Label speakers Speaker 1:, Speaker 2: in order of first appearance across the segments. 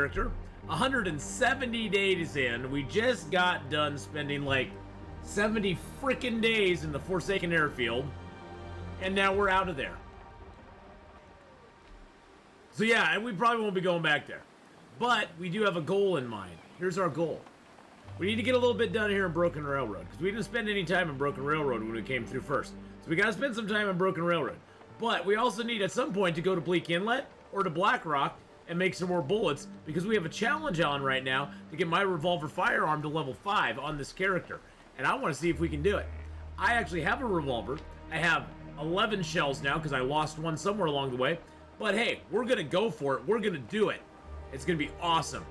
Speaker 1: character. 170 days in. We just got done spending like 70 freaking days in the Forsaken Airfield. And now we're out of there. So yeah, and we probably won't be going back there. But we do have a goal in mind. Here's our goal. We need to get a little bit done here in Broken Railroad, because we didn't spend any time in Broken Railroad when we came through first. So we gotta spend some time in Broken Railroad. But we also need at some point to go to Bleak Inlet or to Black Rock and make some more bullets, because we have a challenge on right now to get my revolver firearm to level 5 on this character. And I want to see if we can do it. I actually have a revolver. I have 11 shells now because I lost one somewhere along the way. But hey, we're gonna go for it. We're gonna do it. It's gonna be awesome.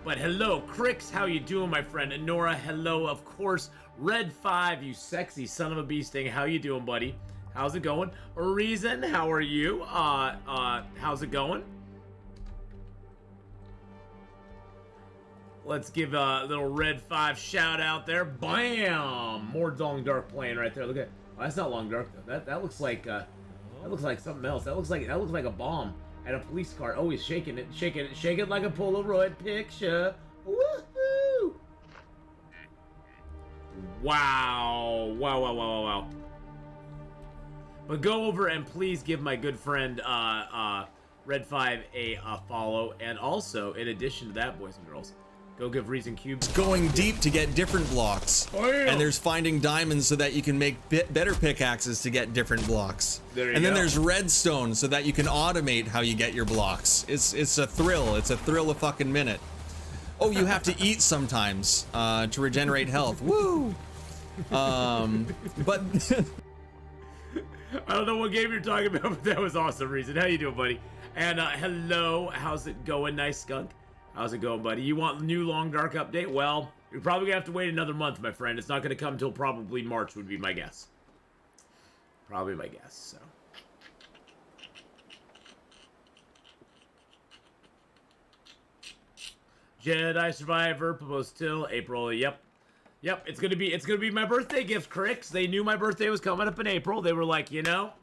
Speaker 1: But hello, Crix, how you doing, my friend? And Nora, hello, of course. Red 5, you sexy son of a bee sting. How you doing, buddy? How's it going? Reason, how are you? How's it going? Let's give a little Red 5 shout out there. Bam! More Long Dark playing right there. Look at, oh, that's not Long Dark though. That looks like something else. That looks like a bomb at a police car. Oh, he's shaking it, shake it like a Polaroid picture. Woohoo! Wow! Wow! But go over and please give my good friend Red 5 a follow, and also in addition to that, boys and girls, go give Reason Cubes.
Speaker 2: Going deep to get different blocks.
Speaker 1: Oh, yeah.
Speaker 2: And there's finding diamonds so that you can make better pickaxes to get different blocks.
Speaker 1: Then
Speaker 2: there's redstone so that you can automate how you get your blocks. It's a thrill. It's a thrill a fucking minute. Oh, you have to eat sometimes to regenerate health. Woo! But
Speaker 1: I don't know what game you're talking about, but that was awesome, Reason. How you doing, buddy? And hello, how's it going, nice skunk? How's it going, buddy? You want the new Long Dark update? Well, you're probably gonna have to wait another month, my friend. It's not gonna come until probably March, would be my guess. Probably my guess, so. Jedi Survivor proposed till April. Yep, it's gonna be my birthday gift, Crix. They knew my birthday was coming up in April. They were like, you know,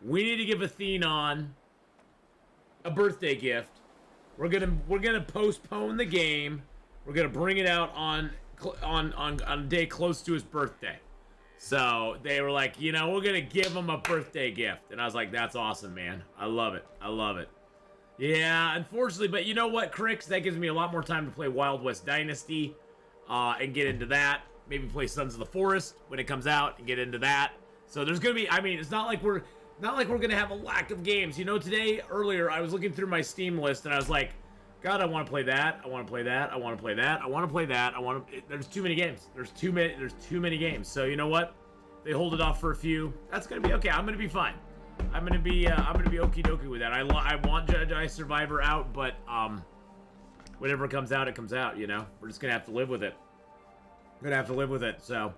Speaker 1: we need to give Atheenon a birthday gift. We're gonna postpone the game. We're gonna bring it out on a day close to his birthday. So they were like, you know, we're gonna give him a birthday gift, and I was like, that's awesome, man. I love it. Yeah, unfortunately, but you know what, Crix? That gives me a lot more time to play Wild West Dynasty, and get into that. Maybe play Sons of the Forest when it comes out and get into that. So there's gonna be, I mean, it's not like we're gonna have a lack of games. You know, earlier, I was looking through my Steam list and I was like, God, I want to play that. I want to play that. I want to play that. I want to play that. There's too many games. There's too many games. So you know what? They hold it off for a few. That's gonna be okay. I'm gonna be fine. I'm gonna be okie dokie with that. I want Jedi Survivor out, but whenever it comes out, it comes out. You know, we're just gonna have to live with it. So.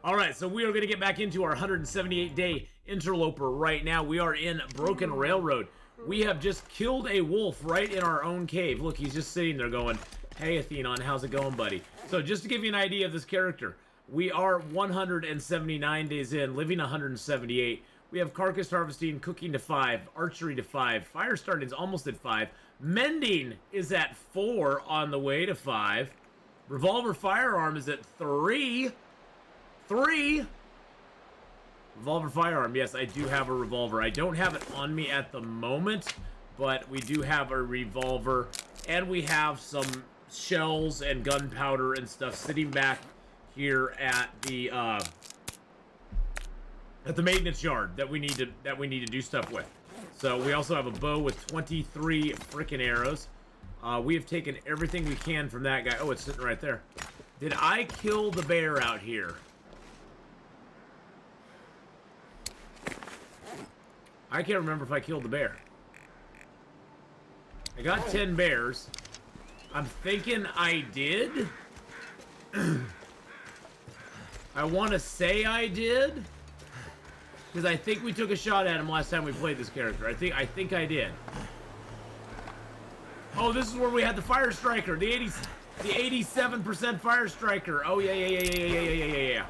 Speaker 1: All right, so we are going to get back into our 178-day interloper right now. We are in Broken Railroad. We have just killed a wolf right in our own cave. Look, he's just sitting there going, hey, Atheenon, how's it going, buddy? So just to give you an idea of this character, we are 179 days in, living 178. We have carcass harvesting, cooking to 5, archery to 5, fire starting is almost at 5, mending is at 4 on the way to 5, revolver firearm is at 3. Revolver firearm. Yes, I do have a revolver. I don't have it on me at the moment, but we do have a revolver, and we have some shells and gunpowder and stuff sitting back here at the maintenance yard that we need to do stuff with. So we also have a bow with 23 frickin' arrows. We have taken everything we can from that guy. Oh, it's sitting right there. Did I kill the bear out here? I can't remember if I killed the bear. I got 10 bears. I'm thinking I did. I want to say I did. Because I think we took a shot at him last time we played this character. I think I did. Oh, this is where we had the fire striker. The 87% fire striker. Oh, yeah.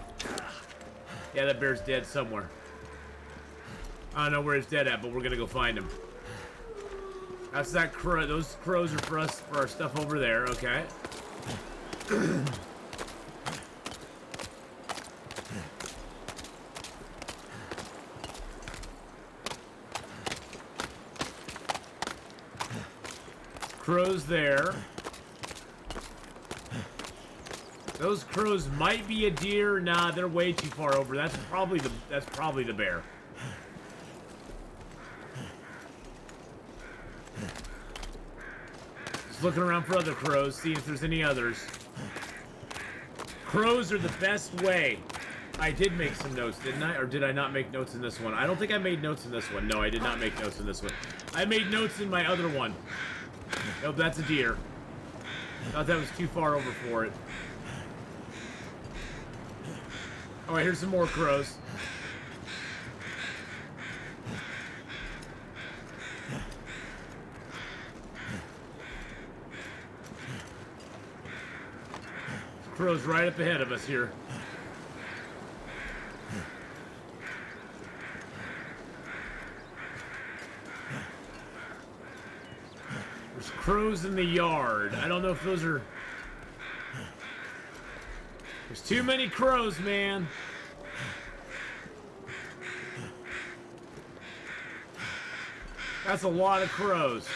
Speaker 1: Yeah, that bear's dead somewhere. I don't know where it's dead at, but we're gonna go find him. That's that crow. Those crows are for us, for our stuff over there. Okay. Crows there. Those crows might be a deer. Nah, they're way too far over. That's probably the bear. Just looking around for other crows, see if there's any others. Crows are the best way. I did make some notes, didn't I? Or did I not make notes in this one? I don't think I made notes in this one. No, I did not make notes in this one. I made notes in my other one. Nope, that's a deer. Thought that was too far over for it. Alright, here's some more crows. Crows right up ahead of us here. There's crows in the yard. I don't know if those are... There's too many crows, man. That's a lot of crows.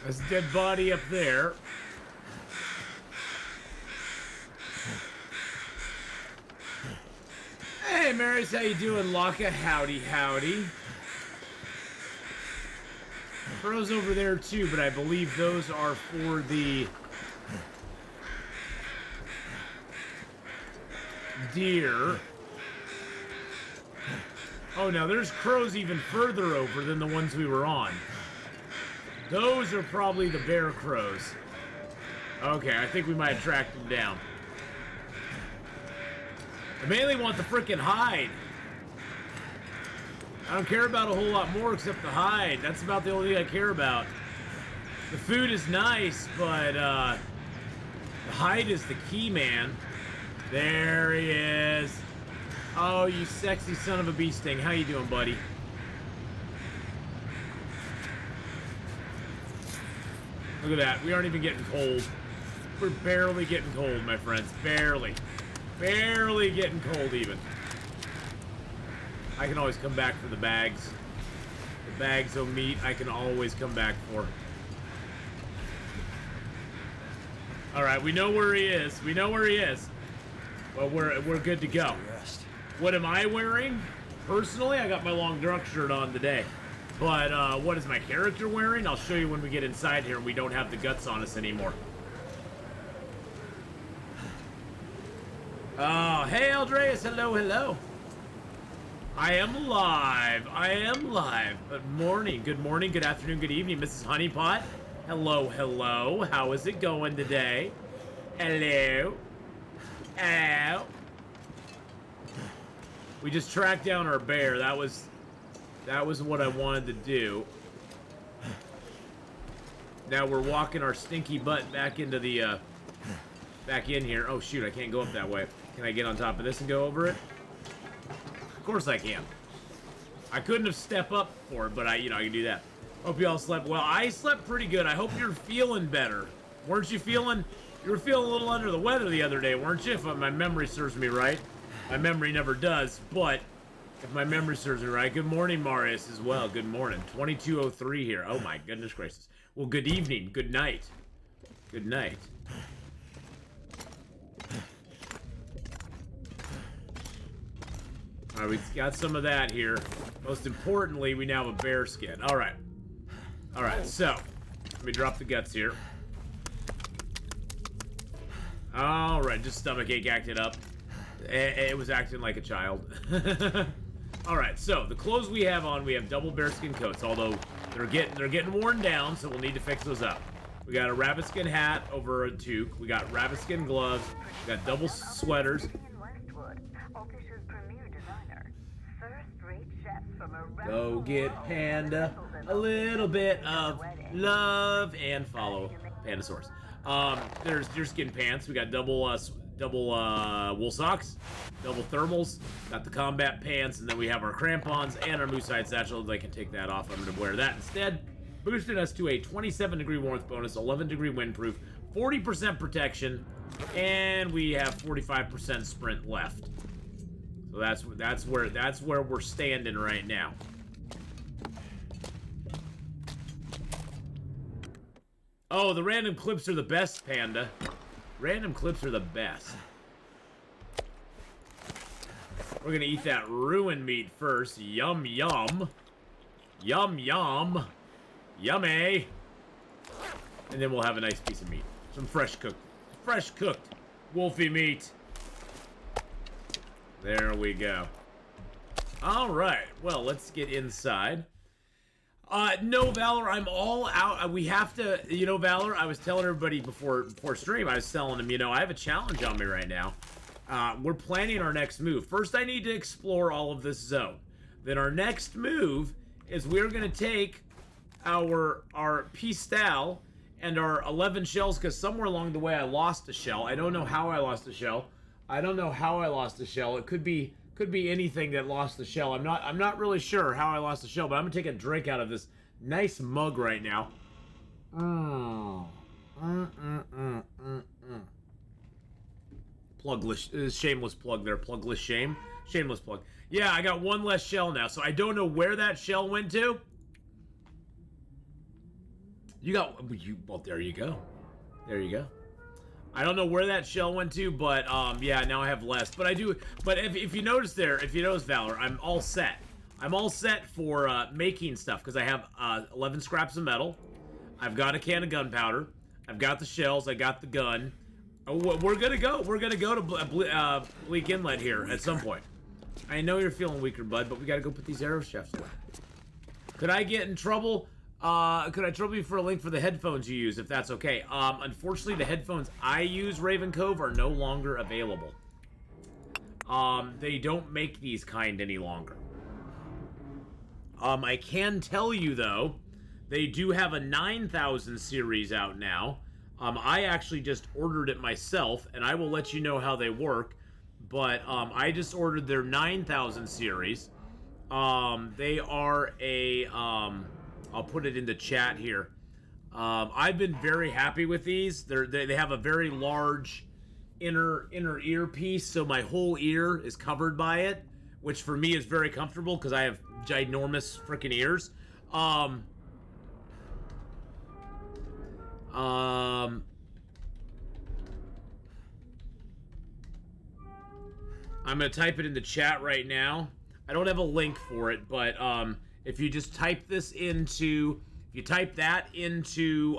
Speaker 1: There's a dead body up there. Hey, Maris, how you doing, Laka? Howdy, howdy. Crows over there, too, but I believe those are for the deer. Oh, now there's crows even further over than the ones we were on. Those are probably the bear crows. Okay, I think we might have tracked them down. I mainly want the frickin' hide. I don't care about a whole lot more except the hide. That's about the only thing I care about. The food is nice, but the hide is the key, man. There he is. Oh, you sexy son of a bee sting. How you doing, buddy? Look at that. We aren't even getting cold. We're barely getting cold, my friends. Barely. Barely getting cold, even. I can always come back for the bags. The bags of meat I can always come back for. Alright, we know where he is. We know where he is. Well, we're good to go. What am I wearing? Personally, I got my long dark shirt on today. But, what is my character wearing? I'll show you when we get inside here and we don't have the guts on us anymore. Oh, hey, Aldreas. Hello, hello. I am live. I am live. Good morning, good afternoon, good evening, Mrs. Honeypot. Hello, hello. How is it going today? Hello. Hello. We just tracked down our bear. That was what I wanted to do. Now we're walking our stinky butt back into the, back in here. Oh, shoot, I can't go up that way. Can I get on top of this and go over it? Of course I can. I couldn't have stepped up for it, but I can do that. Hope you all slept well. I slept pretty good. I hope you're feeling better. Weren't you feeling... You were feeling a little under the weather the other day, weren't you? If my memory serves me right. My memory never does, but... If my memory serves me right. Good morning, Marius, as well. Good morning. 2203 here. Oh, my goodness gracious. Well, good evening. Good night. Good night. Alright, we've got some of that here. Most importantly, we now have a bear skin. Alright. Alright, so. Let me drop the guts here. Alright, just stomachache acted up. It was acting like a child. Alright, so the clothes we have on, we have double bearskin coats, although they're getting worn down, so we'll need to fix those up. We got a rabbit skin hat over a toque. We got rabbit skin gloves. We got double sweaters. Go get Panda a little bit of love and follow Pandasaurus. There's deerskin pants. We got double wool socks, double thermals. Got the combat pants, and then we have our crampons and our moose hide satchel. I can take that off. I'm gonna wear that instead. Boosted us to a 27-degree warmth bonus, 11-degree windproof, 40% protection, and we have 45% sprint left. So that's where we're standing right now. Oh, the random clips are the best, Panda. Random clips are the best. We're gonna eat that ruin meat first. Yum, yum. Yum, yum. Yummy. And then we'll have a nice piece of meat. Some fresh cooked wolfie meat. There we go. All right. Well, let's get inside. No, Valor, I'm all out. We have to, you know, Valor, I was telling everybody before stream, I was telling them, you know, I have a challenge on me right now. We're planning our next move. First, I need to explore all of this zone. Then our next move is we're going to take our pistol and our 11 shells, because somewhere along the way I lost a shell. I don't know how I lost a shell. It could be anything that lost the shell. I'm not really sure how I lost the shell, but I'm gonna take a drink out of this nice mug right now. Plugless, shameless plug there. Plugless shame. Shameless plug. Yeah, I got one less shell now, so I don't know where that shell went to. Well, there you go. There you go. I don't know where that shell went to, but yeah, now I have less. But if you notice Valor, I'm all set. I'm all set for making stuff, because I have 11 scraps of metal. I've got a can of gunpowder. I've got the shells. I got the gun. We're gonna go to Bleak Inlet here at some point. I know you're feeling weaker, bud, but we gotta go put these arrow shafts away. Could I get in trouble? Could I trouble you for a link for the headphones you use, if that's okay? Unfortunately, the headphones I use, Raven Cove, are no longer available. They don't make these kind any longer. I can tell you, though, they do have a 9000 series out now. I actually just ordered it myself, and I will let you know how they work. But, I just ordered their 9000 series. They are a, I'll put it in the chat here. I've been very happy with these. They have a very large inner ear piece, so my whole ear is covered by it, which for me is very comfortable because I have ginormous freaking ears. I'm gonna type it in the chat right now. I don't have a link for it, but if you just type that into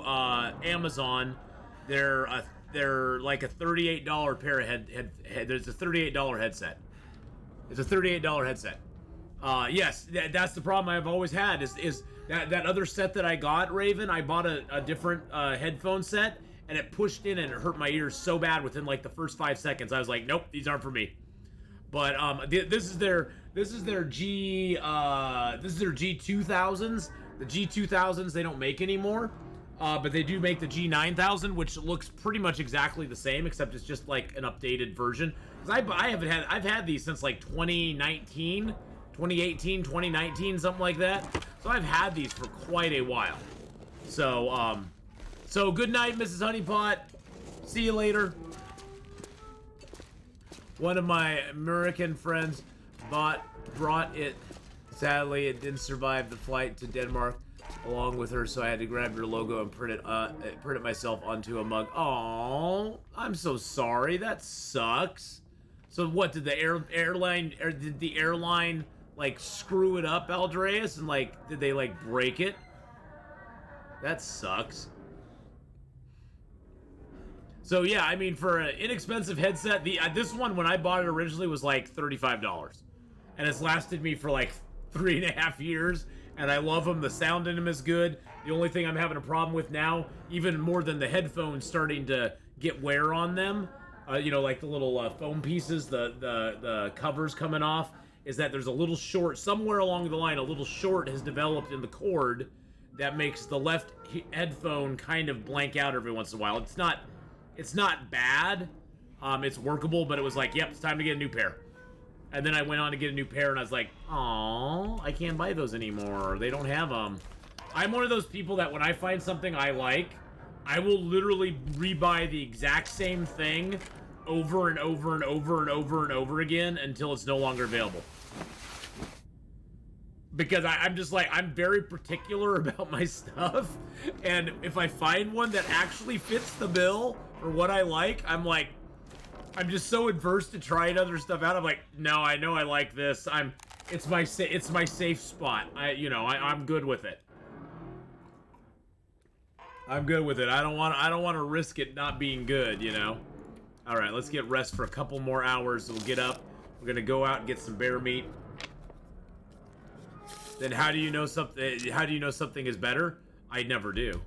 Speaker 1: Amazon, they're like a $38 pair of there's a $38 headset. It's a $38 headset. Yes, that's the problem I've always had is that other set that I got, Raven. I bought a different headphone set, and it pushed in and it hurt my ears so bad within like the first 5 seconds. I was like, nope, these aren't for me. But this is their G2000s. The G2000s they don't make anymore, but they do make the G9000, which looks pretty much exactly the same, except it's just like an updated version. Because I've had these since like 2018, 2019, something like that. So I've had these for quite a while. So so good night, Mrs. Honeypot. See you later. One of my American friends brought it. Sadly, it didn't survive the flight to Denmark along with her, so I had to grab your logo and print it myself onto a mug. Oh, I'm so sorry. That sucks. So what, did the airline like screw it up, Aldreas, and like did they like break it? That sucks. So yeah, I mean, for an inexpensive headset, this one when I bought it originally was like $35, and it's lasted me for like 3.5 years, and I love them. The sound in them is good. The only thing I'm having a problem with now, even more than the headphones starting to get wear on them, you know, like the little foam pieces, the covers coming off, is that there's a little short, somewhere along the line, a little short has developed in the cord that makes the left headphone kind of blank out every once in a while. It's not bad. It's workable, but it was like, yep, it's time to get a new pair. And then I went on to get a new pair, and I was like, "Aw, I can't buy those anymore. They don't have them." I'm one of those people that when I find something I like, I will literally rebuy the exact same thing over and over and over and over and over again until it's no longer available. Because I'm just like, I'm very particular about my stuff, and if I find one that actually fits the bill for what I like, I'm like, I'm just so adverse to trying other stuff out. I'm like, no, I know I like this. It's my safe spot. I'm good with it. I'm good with it. I don't want to risk it not being good, you know. All right, let's get rest for a couple more hours. We'll get up. We're gonna go out and get some bear meat. Then how do you know something? How do you know something is better? I never do.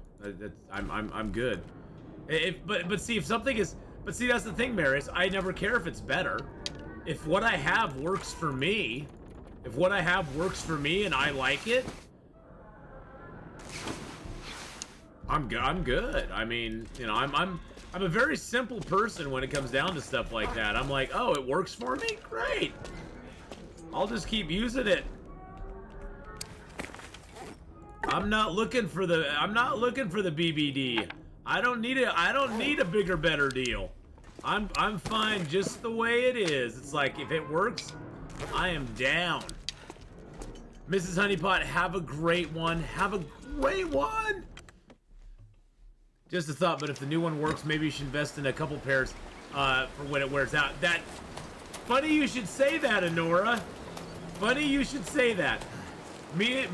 Speaker 1: I'm good. But see, if something is. But see, that's the thing, Maris. I never care if it's better. If what I have works for me, and I like it, I'm good. I mean, you know, I'm a very simple person when it comes down to stuff like that. I'm like, oh, it works for me? Great. I'll just keep using it. I'm not looking for the BBD. I don't need a bigger, better deal. I'm fine just the way it is. It's like, if it works, I am down. Mrs. Honeypot, have a great one. Have a great one. Just a thought, but if the new one works, maybe you should invest in a couple pairs for when it wears out. Funny you should say that, Honora. Funny you should say that. Me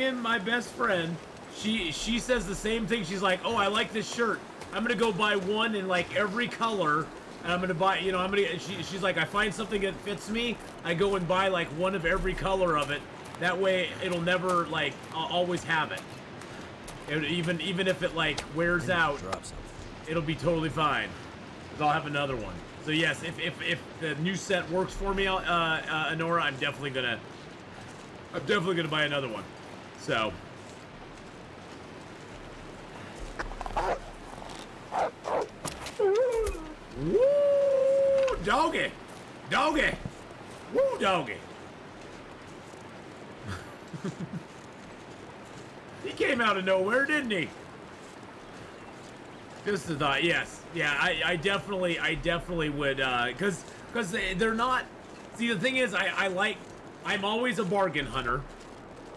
Speaker 1: and my best friend, she says the same thing. She's like, oh, I like this shirt. I'm gonna go buy one in like every color, and I'm gonna buy, you know, she's like, I find something that fits me, I go and buy like one of every color of it. That way, it'll never like, I'll always have it. Even if it like wears out, it'll be totally fine. 'Cause I'll have another one. So yes, if the new set works for me, Honora, I'm definitely gonna buy another one. So. Woo, doggy, doggy, woo, doggy. He came out of nowhere, didn't he? Just a thought. Yes, yeah. I definitely would, cause they're not. See, the thing is, I'm always a bargain hunter.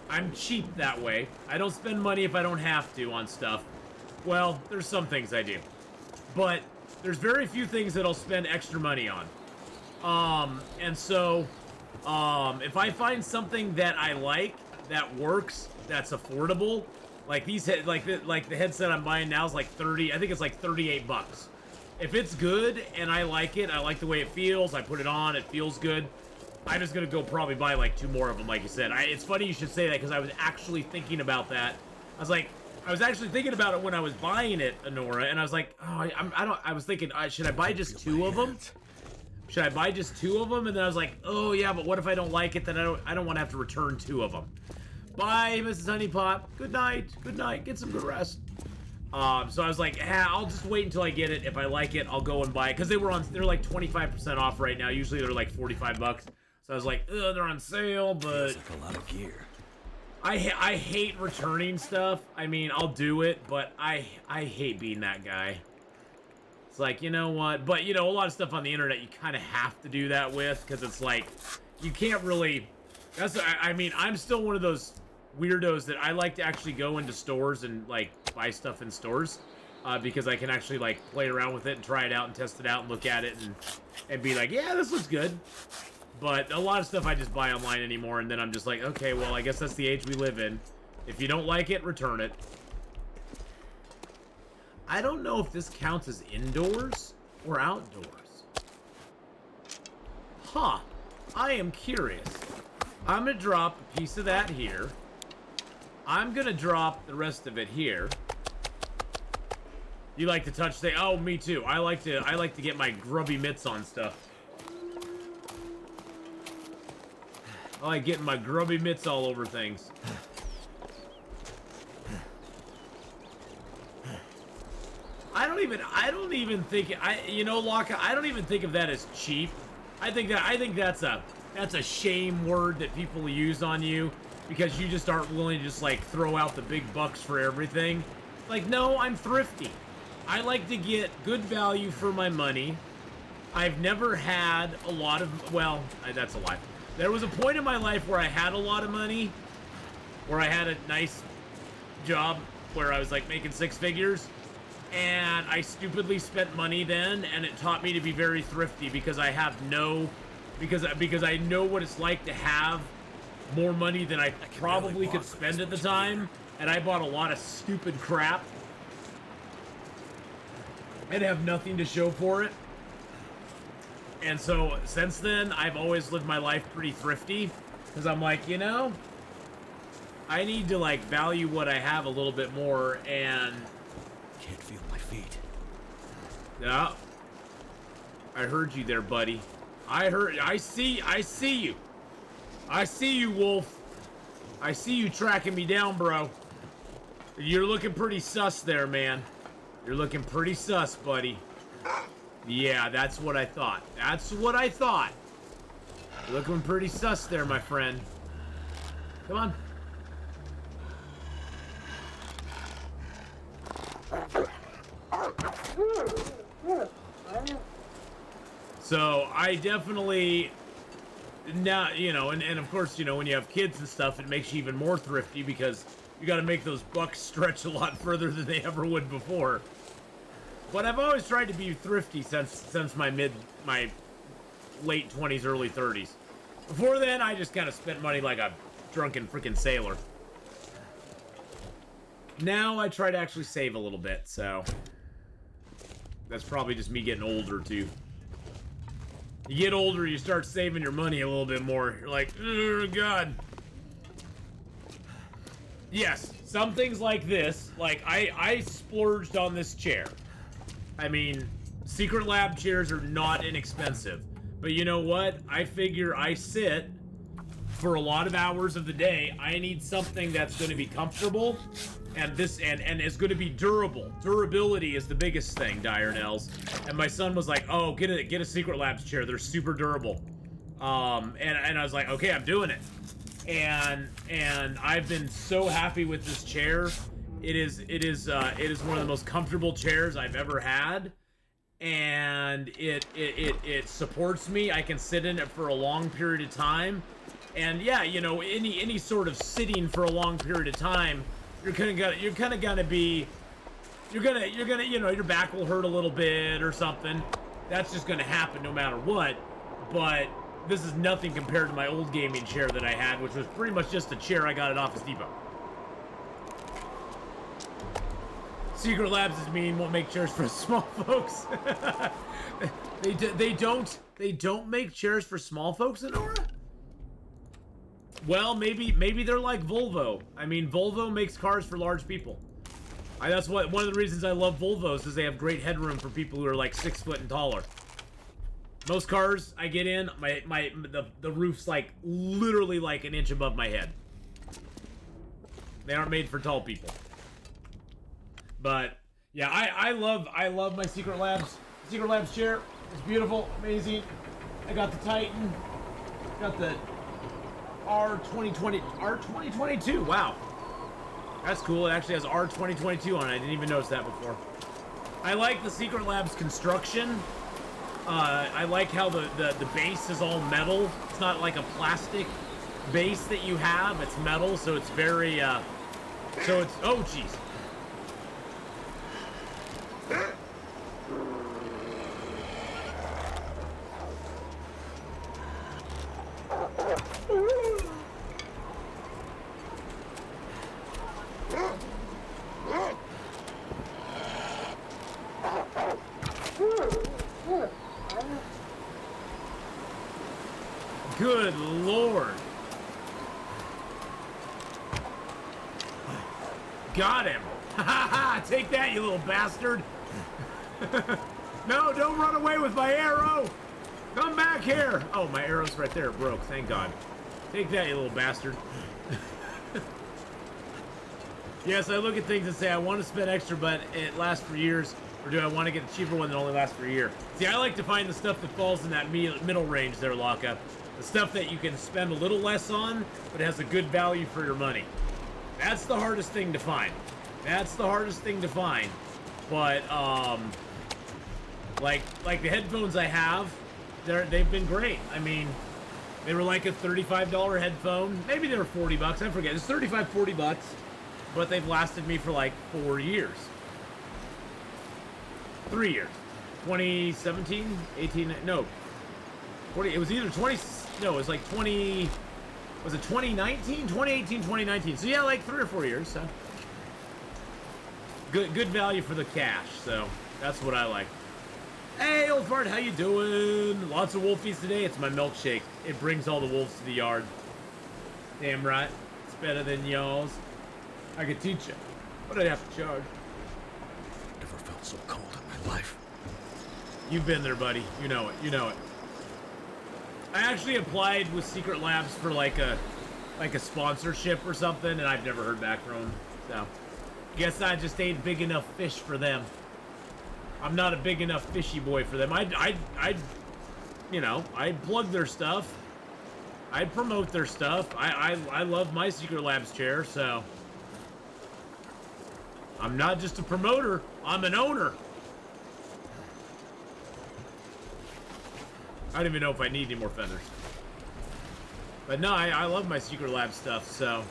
Speaker 1: I'm cheap that way. I don't spend money if I don't have to on stuff. Well, there's some things I do, but there's very few things that I'll spend extra money on. And so, if I find something that I like, that works, that's affordable, like these, like the headset I'm buying now is like 30. I think it's like 38 bucks. If it's good and I like it, I like the way it feels. I put it on, it feels good. I'm just gonna go probably buy like 2 more of them, like you said. It's funny you should say that because I was actually thinking about that. I was actually thinking about it when I was buying it, Honora, and I was like, oh, I was thinking, should I buy just 2 of them? Should I buy just 2 of them? And then I was like, oh yeah, but what if I don't like it? Then I don't want to have to return 2 of them. Bye, Mrs. Honeypot. Good night. Good night. Get some good rest. So I was like, I'll just wait until I get it. If I like it, I'll go and buy it. Because they're like 25% off right now. Usually they're like 45 bucks. So I was like, they're on sale, but...
Speaker 3: Feels like a lot of gear.
Speaker 1: I hate returning stuff. I mean, I'll do it, but I hate being that guy. It's like, you know what? But, you know, a lot of stuff on the internet you kind of have to do that with, because it's like, you can't really... I mean, I'm still one of those weirdos that I like to actually go into stores and, like, buy stuff in stores. Because I can actually, like, play around with it and try it out and test it out and look at it and be like, yeah, this looks good. But a lot of stuff I just buy online anymore, and then I'm just like, okay, well, I guess that's the age we live in. If you don't like it, return it. I don't know if this counts as indoors or outdoors. Huh. I am curious. I'm gonna drop a piece of that here. I'm gonna drop the rest of it here. You like to touch things? Oh, me too. I like to get my grubby mitts on stuff. I like getting my grubby mitts all over things. I don't even think you know, Locke, I don't even think of that as cheap. I think that's a shame word that people use on you because you just aren't willing to just like throw out the big bucks for everything. Like, no, I'm thrifty. I like to get good value for my money. I've never had a lot of, well, that's a lie. There was a point in my life where I had a lot of money, where I had a nice job where I was like making six figures, and I stupidly spent money then, and it taught me to be very thrifty because I have no, because I know what it's like to have more money than I probably could spend at the time, and I bought a lot of stupid crap and have nothing to show for it. And so since then, I've always lived my life pretty thrifty because I'm like, you know, I need to like value what I have a little bit more. And
Speaker 3: can't feel my feet.
Speaker 1: Yeah, I heard you there, buddy. I see you. I see you, Wolf. I see you tracking me down, bro. You're looking pretty sus there, man. You're looking pretty sus, buddy. Yeah, that's what I thought. That's what I thought. You're looking pretty sus there, my friend. Come on. So, I definitely... Now, you know, and of course, you know, when you have kids and stuff, it makes you even more thrifty because you got to make those bucks stretch a lot further than they ever would before. But I've always tried to be thrifty since my late 20s, early 30s. Before then, I just kind of spent money like a drunken freaking sailor. Now I try to actually save a little bit, so that's probably just me getting older too. You get older, you start saving your money a little bit more. You're like, oh God. Yes, some things like this, like I splurged on this chair. I mean, Secret Lab chairs are not inexpensive. But you know what? I figure I sit for a lot of hours of the day. I need something that's going to be comfortable and is going to be durable. Durability is the biggest thing, Diurnells. And my son was like, "Oh, get a Secret Labs chair. They're super durable." And I was like, "Okay, I'm doing it." And I've been so happy with this chair. It is one of the most comfortable chairs I've ever had, and it supports me. I can sit in it for a long period of time, and yeah, you know, any sort of sitting for a long period of time, you're gonna you know, your back will hurt a little bit or something. That's just gonna happen no matter what. But this is nothing compared to my old gaming chair that I had, which was pretty much just a chair I got at Office Depot. Secret Labs is mean, won't make chairs for small folks. They don't make chairs for small folks, Honora? Well, maybe they're like Volvo. I mean, Volvo makes cars for large people. That's one of the reasons I love Volvos is they have great headroom for people who are like 6 foot and taller. Most cars I get in, the roof's like literally like an inch above my head. They aren't made for tall people. But yeah, I love my Secret Labs chair. It's beautiful, amazing. I got the Titan, got the R2022. Wow, that's cool. It actually has R2022 on it. I didn't even notice that before. I like the Secret Labs construction. I like how the base is all metal. It's not like a plastic base that you have. It's metal, so it's very oh jeez. Good Lord. Got him. Ha ha ha! Take that, you little bastard. No, don't run away with my arrow. Come back here. Oh, my arrow's right there. It broke. Thank God. Take that, you little bastard. Yes, I look at things and say, I want to spend extra, but it lasts for years. Or do I want to get a cheaper one that only lasts for a year? See, I like to find the stuff that falls in that middle range there, Lockup. The stuff that you can spend a little less on, but has a good value for your money. That's the hardest thing to find. That's the hardest thing to find. But, like the headphones I have, they've been great. I mean, they were like a $35 headphone. Maybe they were 40 bucks. I forget. It's 35, 40 bucks. But they've lasted me for like 4 years. 3 years. 2017, 18, no. 20, it was either 20, no, it was like 20, was it 2019? 2018, 2019. So yeah, like 3 or 4 years, so. Good value for the cash, so that's what I like. Hey, old fart, how you doing? Lots of wolfies today. It's my milkshake. It brings all the wolves to the yard. Damn right. It's better than y'all's. I could teach you, but I'd have to charge.
Speaker 3: Never felt so cold in my life.
Speaker 1: You've been there, buddy. You know it. You know it. I actually applied with Secret Labs for like a sponsorship or something, and I've never heard back from them. So, guess I just ain't big enough fish for them. I'm not a big enough fishy boy for them. You know, I'd plug their stuff. I'd promote their stuff. I love my Secret Labs chair, so. I'm not just a promoter, I'm an owner. I don't even know if I need any more feathers. But no, I love my Secret Lab stuff, so.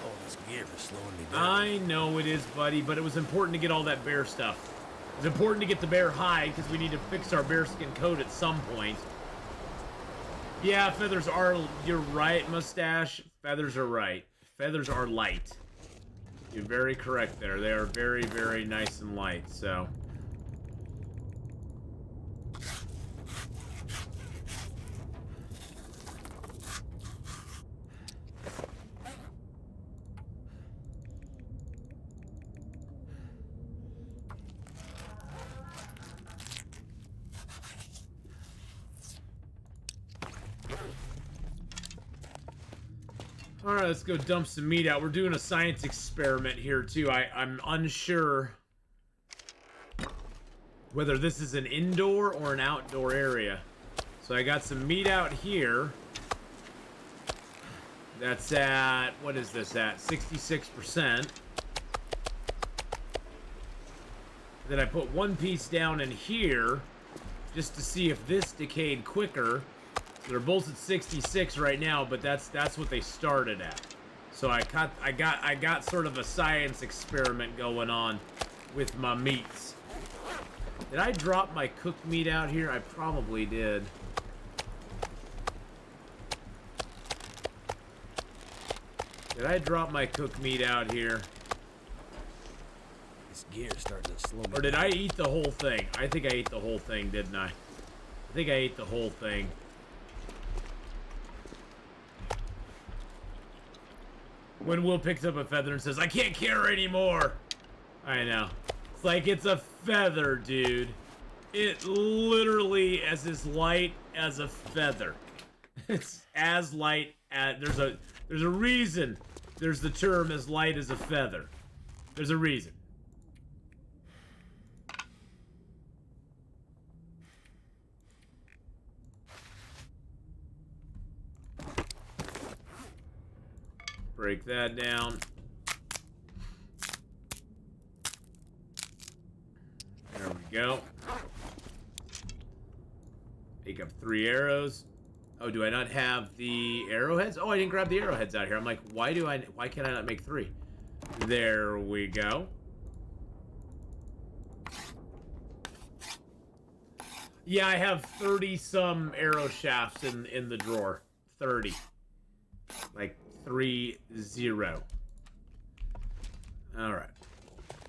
Speaker 3: All this gear is slowing me down.
Speaker 1: I know it is, buddy, but it was important to get all that bear stuff. It was important to get the bear hide, because we need to fix our bearskin coat at some point. Yeah, feathers are, you're right, Mustache. Feathers are right. Feathers are light. You're very correct there. They are very, very nice and light, so. Alright, let's go dump some meat out. We're doing a science experiment here, too. I'm unsure whether this is an indoor or an outdoor area. So I got some meat out here. That's at, what is this at? 66%. Then I put one piece down in here just to see if this decayed quicker. They're both at 66 right now, but that's what they started at. So I got sort of a science experiment going on with my meats. Did I drop my cooked meat out here? I probably did. Did I drop my cooked meat out here?
Speaker 3: This gear is starting to slow me down.
Speaker 1: Or did I eat the whole thing? I think I ate the whole thing, didn't I? I think I ate the whole thing. When Will picks up a feather and says, I can't care anymore. I know. It's like, it's a feather, dude. It literally is as light as a feather. It's as light as, there's a reason there's the term as light as a feather. There's a reason. Break that down. There we go. Make up 3 arrows. Oh, do I not have the arrowheads? Oh, I didn't grab the arrowheads out here. I'm like, why can't I not make 3? There we go. Yeah, I have 30 some arrow shafts in the drawer. 30. Like 30. Alright.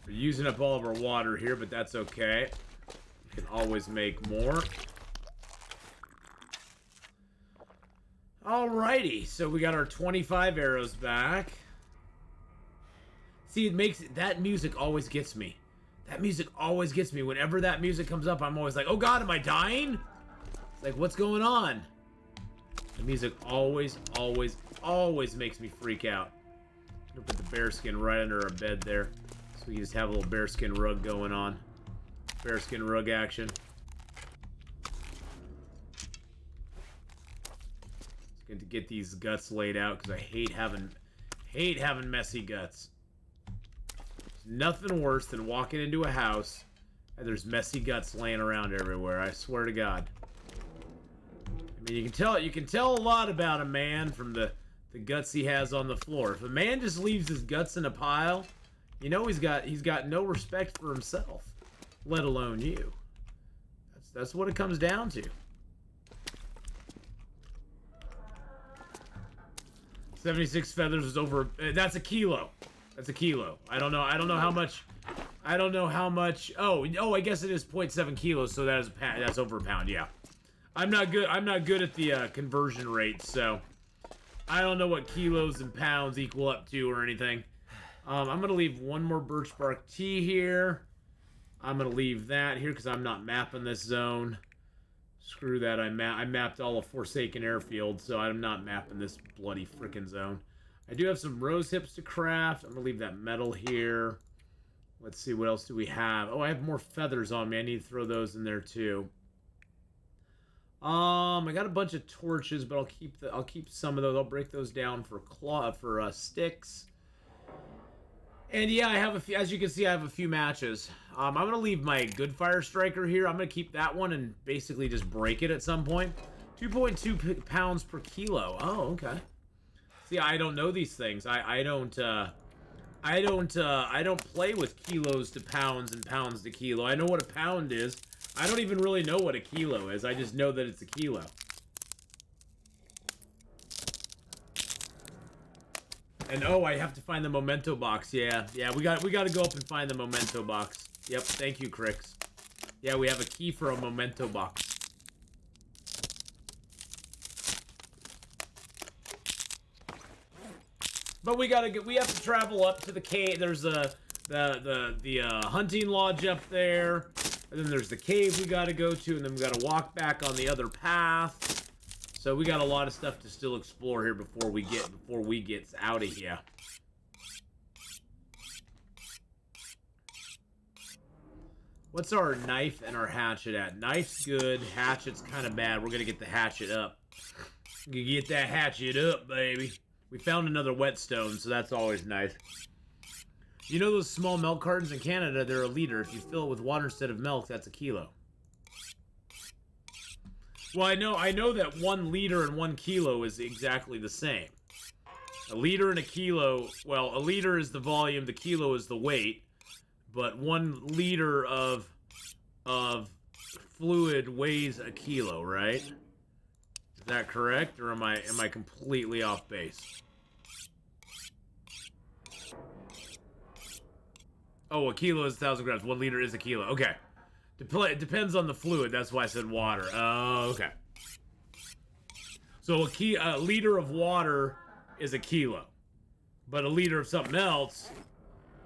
Speaker 1: We're using up all of our water here, but that's okay. We can always make more. Alrighty, so we got our 25 arrows back. See, it makes that music always gets me. That music always gets me. Whenever that music comes up, I'm always like, oh god, am I dying? It's like, what's going on? The music always makes me freak out. I'm gonna put the bearskin right under our bed there. So we can just have a little bearskin rug going on. Bearskin rug action. It's good to get these guts laid out because I hate having messy guts. There's nothing worse than walking into a house and there's messy guts laying around everywhere. I swear to God. I mean, you can tell a lot about a man from the guts he has on the floor. If a man just leaves his guts in a pile, you know he's got no respect for himself, let alone you. That's what it comes down to. 76 feathers is over. That's a kilo. That's a kilo. I don't know how much. Oh, I guess it is 0.7 kilos. So that is that's over a pound. Yeah. I'm not good at the conversion rate, so I don't know what kilos and pounds equal up to or anything. I'm gonna leave one more birch bark tea here. I'm gonna leave that here because I'm not mapping this zone. Screw that. I mapped all of Forsaken Airfield, so I'm not mapping this bloody frickin' zone. I do have some rose hips to craft. I'm gonna leave that metal here. Let's see, what else do we have? Oh, I have more feathers on me. I need to throw those in there too. I got a bunch of torches, but I'll keep some of those. I'll break those down for sticks. And yeah, I have a few, as you can see, I have a few matches. I'm gonna leave my good fire striker here. I'm gonna keep that one and basically just break it at some point. 2.2 pounds per kilo. Oh, okay. See, I don't know these things. I don't play with kilos to pounds and pounds to kilo. I know what a pound is. I don't even really know what a kilo is. I just know that it's a kilo. And oh, I have to find the memento box. Yeah, we got to go up and find the memento box. Yep, thank you, Crix. Yeah, we have a key for a memento box. But we have to travel up to the cave. There's the hunting lodge up there. And then there's the cave we gotta go to, and then we gotta walk back on the other path. So we got a lot of stuff to still explore here before we get out of here. What's our knife and our hatchet at? Knife's good, hatchet's kind of bad. We're gonna get the hatchet up. We're gonna get that hatchet up, baby. We found another whetstone, so that's always nice. You know those small milk cartons in Canada, they're a liter. If you fill it with water instead of milk, that's a kilo. Well, I know that 1 liter and 1 kilo is exactly the same. A liter and a kilo, well, a liter is the volume, the kilo is the weight, but 1 liter of fluid weighs a kilo, right? Is that correct, or am I completely off base? Oh, a kilo is 1,000 grams. 1 liter is a kilo. Okay. It depends on the fluid. That's why I said water. Oh, okay. So a liter of water is a kilo. But a liter of something else,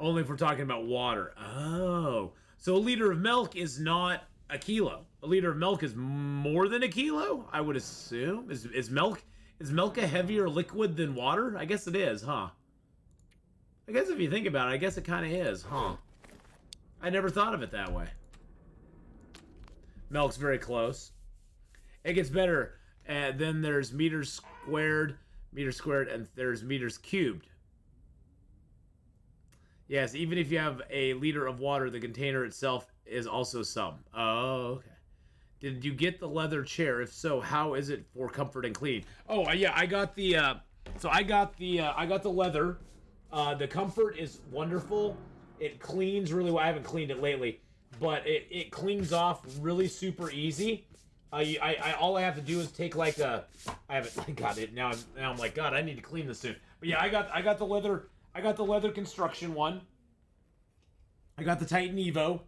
Speaker 1: only if we're talking about water. Oh. So a liter of milk is not a kilo. A liter of milk is more than a kilo, I would assume. Is milk a heavier liquid than water? I guess it is, huh? I guess if you think about it, I guess it kind of is, huh? I never thought of it that way. Milk's very close. It gets better. And then there's meters squared, and there's meters cubed. Yes, even if you have a liter of water, the container itself is also some. Oh, okay. Did you get the leather chair? If so, how is it for comfort and clean? Oh, yeah, I got the leather. The comfort is wonderful. It cleans really well. I haven't cleaned it lately, but it cleans off really super easy. All I have to do is take like a. I haven't got it now. I'm like, God, I need to clean this soon. But yeah, I got the leather. I got the leather construction one. I got the Titan Evo.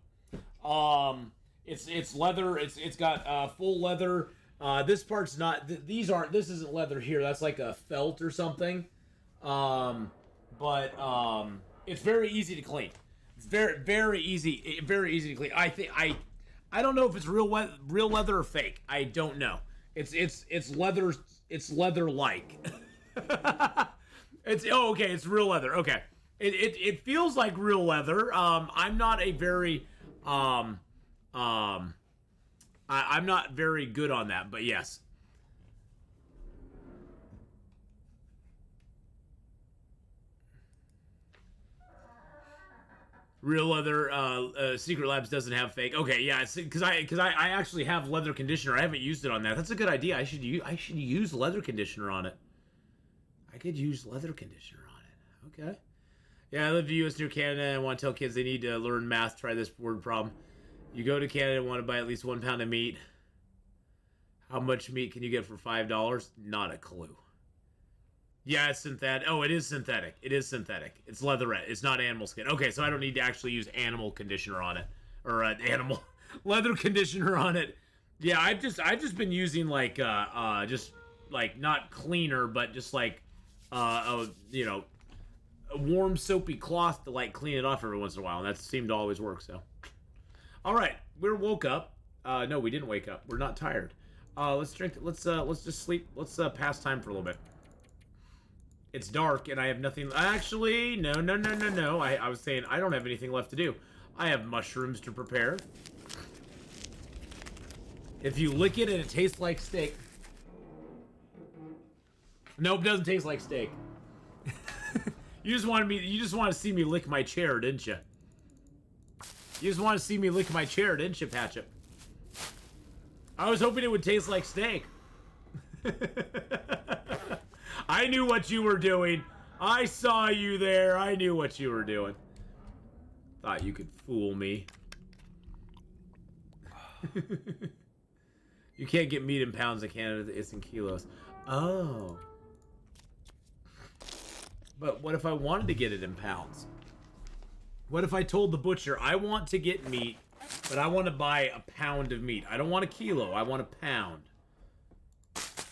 Speaker 1: It's leather. It's got full leather This part's not. These aren't. This isn't leather here. That's like a felt or something. It's very easy to clean. It's very easy to clean. I don't know if it's real leather or fake. I don't know. It's leather. It's leather like. Okay. It's real leather. Okay. It feels like real leather. I'm not a very I'm not very good on that, but yes. Real leather. Secret Labs doesn't have fake. Okay, yeah, because I actually have leather conditioner. I haven't used it on that. That's a good idea. I should use leather conditioner on it. I could use leather conditioner on it. Okay. Yeah, I live in the U.S. near Canada and want to tell kids they need to learn math. Try this word problem. You go to Canada and want to buy at least 1 pound of meat. How much meat can you get for $5? Not a clue. Yeah, it's synthetic. Oh, it is synthetic. It is synthetic. It's leatherette. It's not animal skin. Okay, so I don't need to actually use animal conditioner on it. Or animal leather conditioner on it. Yeah, I've just been using like just like not cleaner, but just like a warm soapy cloth to like clean it off every once in a while, and that seemed to always work. So, all right, we're woke up. No, we didn't wake up. We're not tired. Let's drink. Let's just sleep. Let's pass time for a little bit. It's dark and I have nothing. Actually, no. I was saying I don't have anything left to do. I have mushrooms to prepare. If you lick it and it tastes like steak. Nope, it doesn't taste like steak. You just want to see me lick my chair, didn't you? You just want to see me lick my chair, didn't you, Patchup? I was hoping it would taste like steak. I knew what you were doing. I saw you there. I knew what you were doing. Thought you could fool me. You can't get meat in pounds in Canada. It's in kilos. Oh. But what if I wanted to get it in pounds? What if I told the butcher, I want to get meat, but I want to buy a pound of meat. I don't want a kilo. I want a pound.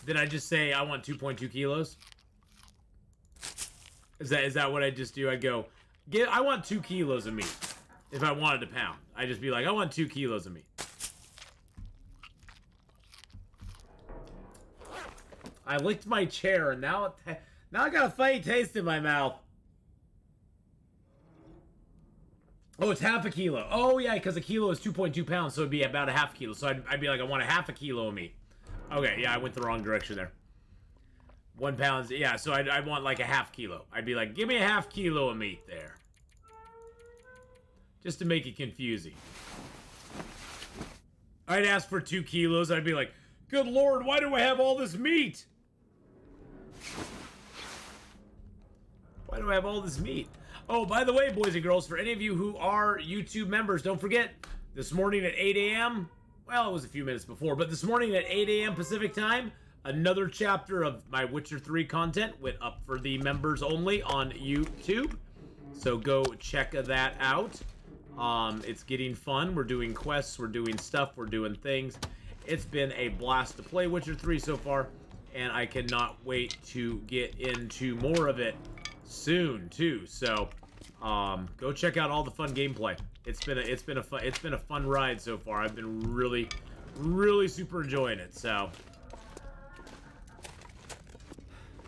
Speaker 1: Did I just say I want 2.2 kilos? Is that what I just do? I go, I want 2 kilos of meat. If I wanted a pound, I just be like, I want 2 kilos of meat. I licked my chair and now I got a funny taste in my mouth. Oh, it's half a kilo. Oh yeah, because a kilo is 2.2 pounds, so it'd be about a half kilo. So I'd be like, I want a half a kilo of meat. Okay, yeah, I went the wrong direction there. 1 pound, yeah, so I'd want like a half kilo. I'd be like, give me a half kilo of meat there. Just to make it confusing. I'd ask for 2 kilos. I'd be like, good Lord, why do I have all this meat? Why do I have all this meat? Oh, by the way, boys and girls, for any of you who are YouTube members, don't forget, this morning at 8 a.m., well, it was a few minutes before, but this morning at 8 a.m. Pacific time, another chapter of my Witcher 3 content went up for the members only on YouTube. So go check that out. It's getting fun. We're doing quests, we're doing stuff, we're doing things. It's been a blast to play Witcher 3 so far, and I cannot wait to get into more of it soon too. So go check out all the fun gameplay. It's been a fun ride so far. I've been really super enjoying it. So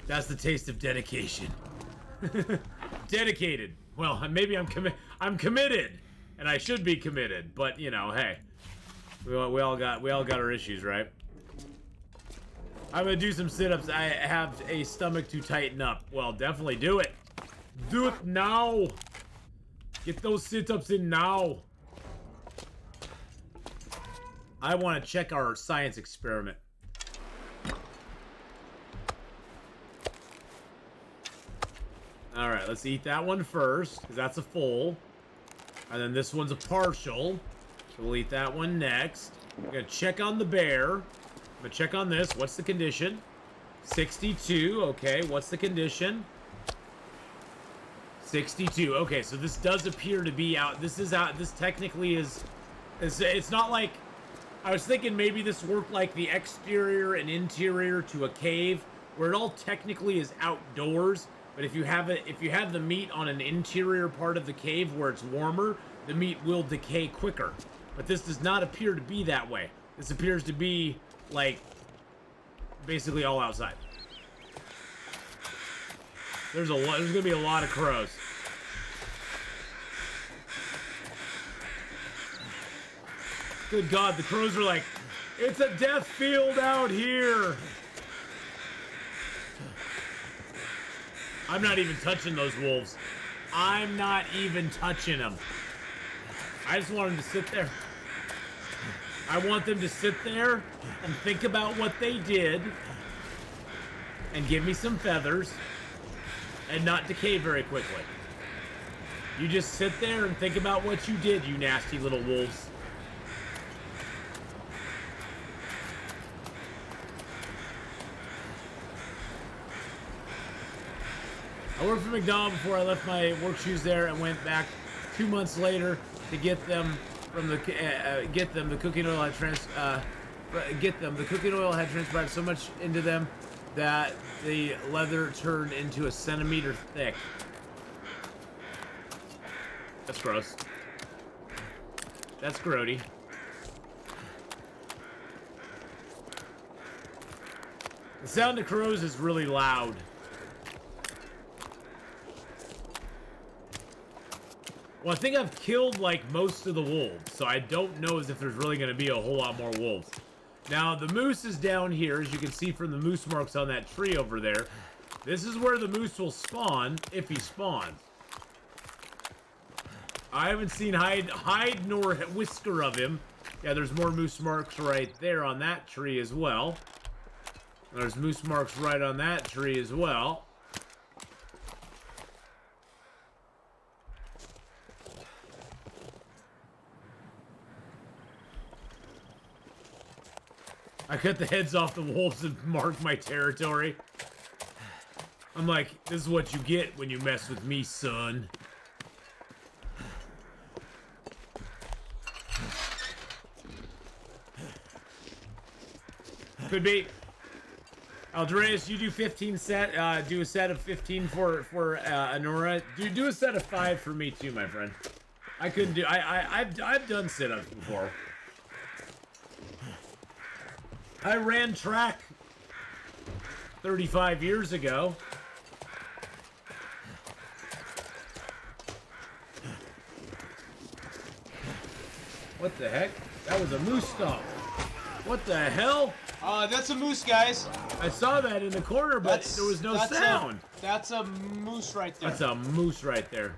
Speaker 1: that's the taste of dedication. Dedicated. Well, maybe I'm committed, and I should be committed. But you know, hey, we all got our issues, right? I'm gonna do some sit-ups. I have a stomach to tighten up. Well, definitely do it. Do it now. Get those sit-ups in now. I want to check our science experiment. All right, let's eat that one first, because that's a full. And then this one's a partial. So we'll eat that one next. We're gonna check on the bear. I'm gonna check on this. What's the condition? 62. Okay, what's the condition? 62. Okay, so this does appear to be out. This is out. This technically is. It's not like I was thinking maybe this worked like the exterior and interior to a cave, where it all technically is outdoors. But if you have the meat on an interior part of the cave where it's warmer, the meat will decay quicker. But this does not appear to be that way. This appears to be like basically all outside. There's gonna be a lot of crows. Good God, the crows are like, it's a death field out here. I'm not even touching those wolves. I'm not even touching them. I just want them to sit there. I want them to sit there and think about what they did and give me some feathers and not decay very quickly. You just sit there and think about what you did, you nasty little wolves. I worked for McDonald's before I left my work shoes there and went back 2 months later to get them from the the cooking oil had the cooking oil had transpired so much into them that the leather turned into a centimeter thick. That's gross. That's grody. The sound of crows is really loud. Well, I think I've killed, like, most of the wolves, so I don't know as if there's really going to be a whole lot more wolves. Now, the moose is down here, as you can see from the moose marks on that tree over there. This is where the moose will spawn, if he spawns. I haven't seen hide nor whisker of him. Yeah, there's more moose marks right there on that tree as well. There's moose marks right on that tree as well. I cut the heads off the wolves and marked my territory. I'm like, this is what you get when you mess with me, son. Could be. Aldreas, you do 15 set. Do a set of 15 for Anora. Do a set of 5 for me too, my friend. I couldn't do. I've done sit-ups before. I ran track 35 years ago. What the heck? That was a moose stomp. What the hell?
Speaker 4: That's a moose, guys.
Speaker 1: I saw that in the corner, but there was no sound.
Speaker 4: That's a moose right there.
Speaker 1: That's a moose right there.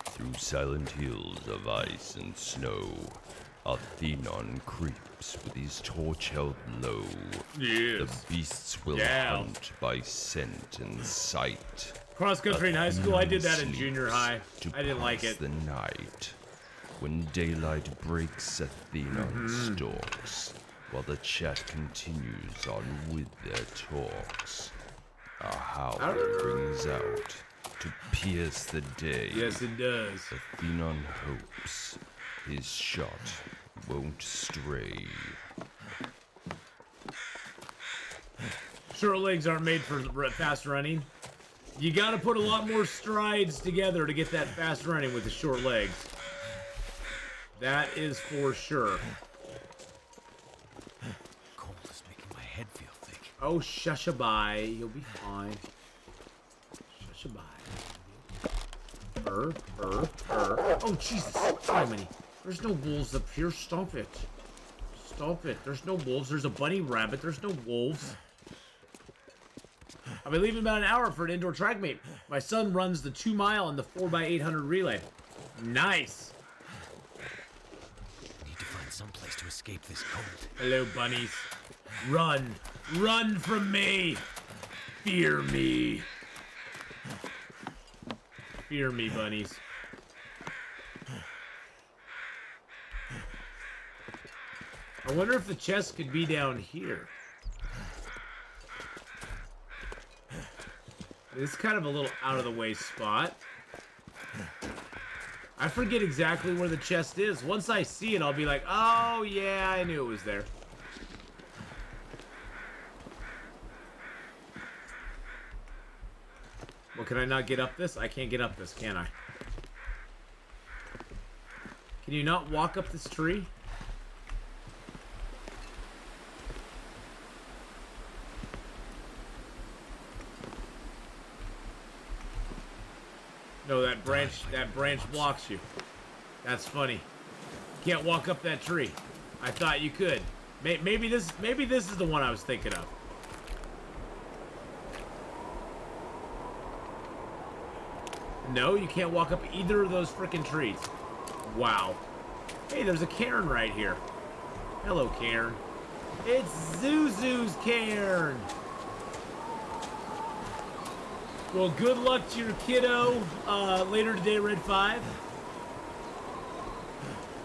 Speaker 5: Through silent hills of ice and snow, Atheenon creeps with his torch held low.
Speaker 1: Yes.
Speaker 5: The beasts will hunt by scent and sight.
Speaker 1: Cross country in high school, I did that in
Speaker 5: Sleeps
Speaker 1: junior high.
Speaker 5: to
Speaker 1: I didn't like
Speaker 5: pass
Speaker 1: it.
Speaker 5: the night. When daylight breaks, Atheenon stalks, while the chat continues on with their talks. A howl rings out to pierce the day.
Speaker 1: Yes, it does.
Speaker 5: Atheenon hopes his shot won't stray.
Speaker 1: Short legs aren't made for fast running. You gotta put a lot more strides together to get that fast running with the short legs. That is for sure.
Speaker 3: Cold is making my head feel thick.
Speaker 1: Oh, shushaby. You'll be fine. Shushaby. Oh, Jesus. Criminy. There's no wolves up here. Stop it. Stop it. There's no wolves. There's a bunny rabbit. There's no wolves. I'll be leaving about an hour for an indoor track meet. My son runs the 2-mile and the 4x800 relay. Nice.
Speaker 3: Need to find some place to escape this cold.
Speaker 1: Hello, bunnies. Run. Run from me. Fear me. Fear me, bunnies. I wonder if the chest could be down here. It's kind of a little out of the way spot. I I forget exactly where the chest is. Once I see it, I'll be like, oh yeah, I knew it was there. Well, can I not get up this? I can't get up this, can I? Can you not walk up this tree? No, that branch blocks you. That's funny. Can't walk up that tree. I thought you could. Maybe this is the one I was thinking of. No, you can't walk up either of those frickin' trees. Wow. Hey, there's a cairn right here. Hello, cairn. It's Zuzu's cairn. Well, good luck to your kiddo later today, Red 5.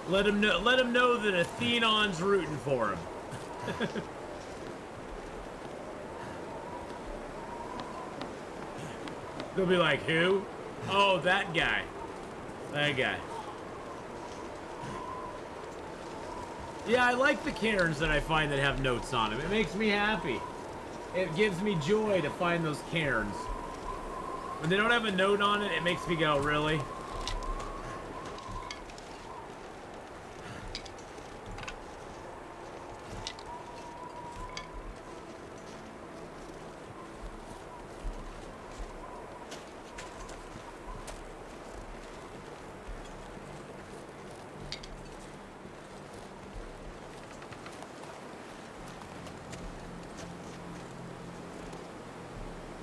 Speaker 1: Let him know that Athenon's rooting for him. They'll be like, who? Oh, that guy. That guy. Yeah, I like the cairns that I find that have notes on them. It makes me happy. It gives me joy to find those cairns. When they don't have a note on it, it makes me go, really?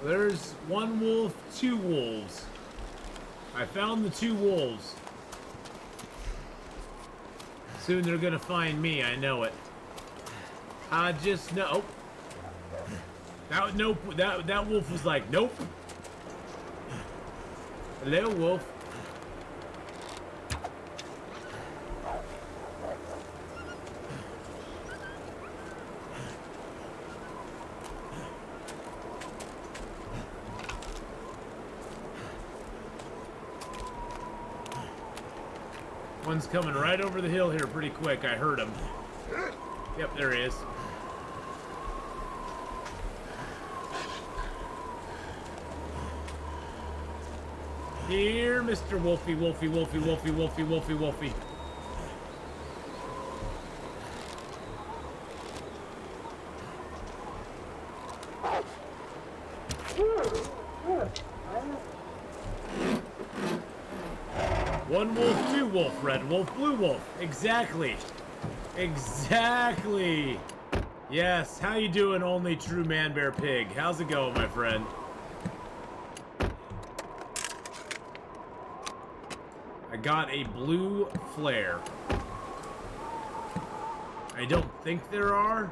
Speaker 1: There's one wolf, two wolves. I found the two wolves. Soon they're gonna find me, I know it. I just know. That wolf was like, nope. Hello, wolf. One's coming right over the hill here pretty quick. I heard him. Yep, there he is. Here, Mr. Wolfie, Wolfie, Wolfie, Wolfie, Wolfie, Wolfie, Wolfie. One wolf, two wolf, red wolf, blue wolf. Exactly. Exactly. Yes, how you doing, only true man bear pig? How's it going, my friend? I got a blue flare. I don't think there are.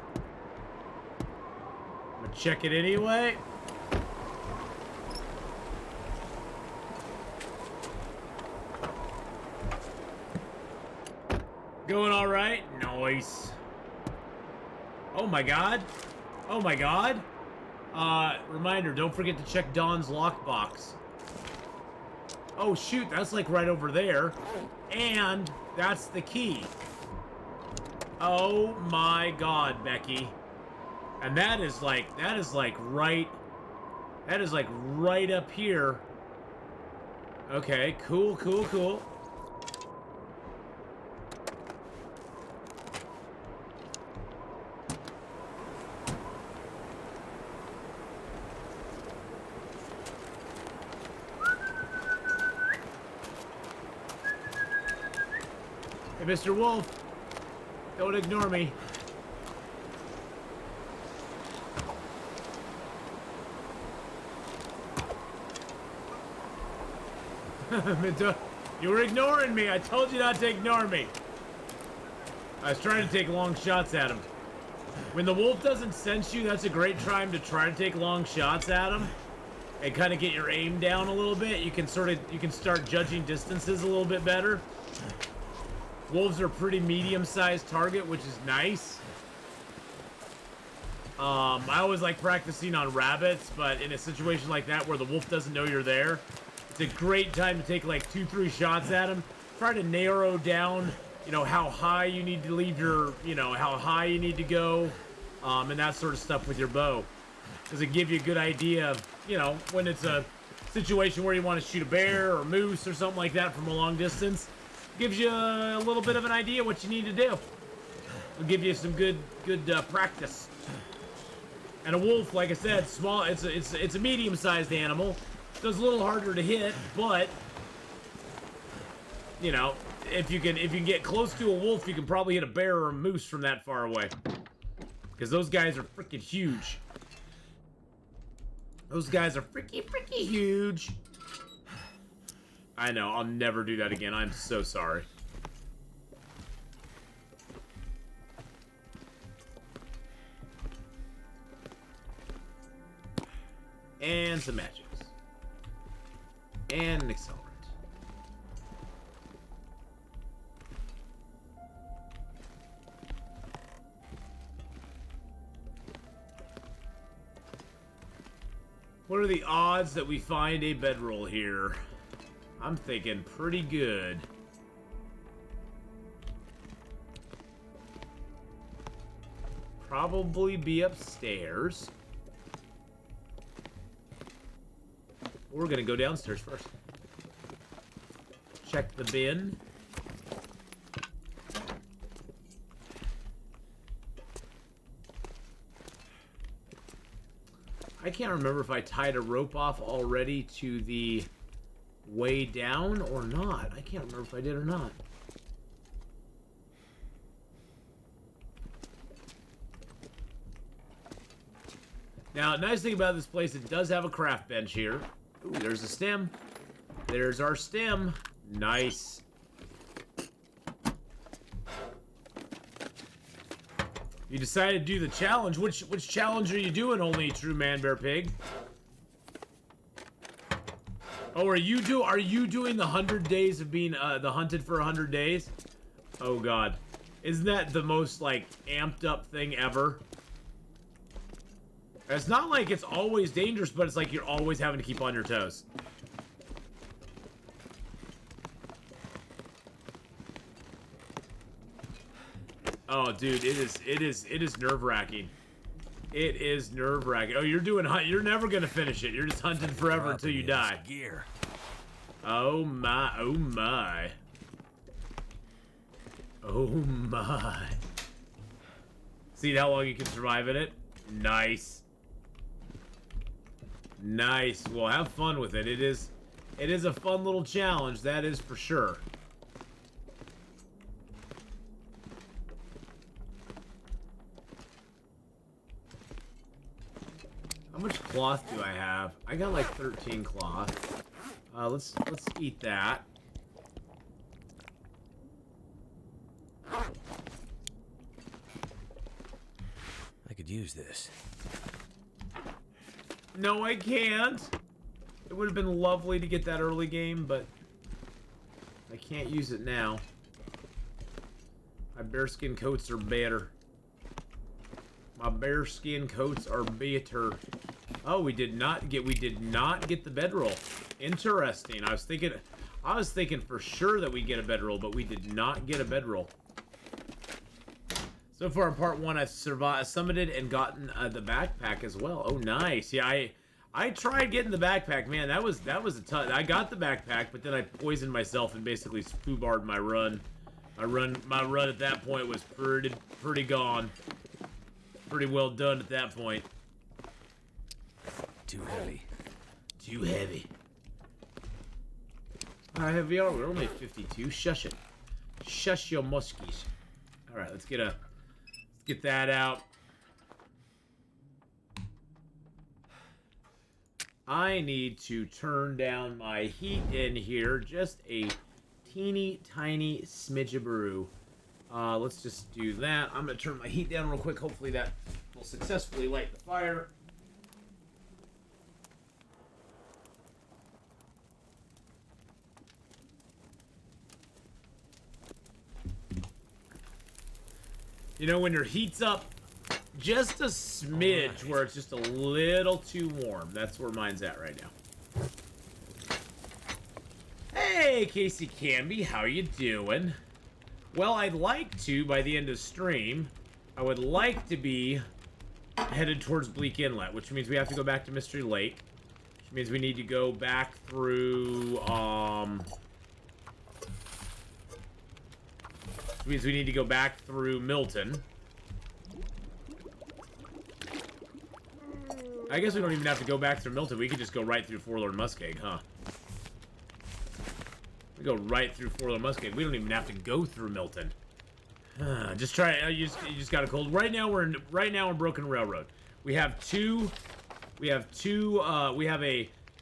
Speaker 1: I'm gonna check it anyway. Going all right? Nice. Oh my god. Oh my god. Reminder, don't forget to check Dawn's lockbox. Oh shoot, that's like right over there. And that's the key. Oh my god, Becky. And that is like right up here. Okay, cool, cool, cool. Hey, Mr. Wolf, don't ignore me. You were ignoring me. I told you not to ignore me. I was trying to take long shots at him. When the wolf doesn't sense you, that's a great time to try to take long shots at him and kind of get your aim down a little bit. You can start judging distances a little bit better. Wolves are a pretty medium-sized target, which is nice. I always like practicing on rabbits, but in a situation like that where the wolf doesn't know you're there, it's a great time to take like 2-3 shots at him, try to narrow down, you know, how high you need to leave your, you know, how high you need to go, and that sort of stuff with your bow. Does it give you a good idea of, you know, when it's a situation where you want to shoot a bear or moose or something like that from a long distance? Gives you a little bit of an idea what you need to do. It'll give you some good practice. And a wolf, like I said, small. It's a medium-sized animal. So it's a little harder to hit, but you know, if you can get close to a wolf, you can probably hit a bear or a moose from that far away. Because those guys are freaking huge. Those guys are freaking huge. I know, I'll never do that again. I'm so sorry. And some magics. And an accelerant. What are the odds that we find a bedroll here? I'm thinking pretty good. Probably be upstairs. We're gonna go downstairs first. Check the bin. I can't remember if I tied a rope off already to the way down or not. I can't remember if I did or not. Now, nice thing about this place, it does have a craft bench here. Ooh, there's a stem. There's our stem. Nice. You decided to do the challenge. Which challenge are you doing, Only True Man Bear Pig? Oh, are you doing the 100 days of being the hunted for 100 days? Oh God, isn't that the most like amped up thing ever? It's not like it's always dangerous, but it's like you're always having to keep on your toes. Oh, dude, it is nerve-wracking. It is nerve-wracking. Oh, you're never gonna finish it. You're just hunting forever until you die.
Speaker 3: Gear.
Speaker 1: Oh my, oh my. Oh my. See how long you can survive in it? Nice. Nice. Well, have fun with it. It is a fun little challenge, that is for sure. How much cloth do I have? I got like 13 cloth. Let's eat that.
Speaker 3: I could use this.
Speaker 1: No, I can't. It would have been lovely to get that early game, but I can't use it now. My bearskin coats are better. My bearskin coats are better. Oh, we did not get the bedroll. Interesting. I was thinking for sure that we get a bedroll, but we did not get a bedroll. So far in part 1, I've summited and gotten the backpack as well. Oh, nice. Yeah, I tried getting the backpack. Man, that was a tough. I got the backpack, but then I poisoned myself and basically foobarred my run. My run at that point was pretty gone. Pretty well done at that point.
Speaker 3: Too heavy.
Speaker 1: Too heavy. How heavy are we? We're only 52. Shush it. Shush your muskies. All right, let's get that out. I need to turn down my heat in here just a teeny tiny smidge-a-brew. Let's just do that. I'm gonna turn my heat down real quick. Hopefully that will successfully light the fire. You know, when your heat's up just a smidge, where it's just a little too warm. That's where mine's at right now. Hey! Hey, Casey Canby, how you doing? Well, I'd like to, by the end of stream, I would like to be headed towards Bleak Inlet, which means we have to go back to Mystery Lake. Which means we need to go back through, which means we need to go back through Milton. I guess we don't even have to go back through Milton. We could just go right through Forlorn Muskeg, huh? We go right through Forlorn Muskeg. We don't even have to go through Milton. Just try. You just got a cold. Right now we're in Broken Railroad. We have a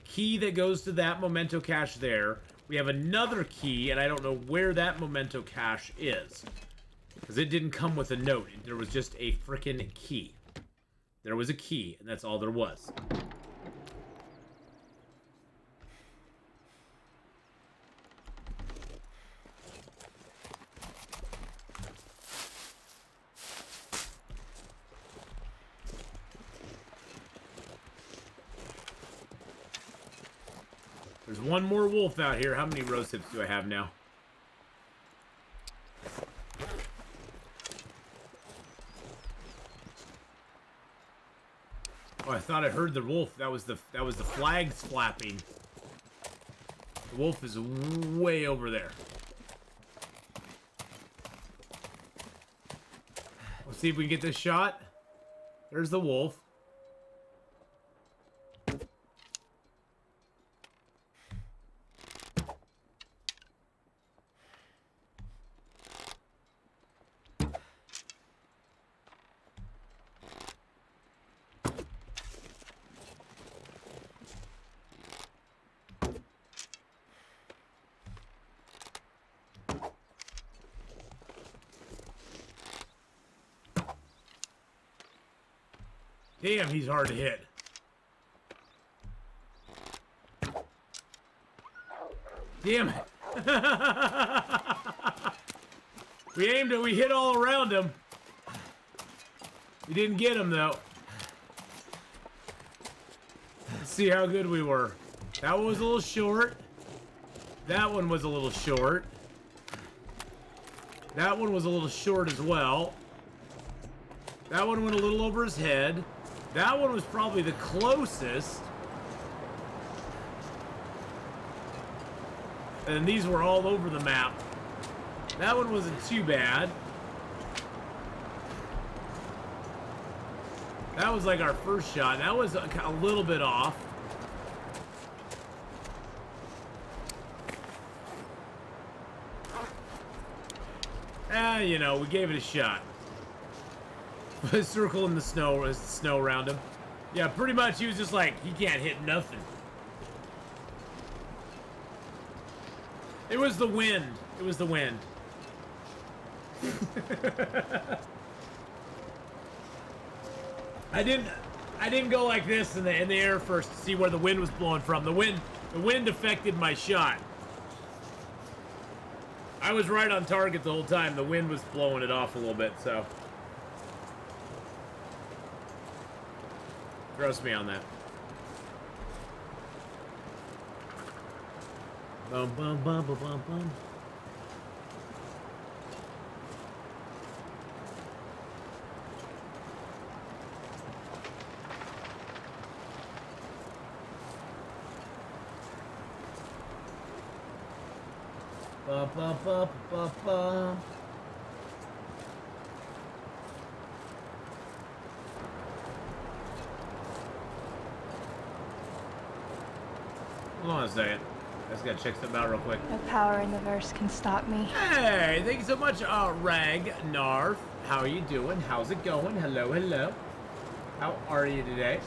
Speaker 1: key that goes to that memento cache there. We have another key, and I don't know where that memento cache is, because it didn't come with a note. There was just a frickin' key. There was a key, and that's all there was. There's one more wolf out here. How many rose hips do I have now? Oh, I thought I heard the wolf. That was the flags flapping. The wolf is way over there. Let's see if we can get this shot. There's the wolf. Damn, he's hard to hit. Damn it. We aimed it, we hit all around him. We didn't get him though. Let's see how good we were. That one was a little short. That one was a little short. That one was a little short as well. That one went a little over his head. That one was probably the closest. And these were all over the map. That one wasn't too bad. That was like our first shot. That was a little bit off. You know, we gave it a shot. Circle in the snow as the snow around him. Yeah, pretty much he was just like, he can't hit nothing. It was the wind. It was the wind. I didn't go like this in the air first to see where the wind was blowing from. The wind affected my shot. I was right on target the whole time. The wind was blowing it off a little bit, so. Trust me on that. Bum bum bum bum bum bum. Ba ba ba ba ba. Hold on a second. I just gotta check something out real quick.
Speaker 6: No power in the verse can stop me.
Speaker 1: Hey, thank you so much, Rag Narf. How are you doing? How's it going? Hello, hello. How are you today?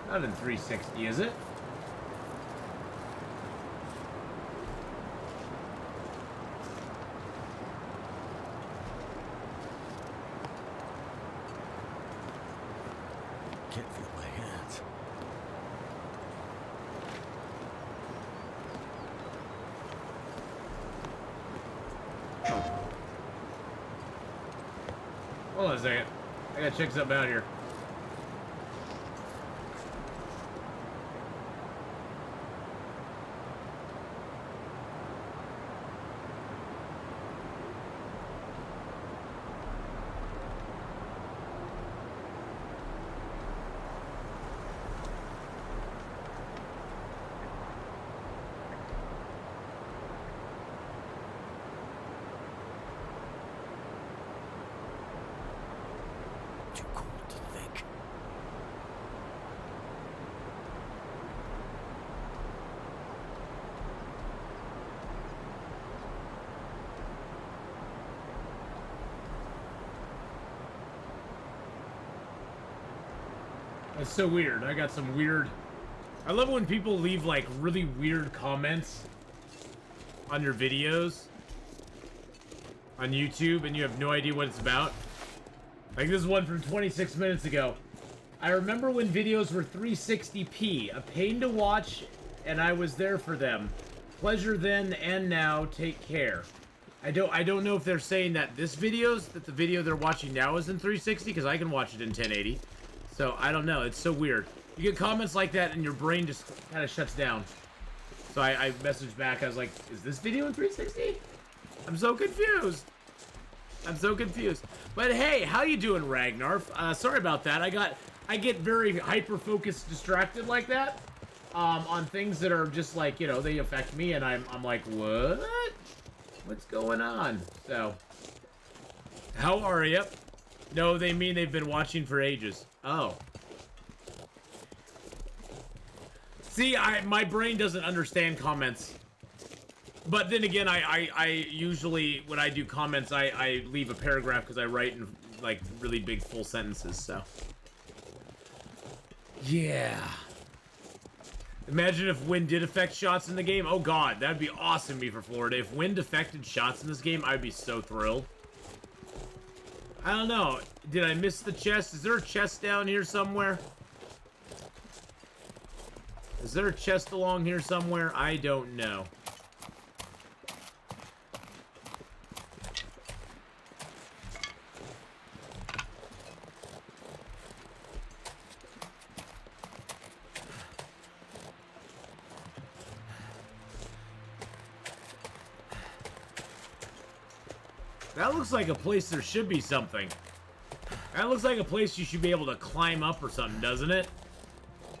Speaker 1: Not in 360, is it?
Speaker 3: Can't feel my hands.
Speaker 1: Hold on a second. I gotta check something out here.
Speaker 3: Too cold to think.
Speaker 1: That's so weird. I got some weird... I love when people leave, like, really weird comments on your videos on YouTube and you have no idea what it's about. Like this one from 26 minutes ago. I remember when videos were 360p, a pain to watch, and I was there for them. Pleasure then and now. Take care. I don't know if they're saying that the video they're watching now is in 360, because I can watch it in 1080. So I don't know. It's so weird. You get comments like that and your brain just kind of shuts down. So I messaged back. I was like, is this video in 360? I'm so confused. I'm so confused. But hey, how you doing, Ragnar? Sorry about that. I get very hyper-focused, distracted like that on things that are just like, you know, they affect me, and I'm like, what? What's going on? So, how are you? No, they mean they've been watching for ages. Oh. See, my brain doesn't understand comments. But then again, I usually, when I do comments, I leave a paragraph because I write in, like, really big full sentences, so. Yeah. Imagine if wind did affect shots in the game. Oh god, that'd be awesome me for Florida. If wind affected shots in this game, I'd be so thrilled. I don't know. Did I miss the chest? Is there a chest down here somewhere? Is there a chest along here somewhere? I don't know. That looks like a place there should be something. That looks like a place you should be able to climb up or something, doesn't it?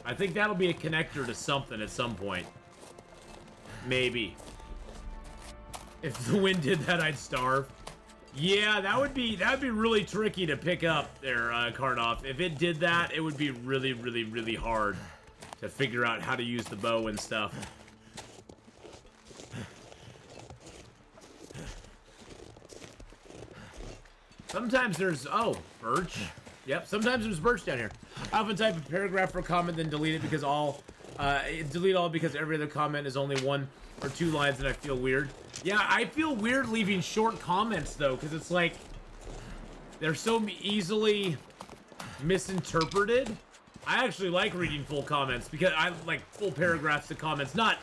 Speaker 1: I think that'll be a connector to something at some point. Maybe. If the wind did that, I'd starve. Yeah, that'd be really tricky to pick up there, Karnoff. If it did that, it would be really, really, really hard to figure out how to use the bow and stuff. Sometimes there's, oh, birch. Yep, sometimes there's birch down here. I often type a paragraph for a comment, then delete it because delete all because every other comment is only 1 or 2 lines and I feel weird. Yeah, I feel weird leaving short comments though, because it's like, they're so easily misinterpreted. I actually like reading full comments because I like full paragraphs of comments, not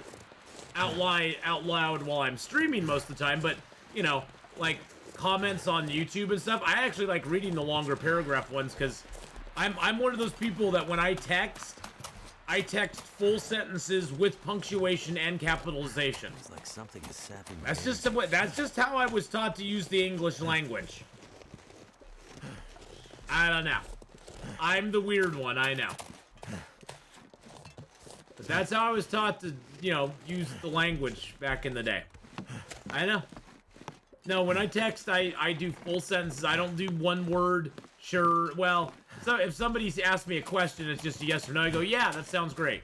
Speaker 1: out loud while I'm streaming most of the time, but, you know, like, comments on YouTube and stuff. I actually like reading the longer paragraph ones because I'm one of those people that when I text full sentences with punctuation and capitalization.
Speaker 3: It's like something is sapping.
Speaker 1: That's just how I was taught to use the English language. I don't know. I'm the weird one, I know. But that's how I was taught to, you know, use the language back in the day. I know. No, when I text, I do full sentences. I don't do one word, sure. Well, so if somebody's asked me a question, it's just a yes or no. I go, yeah, that sounds great.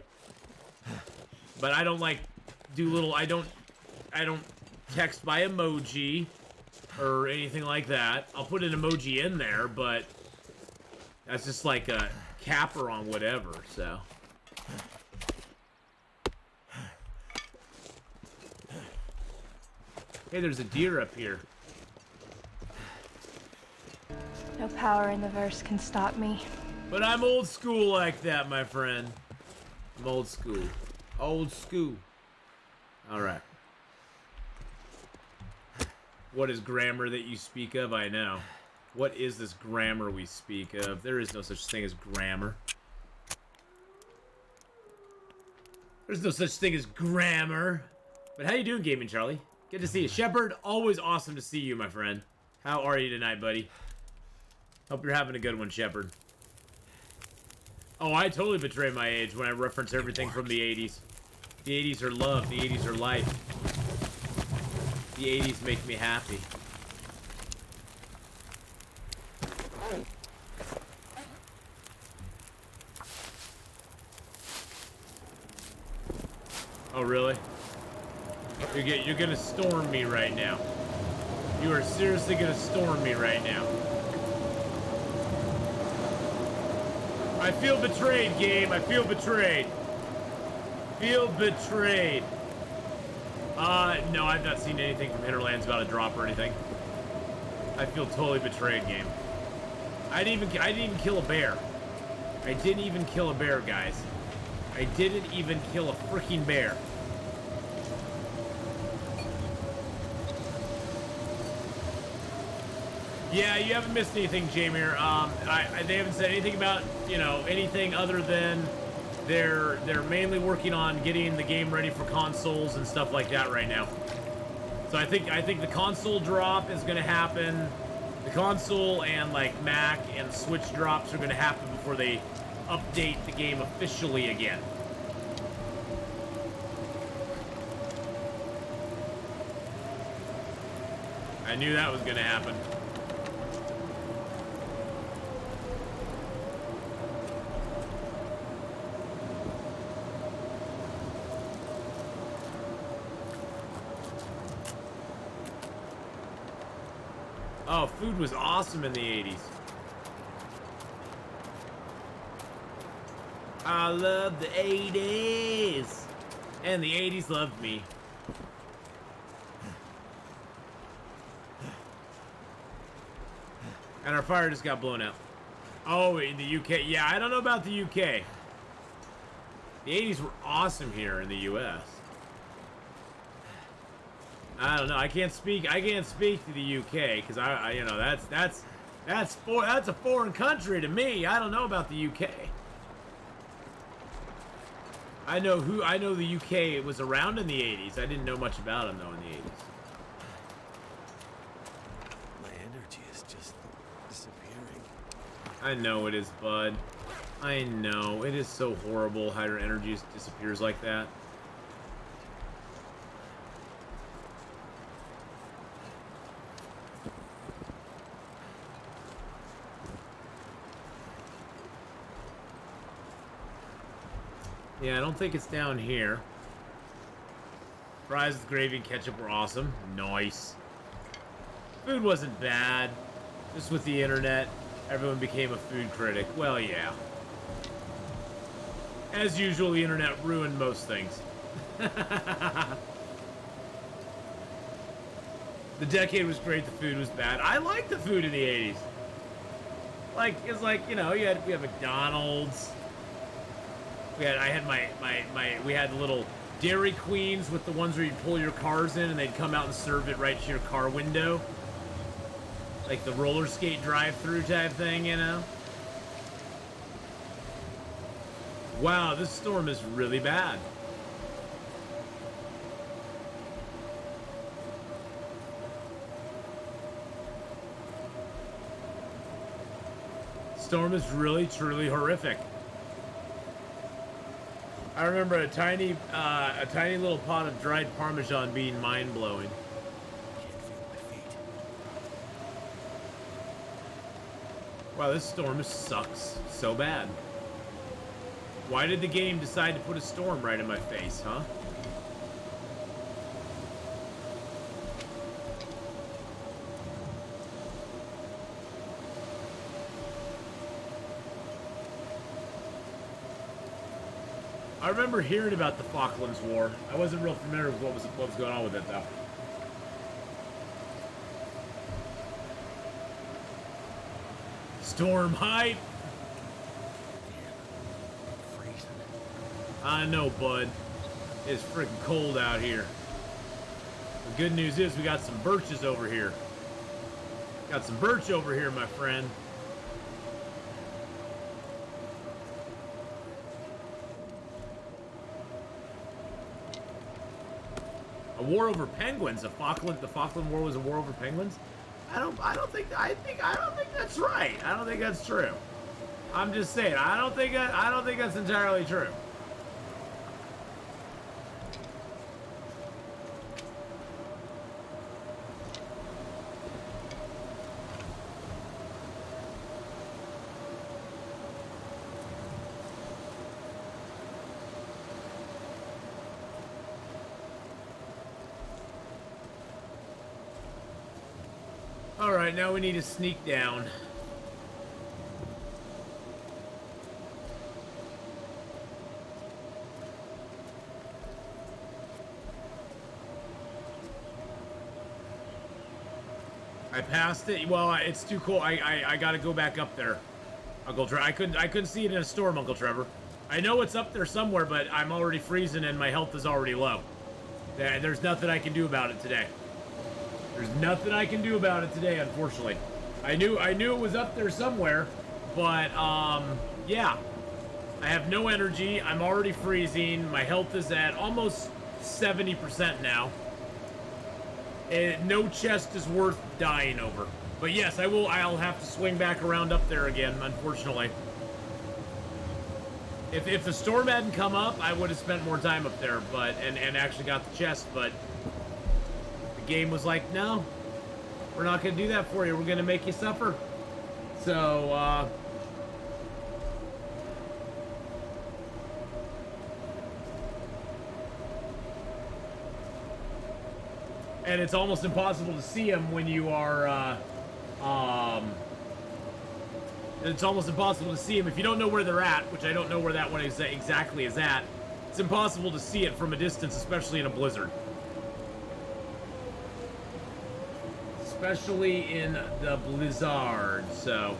Speaker 1: But I don't like do little. I don't text by emoji or anything like that. I'll put an emoji in there, but that's just like a capper on whatever. So. Hey, there's a deer up here.
Speaker 6: No power in the verse can stop me.
Speaker 1: But I'm old school like that, my friend. I'm old school. Old school. Alright. What is grammar that you speak of? I know. What is this grammar we speak of? There is no such thing as grammar. There's no such thing as grammar. But how you doing, Gaming Charlie? Good to see you. Shepard, always awesome to see you, my friend. How are you tonight, buddy? Hope you're having a good one, Shepard. Oh, I totally betray my age when I reference everything from the 80s. The 80s are love. The 80s are life. The 80s make me happy. Oh, really? You're gonna storm me right now. You are seriously gonna storm me right now. I feel betrayed, game. I feel betrayed. Feel betrayed. No, I've not seen anything from Hinterlands about a drop or anything. I feel totally betrayed, game. I didn't even kill a bear. I didn't even kill a bear, guys. I didn't even kill a freaking bear. Yeah, you haven't missed anything, Jamir. They haven't said anything about, you know, anything other than they're mainly working on getting the game ready for consoles and stuff like that right now. So I think the console drop is going to happen. The console and like Mac and Switch drops are going to happen before they update the game officially again. I knew that was going to happen. Oh, food was awesome in the 80s. I love the 80s. And the 80s loved me. And our fire just got blown out. Oh, in the UK. Yeah, I don't know about the UK. The 80s were awesome here in the US. I don't know. I can't speak to the UK because I you know, that's a foreign country to me. I don't know about the UK. I know the UK was around in the 80s. I didn't know much about them though in the 80s.
Speaker 3: My energy is just disappearing.
Speaker 1: I know it is, bud. I know. It is so horrible how your energy disappears like that. Yeah, I don't think it's down here. Fries with gravy and ketchup were awesome. Nice. Food wasn't bad. Just with the internet, everyone became a food critic. Well, yeah. As usual, the internet ruined most things. The decade was great, the food was bad. I liked the food in the 80s. Like, it's like, you know, we had McDonald's. We had the little Dairy Queens with the ones where you'd pull your cars in and they'd come out and serve it right to your car window. Like the roller skate drive-through type thing, you know? Wow, this storm is really bad. Storm is really, truly horrific. I remember a tiny little pot of dried Parmesan being mind-blowing.
Speaker 3: Can't feel my feet.
Speaker 1: Wow, this storm sucks so bad. Why did the game decide to put a storm right in my face, huh? I remember hearing about the Falklands War. I wasn't real familiar with what was going on with it, though. Storm hype.
Speaker 3: Damn, I'm freezing.
Speaker 1: I know, bud. It's freaking cold out here. The good news is we got some birches over here. Got some birch over here, my friend. A war over penguins. The Falkland War was a war over penguins. I don't think that's right. I don't think that's true. I'm just saying. I don't think that's entirely true. All right, now we need to sneak down. I passed it. Well, it's too cold. I gotta go back up there, Uncle Trevor. I couldn't see it in a storm, Uncle Trevor. I know it's up there somewhere, but I'm already freezing and my health is already low. There's nothing I can do about it today. There's nothing I can do about it today, unfortunately. I knew it was up there somewhere, but yeah. I have no energy. I'm already freezing. My health is at almost 70% now. And no chest is worth dying over. But yes, I'll have to swing back around up there again, unfortunately. If the storm hadn't come up, I would have spent more time up there, but and actually got the chest, but the game was like, no, we're not gonna do that for you. We're gonna make you suffer. So and it's almost impossible to see them when you are it's almost impossible to see them if you don't know where they're at, which I don't know where that one exactly is at. It's impossible to see it from a distance, especially in a blizzard. Especially in the blizzard, so.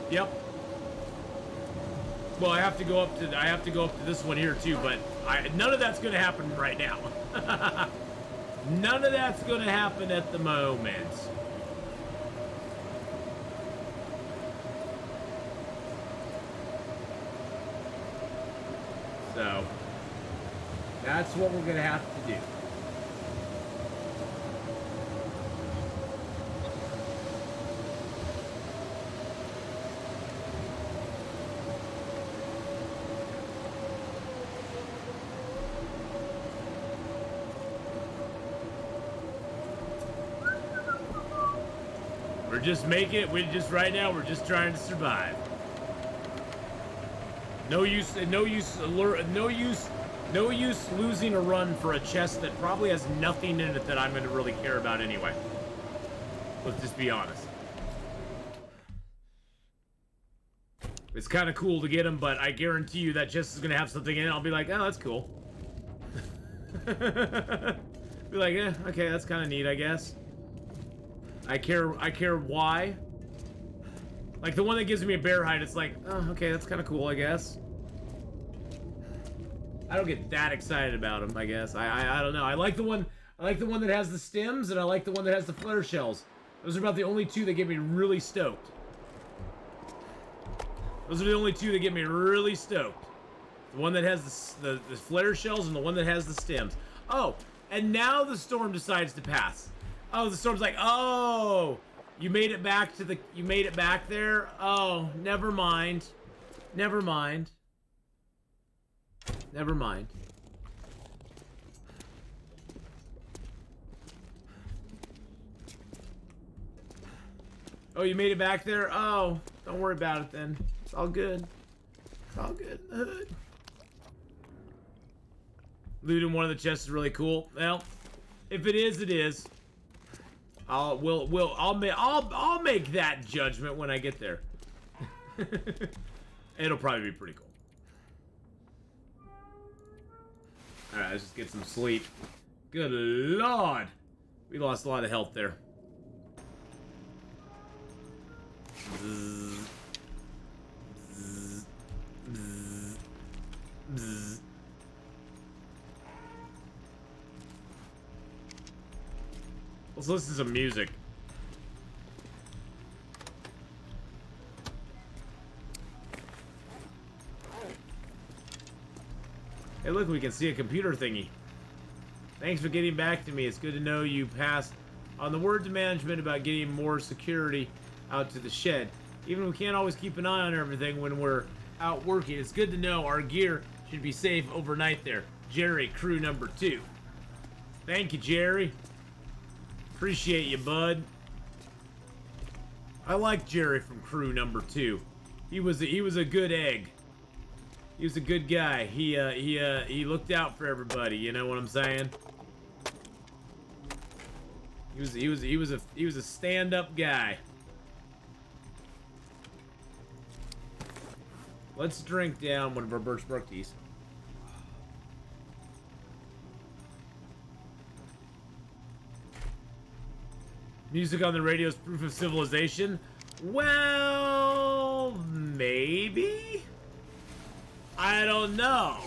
Speaker 1: Yep. Well, I have to go up to this one here too, but none of that's gonna happen right now. None of that's gonna happen at the moment. So, that's what we're gonna have to do. We're just making it. Right now, we're just trying to survive. No use losing a run for a chest that probably has nothing in it that I'm going to really care about anyway. Let's just be honest. It's kind of cool to get them, but I guarantee you that chest is going to have something in it. I'll be like, oh, that's cool. Be like, okay, that's kind of neat, I guess. I care why. Like the one that gives me a bear hide, it's like, oh, okay, that's kind of cool, I guess. I don't get that excited about them, I guess. I don't know. I like the one that has the stems, and I like the one that has the flare shells. Those are about the only two that get me really stoked. Those are the only two that get me really stoked. The one that has the flare shells and the one that has the stems. Oh, and now the storm decides to pass. Oh, the storm's like, oh, you made it back there? Oh, never mind. Never mind. Never mind. Oh, you made it back there? Oh, don't worry about it then. It's all good. It's all good in the hood. Looting one of the chests is really cool. Well, if it is, it is. I'll make that judgment when I get there. It'll probably be pretty cool. Alright, let's just get some sleep. Good lord. We lost a lot of health there. Bzz. Bzz. Bzz. Bzz. Let's listen to some music. Hey, look, we can see a computer thingy. Thanks for getting back to me. It's good to know you passed on the word to management about getting more security out to the shed. Even if we can't always keep an eye on everything when we're out working, it's good to know our gear should be safe overnight there. Jerry, crew number 2. Thank you, Jerry. Appreciate you, bud. I like Jerry from crew number 2. He was a good egg. He was a good guy. He looked out for everybody. You know what I'm saying? He was a stand-up guy. Let's drink down one of our Birch Brook teas. Music on the radio is proof of civilization? Well, maybe? I don't know.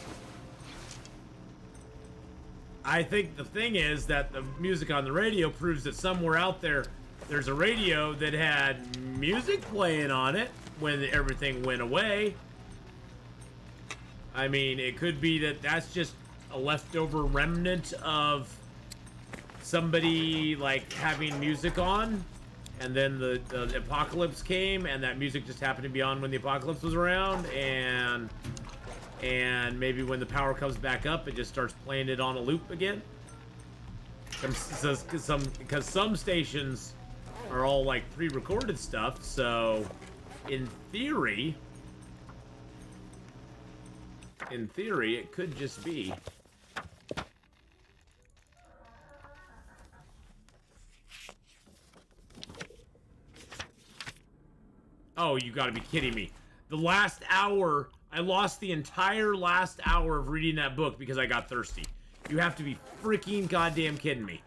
Speaker 1: I think the thing is that the music on the radio proves that somewhere out there, there's a radio that had music playing on it when everything went away. I mean, it could be that that's just a leftover remnant of somebody, like, having music on, and then the apocalypse came, and that music just happened to be on when the apocalypse was around, and maybe when the power comes back up, it just starts playing it on a loop again. Because some stations are all, like, pre-recorded stuff, so in theory, it could just be. Oh, you gotta be kidding me. The last hour, I lost the entire last hour of reading that book because I got thirsty. You have to be freaking goddamn kidding me.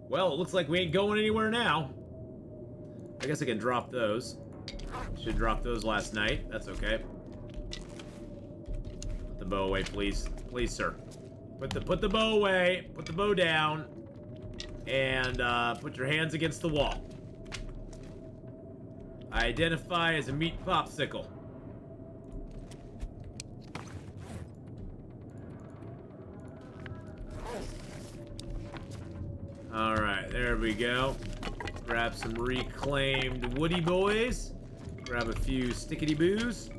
Speaker 1: Well, it looks like we ain't going anywhere now. I guess I can drop those. Should drop those last night. That's okay. Put the bow away, please. Please, sir. Put the bow away. Put the bow down. And put your hands against the wall. I identify as a meat popsicle. Alright, there we go. Grab some reclaimed woody boys. Grab a few stickety-boos.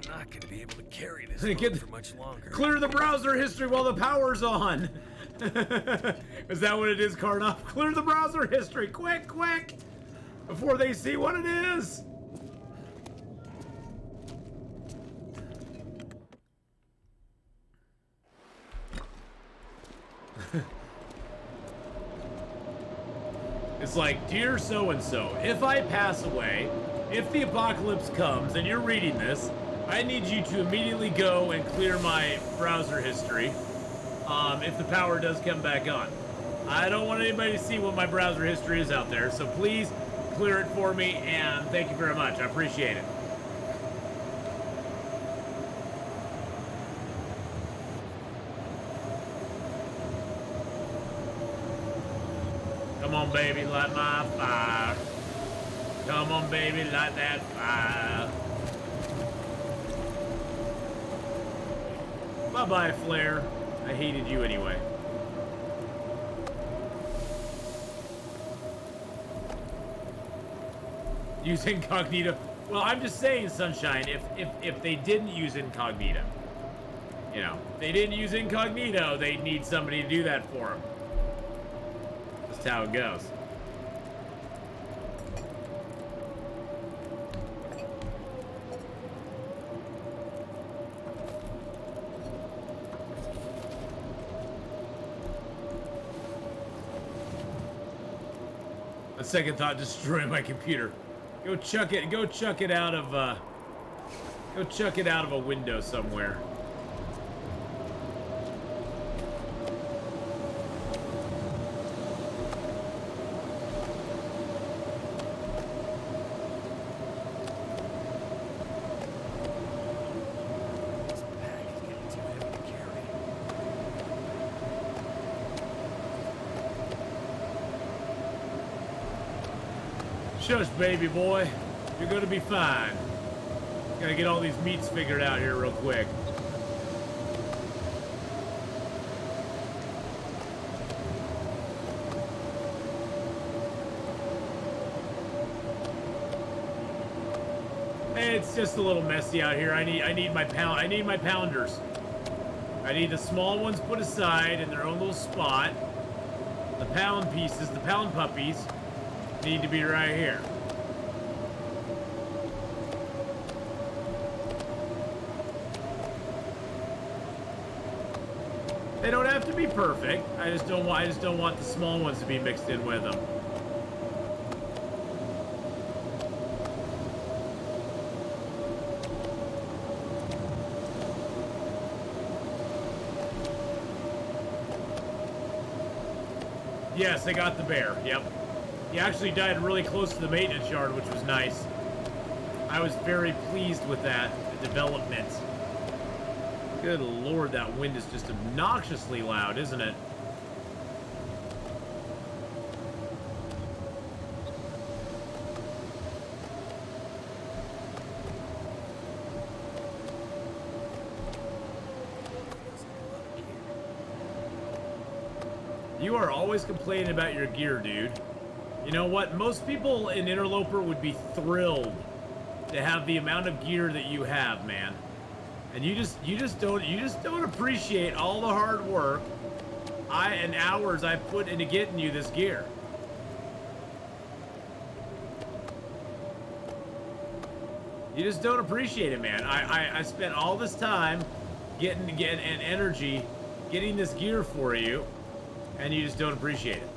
Speaker 3: Not gonna be able to carry this load for much longer.
Speaker 1: Clear the browser history while the power's on. Is that what it is, Karnoff? Clear the browser history, quick, quick! Before they see what it is! It's like, dear so-and-so, if I pass away, if the apocalypse comes and you're reading this, I need you to immediately go and clear my browser history, if the power does come back on. I don't want anybody to see what my browser history is out there, so please clear it for me, and thank you very much. I appreciate it. Come on, baby, light my fire. Come on, baby, light that fire. Bye-bye, Flare. I hated you anyway. Use incognito. Well, I'm just saying, Sunshine, if they didn't use incognito, you know, if they didn't use incognito, they'd need somebody to do that for them. That's how it goes. A second thought, destroy my computer. Go chuck it out of a window somewhere. Shush, baby boy. You're gonna be fine. Gotta get all these meats figured out here real quick. It's just a little messy out here. I need my pounders. I need the small ones put aside in their own little spot. The pound pieces, the pound puppies, need to be right here. They don't have to be perfect. I just don't want the small ones to be mixed in with them. Yes, I got the bear. Yep. He actually died really close to the maintenance yard, which was nice. I was very pleased with that development. Good lord, that wind is just obnoxiously loud, isn't it? You are always complaining about your gear, dude. You know what? Most people in Interloper would be thrilled to have the amount of gear that you have, man. And you just don't appreciate all the hard work and hours I put into getting you this gear. You just don't appreciate it, man. I spent all this time getting and energy getting this gear for you. And you just don't appreciate it.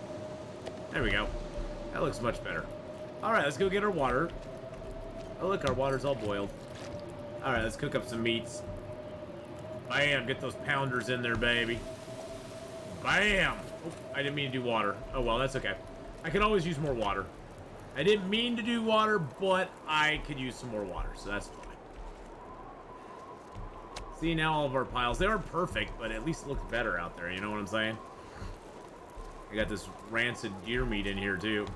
Speaker 1: There we go. That looks much better. All right, let's go get our water. Oh, look, our water's all boiled. All right, let's cook up some meats. Bam, get those pounders in there, baby. Bam. Oh, I didn't mean to do water. Oh, well, that's okay. I could always use more water. I didn't mean to do water, but I could use some more water, so that's fine. See, now all of our piles, they aren't perfect, but at least it looks better out there, you know what I'm saying? I got this rancid deer meat in here, too.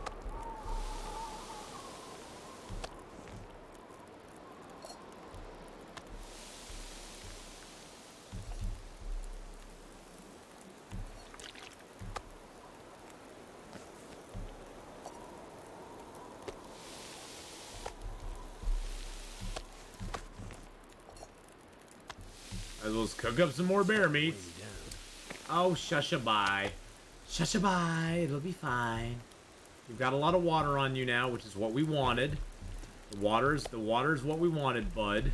Speaker 1: Let's cook up some more bear meat. Oh, shusha-bye. Shusha-bye, it'll be fine. We've got a lot of water on you now, which is what we wanted. The water's what we wanted, bud.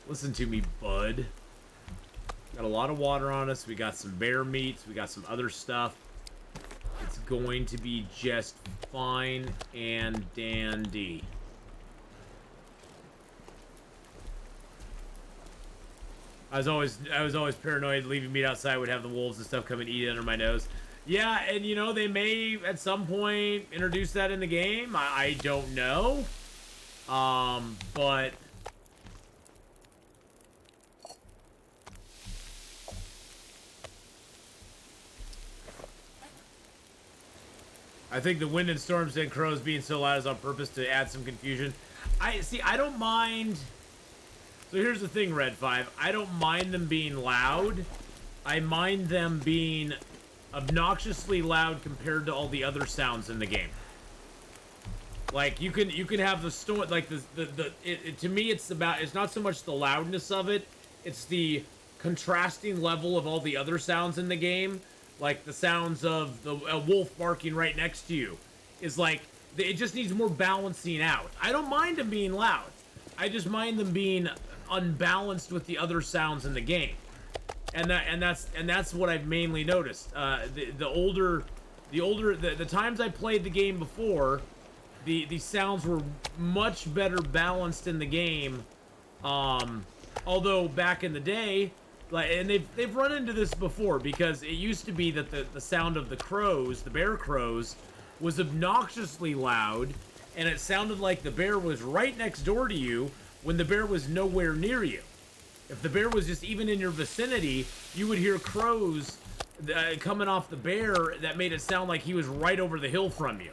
Speaker 1: Listen to me, bud. Got a lot of water on us. We got some bear meats. We got some other stuff. It's going to be just fine and dandy. I was always paranoid leaving meat outside would have the wolves and stuff come and eat it under my nose. Yeah, and you know, they may at some point introduce that in the game. I don't know. But I think the wind and storms and crows being so loud is on purpose to add some confusion. I don't mind. So here's the thing, Red 5. I don't mind them being loud. I mind them being obnoxiously loud compared to all the other sounds in the game. Like you can have the storm, like to me it's not so much the loudness of it, it's the contrasting level of all the other sounds in the game. Like the sounds of a wolf barking right next to you is like it just needs more balancing out. I don't mind them being loud. I just mind them being unbalanced with the other sounds in the game. And that's what I've mainly noticed. The times I played the game before, the sounds were much better balanced in the game. Although back in the day, and they've run into this before, because it used to be that the sound of the crows, the bear crows, was obnoxiously loud, and it sounded like the bear was right next door to you when the bear was nowhere near you. If the bear was just even in your vicinity, you would hear crows coming off the bear that made it sound like he was right over the hill from you.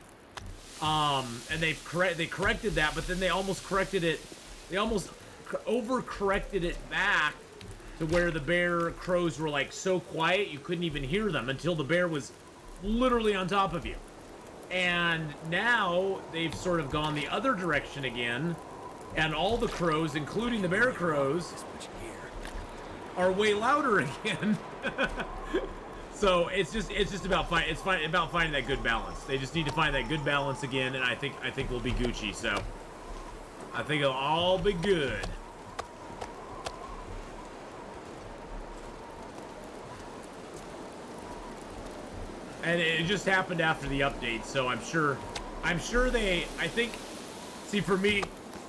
Speaker 1: And they corrected that, but then they almost corrected it. They almost overcorrected it back to where the bear crows were like so quiet you couldn't even hear them until the bear was literally on top of you. And now they've sort of gone the other direction again, and all the crows, including the bear crows, are way louder again. So it's just about about finding that good balance. They just need to find that good balance again, and I think we'll be Gucci. So I think it'll all be good. And it just happened after the update, so I'm sure see, for me,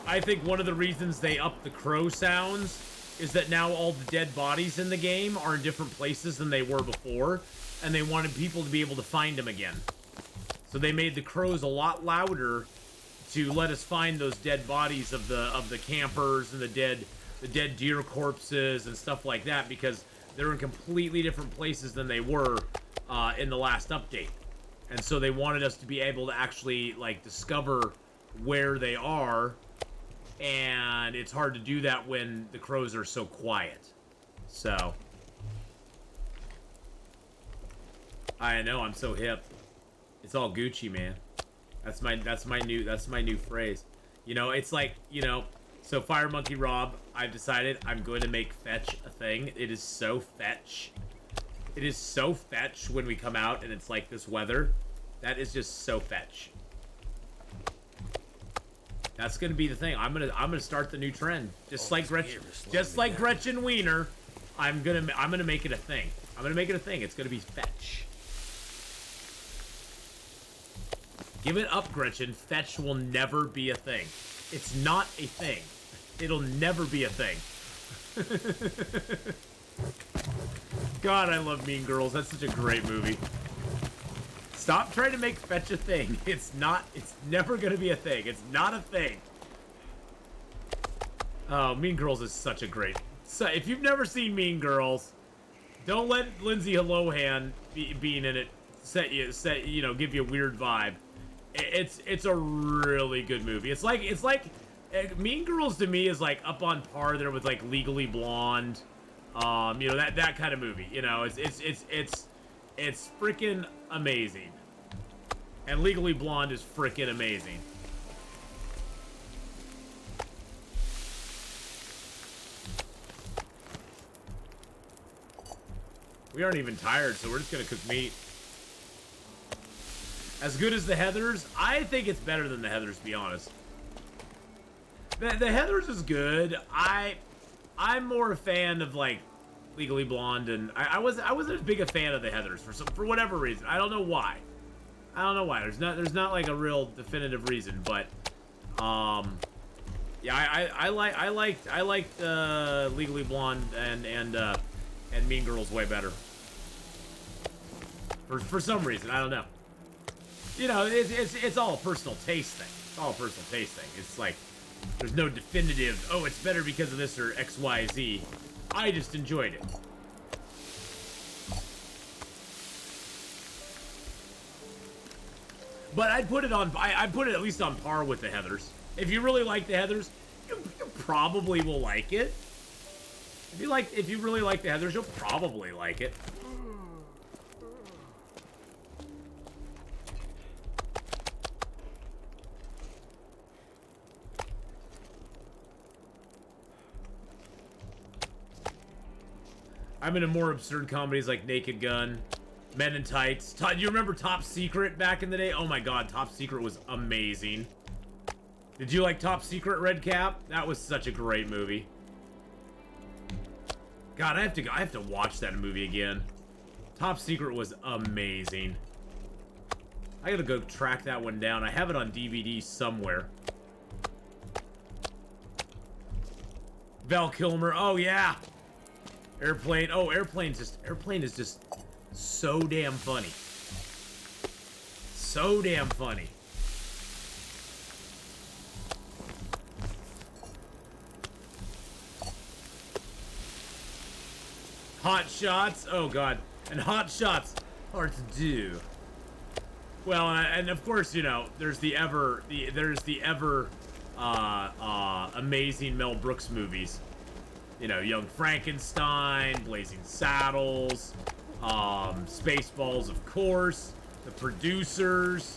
Speaker 1: I think one of the reasons they upped the crow sounds is that now all the dead bodies in the game are in different places than they were before, and they wanted people to be able to find them again. So they made the crows a lot louder to let us find those dead bodies of the campers and the dead deer corpses and stuff like that, because they're in completely different places than they were in the last update. And so they wanted us to be able to actually like discover where they are, and it's hard to do that when the crows are so quiet. So I know, I'm so hip. It's all Gucci, man. That's my new phrase. You know, it's like, you know, so Fire Monkey Rob, I've decided I'm going to make fetch a thing. It is so fetch. It is so fetch when we come out and it's like this weather. That is just so fetch. That's gonna be the thing. I'm gonna start the new trend. Just like Gretchen Wiener, I'm gonna make it a thing. I'm gonna make it a thing. It's gonna be fetch. Give it up, Gretchen. Fetch will never be a thing. It's not a thing. It'll never be a thing. God, I love Mean Girls. That's such a great movie. Stop trying to make fetch a thing. It's never gonna be a thing. It's not a thing. Oh, Mean Girls is such a great... So, if you've never seen Mean Girls, don't let Lindsay Lohan being in it give you a weird vibe. It's a really good movie. It's like Mean Girls to me is like up on par there with like Legally Blonde. You know, that kind of movie. You know, it's freaking amazing. And Legally Blonde is freaking amazing. We aren't even tired, so we're just gonna cook meat. As good as the Heathers, I think it's better than the Heathers, to be honest. The Heathers is good. I'm more a fan of like Legally Blonde, and I wasn't as big a fan of the Heathers for whatever reason. I don't know why. There's not like a real definitive reason, but yeah, I liked Legally Blonde and Mean Girls way better. For some reason, I don't know. You know, it's all a personal taste thing. It's all a personal taste thing. It's like there's no definitive, oh, it's better because of this or X, Y, Z. I just enjoyed it. But I'd put it at least on par with the Heathers. If you really like the Heathers, you probably will like it. If you really like the Heathers, you'll probably like it. I'm into more absurd comedies like Naked Gun, Men in Tights. Do you remember Top Secret back in the day? Oh my god, Top Secret was amazing. Did you like Top Secret, Red Cap? That was such a great movie. God, I have to watch that movie again. Top Secret was amazing. I gotta go track that one down. I have it on DVD somewhere. Val Kilmer. Oh yeah. Airplane. Oh, Airplane is just so damn funny. So damn funny. Hot Shots. Oh god. And Hot Shots Part 2. Well, and of course, you know, there's the ever amazing Mel Brooks movies. You know, Young Frankenstein, Blazing Saddles, Spaceballs, of course, The Producers,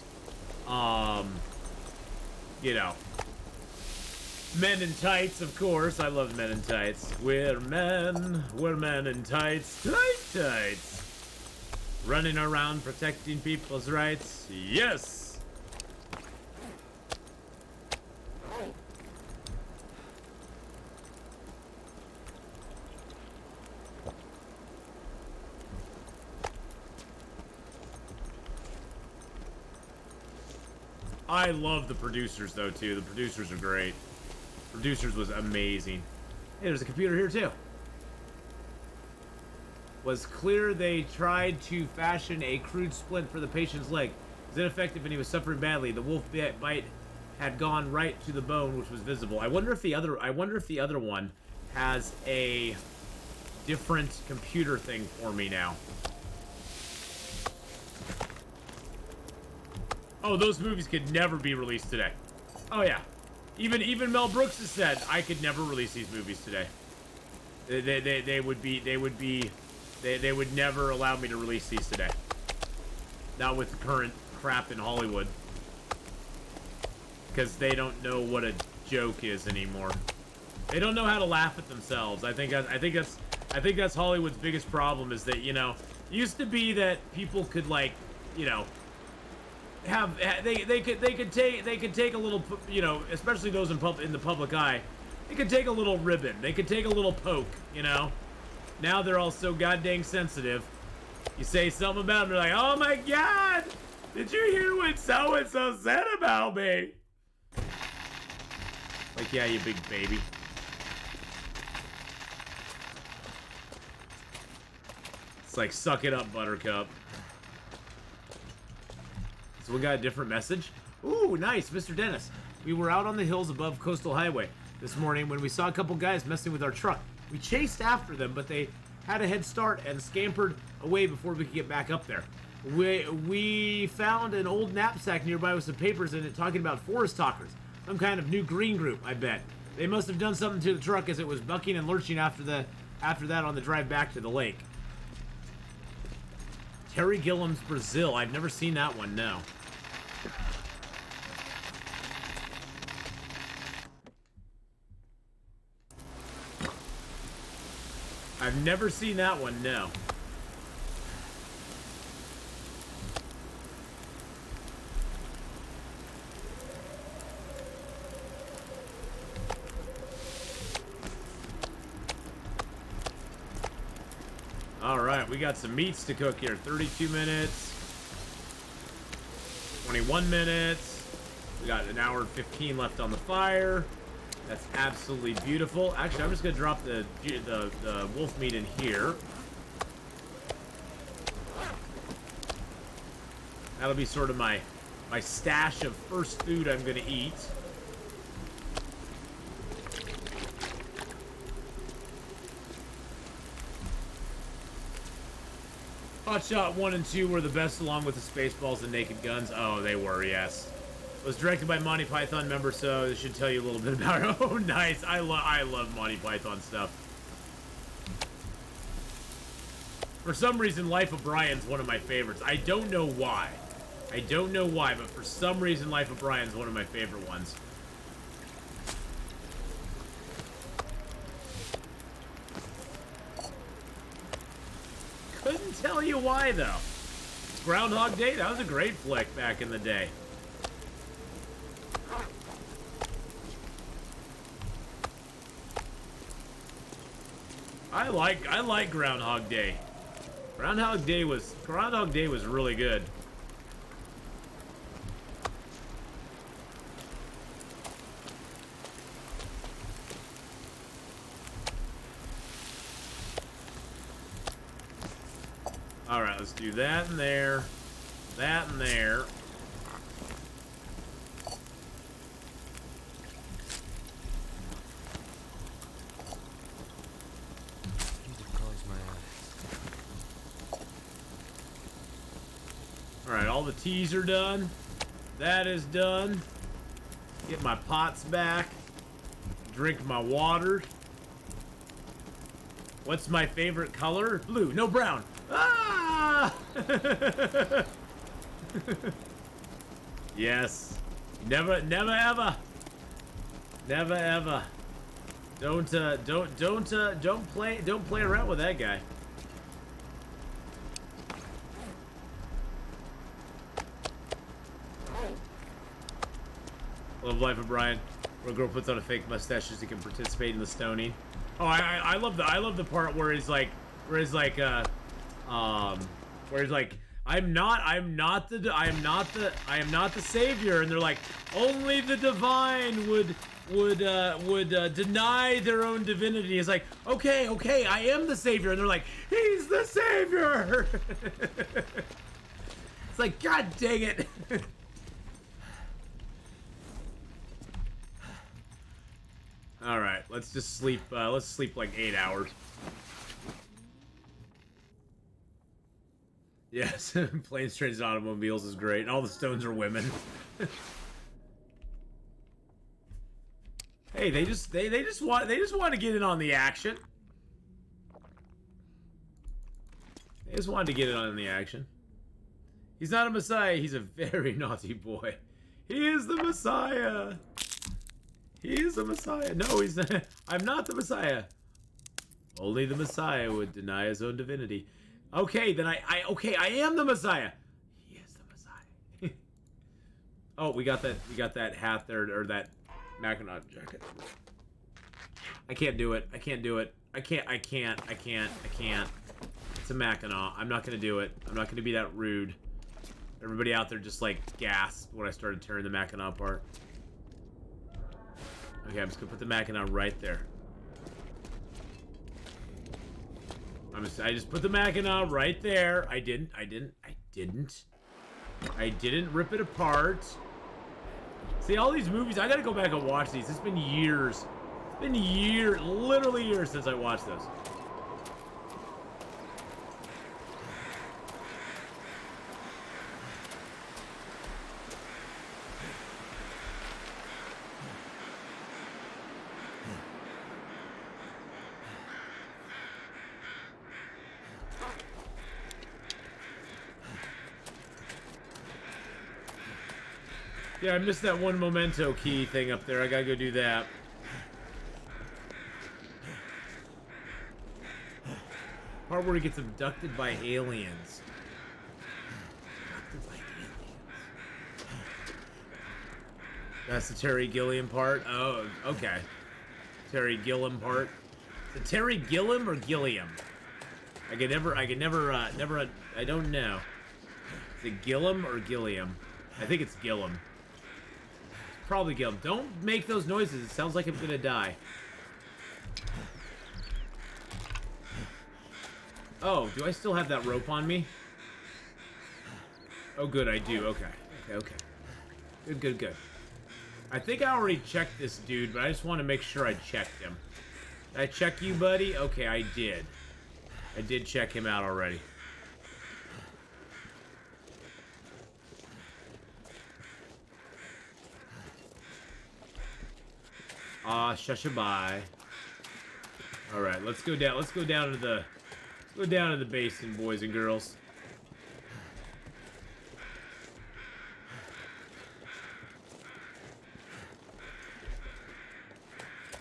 Speaker 1: you know, Men in Tights, of course. I love Men in Tights. We're men in tights, tights. Running around protecting people's rights. Yes! I love The Producers, though, too. The Producers are great. Producers was amazing. Hey, there's a computer here, too. Was clear they tried to fashion a crude splint for the patient's leg. It was ineffective and he was suffering badly. The wolf bite had gone right to the bone, which was visible. I wonder if the other one has a different computer thing for me now. Oh, those movies could never be released today. Oh yeah. Even Mel Brooks has said I could never release these movies today. They would never allow me to release these today. Not with the current crap in Hollywood. Because they don't know what a joke is anymore. They don't know how to laugh at themselves. I think that's Hollywood's biggest problem is that, you know, it used to be that people could, like, you know, they could take a little, you know, especially those in the public eye. They could take a little ribbon. They could take a little poke, you know. Now they're all so goddamn sensitive. You say something about them, they're like, oh my god! Did you hear what so-and-so said about me? Like, yeah, you big baby. It's like, suck it up, Buttercup. So we got a different message. Ooh, nice, Mr. Dennis. We were out on the hills above Coastal Highway this morning when we saw a couple guys messing with our truck. We chased after them, but they had a head start and scampered away before we could get back up there. We found an old knapsack nearby with some papers in it talking about forest talkers. Some kind of new green group, I bet. They must have done something to the truck as it was bucking and lurching after that on the drive back to the lake. Terry Gilliam's Brazil. I've never seen that one, no. I've never seen that one, no. Alright, we got some meats to cook here. 32 minutes. 21 minutes. We got an hour and 15 left on the fire. That's absolutely beautiful. Actually, I'm just gonna drop the wolf meat in here. That'll be sort of my stash of first food I'm gonna eat. Hot Shot 1 and 2 were the best, along with the Spaceballs and Naked Guns. Oh, they were, yes. It was directed by Monty Python member, so this should tell you a little bit about it. Oh, nice. I love Monty Python stuff. For some reason, Life of Brian's one of my favorites. I don't know why. I don't know why, but for some reason, Life of Brian's one of my favorite ones. Couldn't tell you why, though. Groundhog Day, that was a great flick back in the day. I like Groundhog Day. Groundhog Day was really good. All right, let's do that in there, that in there. all the teas are done. That is done. Get my pots back. Drink my water. What's my favorite color? Blue. No, brown. Ah! Yes. Never ever. Never ever. Don't play around with that guy. Love Life of Brian, where a girl puts on a fake mustache so he can participate in the stoning. Oh, I love the part where he's like, I am not the savior, and they're like, only the divine would deny their own divinity. It's like, okay, I am the savior, and they're like, he's the savior. It's like, God dang it. All right, let's just sleep. Let's sleep like 8 hours. Yes, planes, trains, and automobiles is great. And all the stones are women. Hey, they just want to get in on the action. They just wanted to get in on the action. He's not a messiah. He's a very naughty boy. He is the messiah. He is the messiah. No, he's not. I'm not the messiah. Only the messiah would deny his own divinity. Okay, then I am the messiah. He is the messiah. Oh, we got that hat there, or that Mackinac jacket. I can't do it. I can't do it. I can't. It's a Mackinac. I'm not gonna do it. I'm not gonna be that rude. Everybody out there just like gasped when I started tearing the Mackinac apart. Okay, I'm just gonna put the Mackinac right there. I just put the Mackinac right there. I didn't rip it apart. See, all these movies, I gotta go back and watch these. It's been years. It's been years, literally years since I watched those. Yeah, I missed that one memento key thing up there. I gotta go do that. Part where he gets abducted by aliens. Abducted by aliens. That's the Terry Gilliam part? Oh, okay. Terry Gilliam part. Is it Terry Gilliam or Gilliam? I don't know. Is it Gilliam or Gilliam? I think it's Gilliam. Probably Gilliam. Don't make those noises. It sounds like I'm gonna die. Oh, do I still have that rope on me? Oh, good, I do. Okay. Good. I think I already checked this dude, but I just want to make sure I checked him. Did I check you, buddy? Okay, I did. I did check him out already. Shushabai. All right, let's go down. Let's go down to the basin, boys and girls.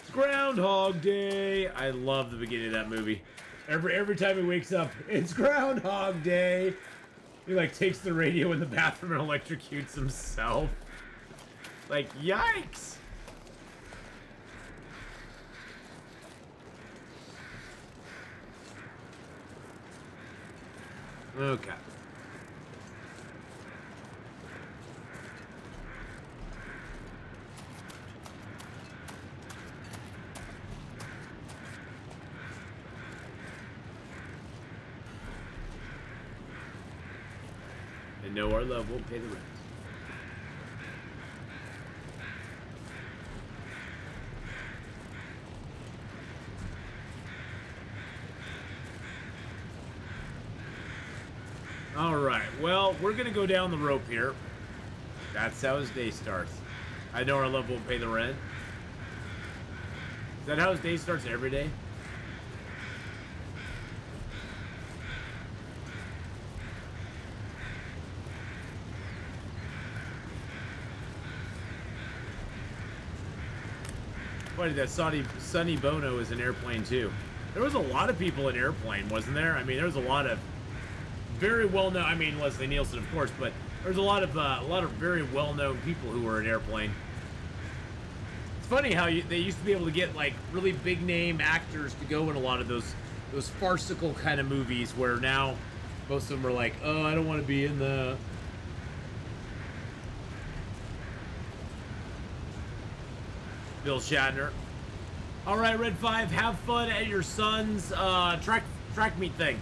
Speaker 1: It's Groundhog Day. I love the beginning of that movie. Every time he wakes up, it's Groundhog Day. He like takes the radio in the bathroom and electrocutes himself. Like, yikes. Okay. And know our love won't pay the rent. All right. Well, we're gonna go down the rope here. That's how his day starts. I know our love won't pay the rent. Is that how his day starts every day? Funny that Sonny Bono is an Airplane too. There was a lot of people in Airplane, wasn't there? I mean, there was a lot of very well-known. I mean, Leslie Nielsen, of course, but there's a lot of very well-known people who were in Airplane. It's funny how they used to be able to get like really big-name actors to go in a lot of those farcical kind of movies, where now most of them are like, oh, I don't want to be in the. Bill Shatner. All right, Red 5, have fun at your son's track meet thing.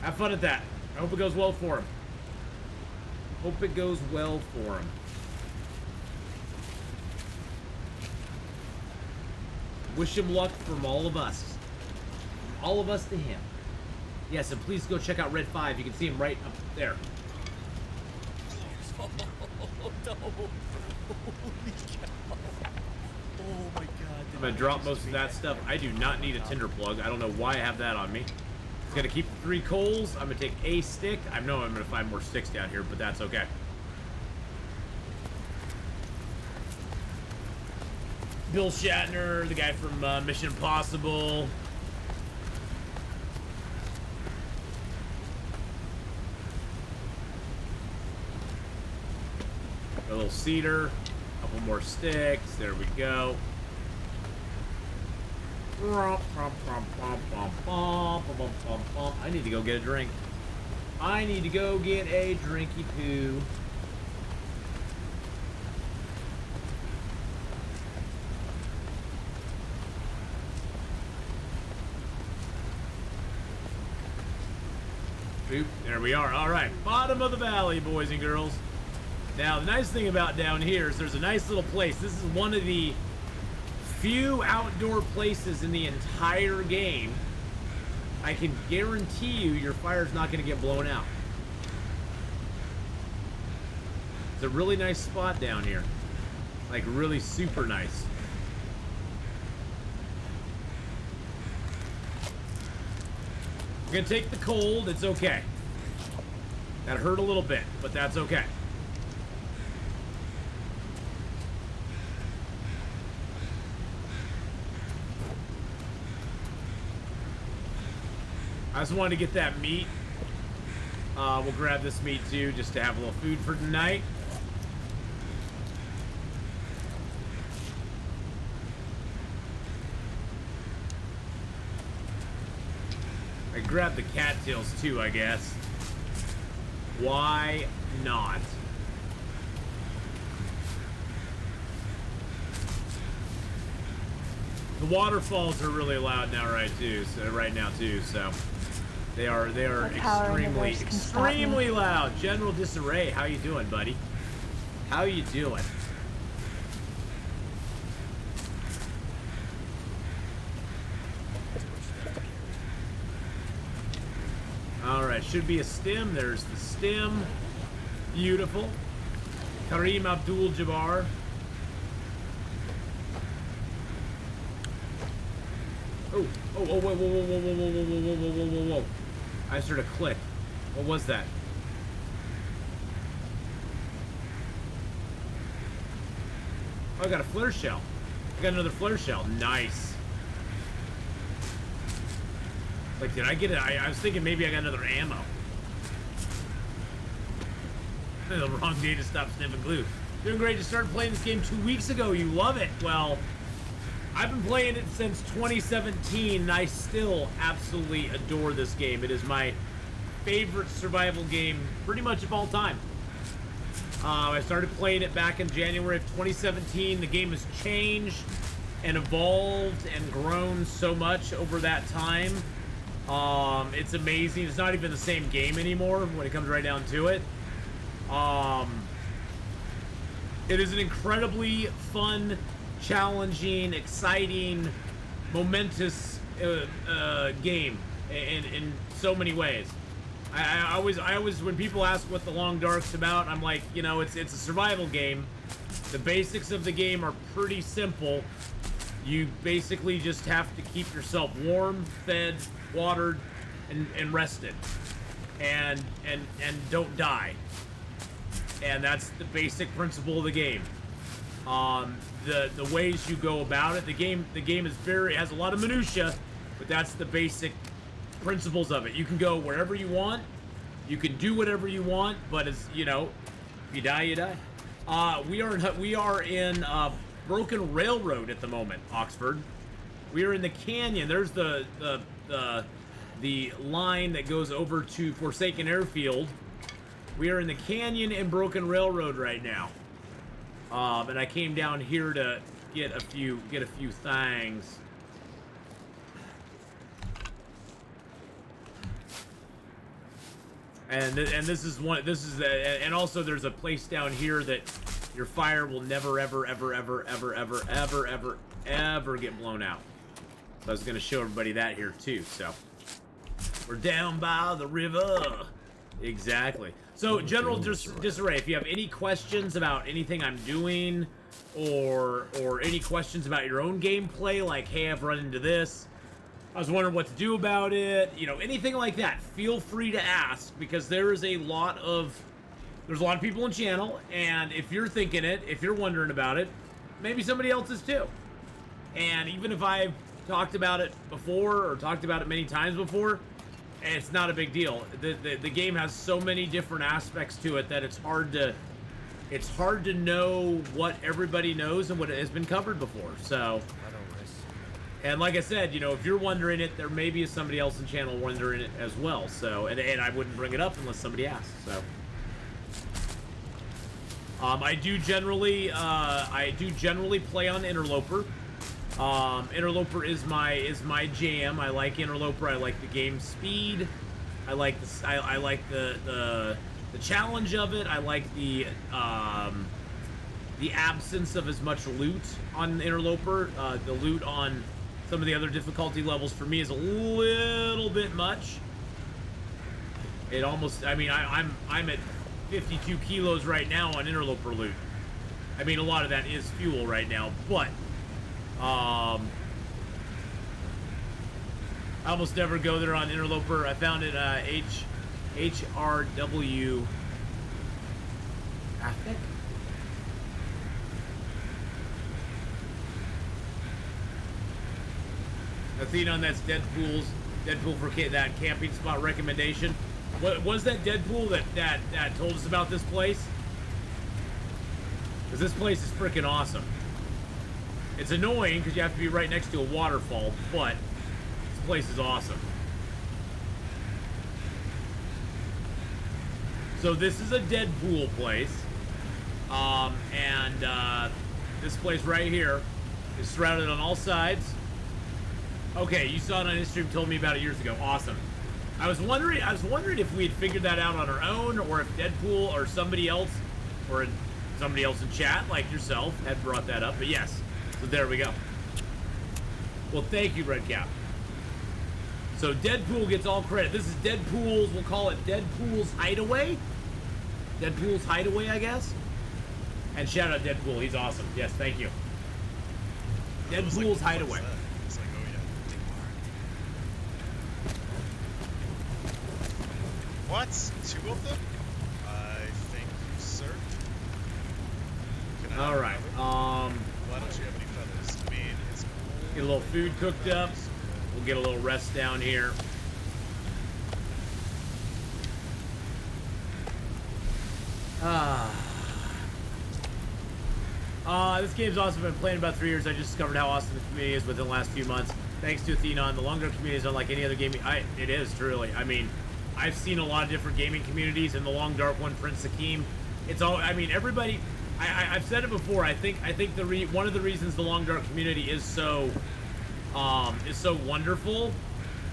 Speaker 1: Have fun at that. I hope it goes well for him. Hope it goes well for him. Wish him luck from all of us. From all of us to him. Yes, and please go check out Red 5. You can see him right up there.
Speaker 2: Oh, no. Holy cow. Oh my god.
Speaker 1: I'm gonna drop most of that stuff. I do not need a tinder plug. I don't know why I have that on me. It's gonna keep the 3 coals. I'm gonna take a stick. I know I'm gonna find more sticks down here, but that's okay. Bill Shatner, the guy from Mission Impossible. A little cedar. Couple more sticks. There we go. I need to go get a drink. I need to go get a drinky poo. Oop, there we are. All right, bottom of the valley, boys and girls. Now, the nice thing about down here is there's a nice little place. This is one of the few outdoor places in the entire game. I can guarantee you your fire's not going to get blown out. It's a really nice spot down here. Like, really super nice. We're going to take the cold. It's okay. That hurt a little bit, but that's okay. I just wanted to get that meat. We'll grab this meat too, just to have a little food for tonight. I grabbed the cattails too, I guess. Why not? The waterfalls are really loud now, right now too. So they are extremely loud. General Disarray, how you doing, buddy? How you doing? All right, should be a stem. There's the stem. Beautiful. Kareem Abdul-Jabbar. Oh, whoa, whoa, whoa, whoa, whoa, whoa, whoa, whoa, whoa, whoa, whoa, whoa. I just heard a click. What was that? Oh, I got a flare shell. I got another flare shell. Nice. Like, did I get it? I was thinking maybe I got another ammo. The wrong day to stop sniffing glue. Doing great. Just started playing this game 2 weeks ago. You love it. Well, I've been playing it since 2017, and I still absolutely adore this game. It is my favorite survival game pretty much of all time. I started playing it back in January of 2017. The game has changed and evolved and grown so much over that time. It's amazing. It's not even the same game anymore when it comes right down to it. It is an incredibly fun, challenging, exciting, momentous game in so many ways. I always, when people ask what the Long Dark's about, I'm like, you know, it's a survival game. The basics of the game are pretty simple. You basically just have to keep yourself warm, fed, watered, and rested, and don't die. And that's the basic principle of the game. The ways you go about it, the game is has a lot of minutia, but that's the basic principles of it. You can go wherever you want, you can do whatever you want, but as you know, if you die, you die. We are in Broken Railroad at the moment, Oxford. We are in the canyon. There's the line that goes over to Forsaken Airfield. We are in the canyon and Broken Railroad right now. And I came down here to get a few things. And this is and also there's a place down here that your fire will never ever get blown out. So I was gonna show everybody that here too. So we're down by the river. Exactly. So General Disarray, if you have any questions about anything I'm doing, or any questions about your own gameplay, like, hey, I've run into this, I was wondering what to do about it, you know, anything like that, feel free to ask, because there's a lot of people in channel, and if you're thinking it, if you're wondering about it, maybe somebody else is too. And even if I've talked about it before, or talked about it many times before, it's not a big deal. The game has so many different aspects to it that it's hard to know what everybody knows and what has been covered before. So, and like I said, you know, if you're wondering it, there may be somebody else in the channel wondering it as well. So, and I wouldn't bring it up unless somebody asks. So, I do generally play on Interloper. Interloper is my jam. I like Interloper. I like the game speed. I like the challenge of it. I like the absence of as much loot on Interloper. The loot on some of the other difficulty levels for me is a little bit much. It almost, I mean, I'm at 52 kilos right now on Interloper loot. I mean, a lot of that is fuel right now, but I almost never go there on Interloper. I found it HRW traffic. Atheenon, that's Deadpool for that camping spot recommendation. What was that Deadpool that told us about this place? Because this place is freaking awesome. It's annoying because you have to be right next to a waterfall, but this place is awesome. So this is a Deadpool place, and this place right here is surrounded on all sides. Okay, you saw it on his stream, told me about it years ago. Awesome. I was wondering if we had figured that out on our own, or if Deadpool or somebody else, or somebody else in chat like yourself had brought that up. But yes. So there we go. Well, thank you, Redcap. So Deadpool gets all credit. This is Deadpool's, we'll call it Deadpool's Hideaway. Deadpool's Hideaway, I guess. And shout out Deadpool, he's awesome. Yes, thank you. Deadpool's Hideaway.
Speaker 7: It's like, oh yeah, what? 2 of them? I think, sir.
Speaker 1: All right.
Speaker 7: Why don't you have any feathers? I mean, it's
Speaker 1: get a little food cooked up. We'll get a little rest down here. This game's awesome. I've been playing about 3 years. I just discovered how awesome the community is within the last few months. Thanks to Atheenon. The Long Dark community is unlike any other gaming. It is, truly. I mean, I've seen a lot of different gaming communities, and the Long Dark one, Prince Hakeem. It's all, I mean, everybody, I've said it before. I think one of the reasons the Long Dark community is so wonderful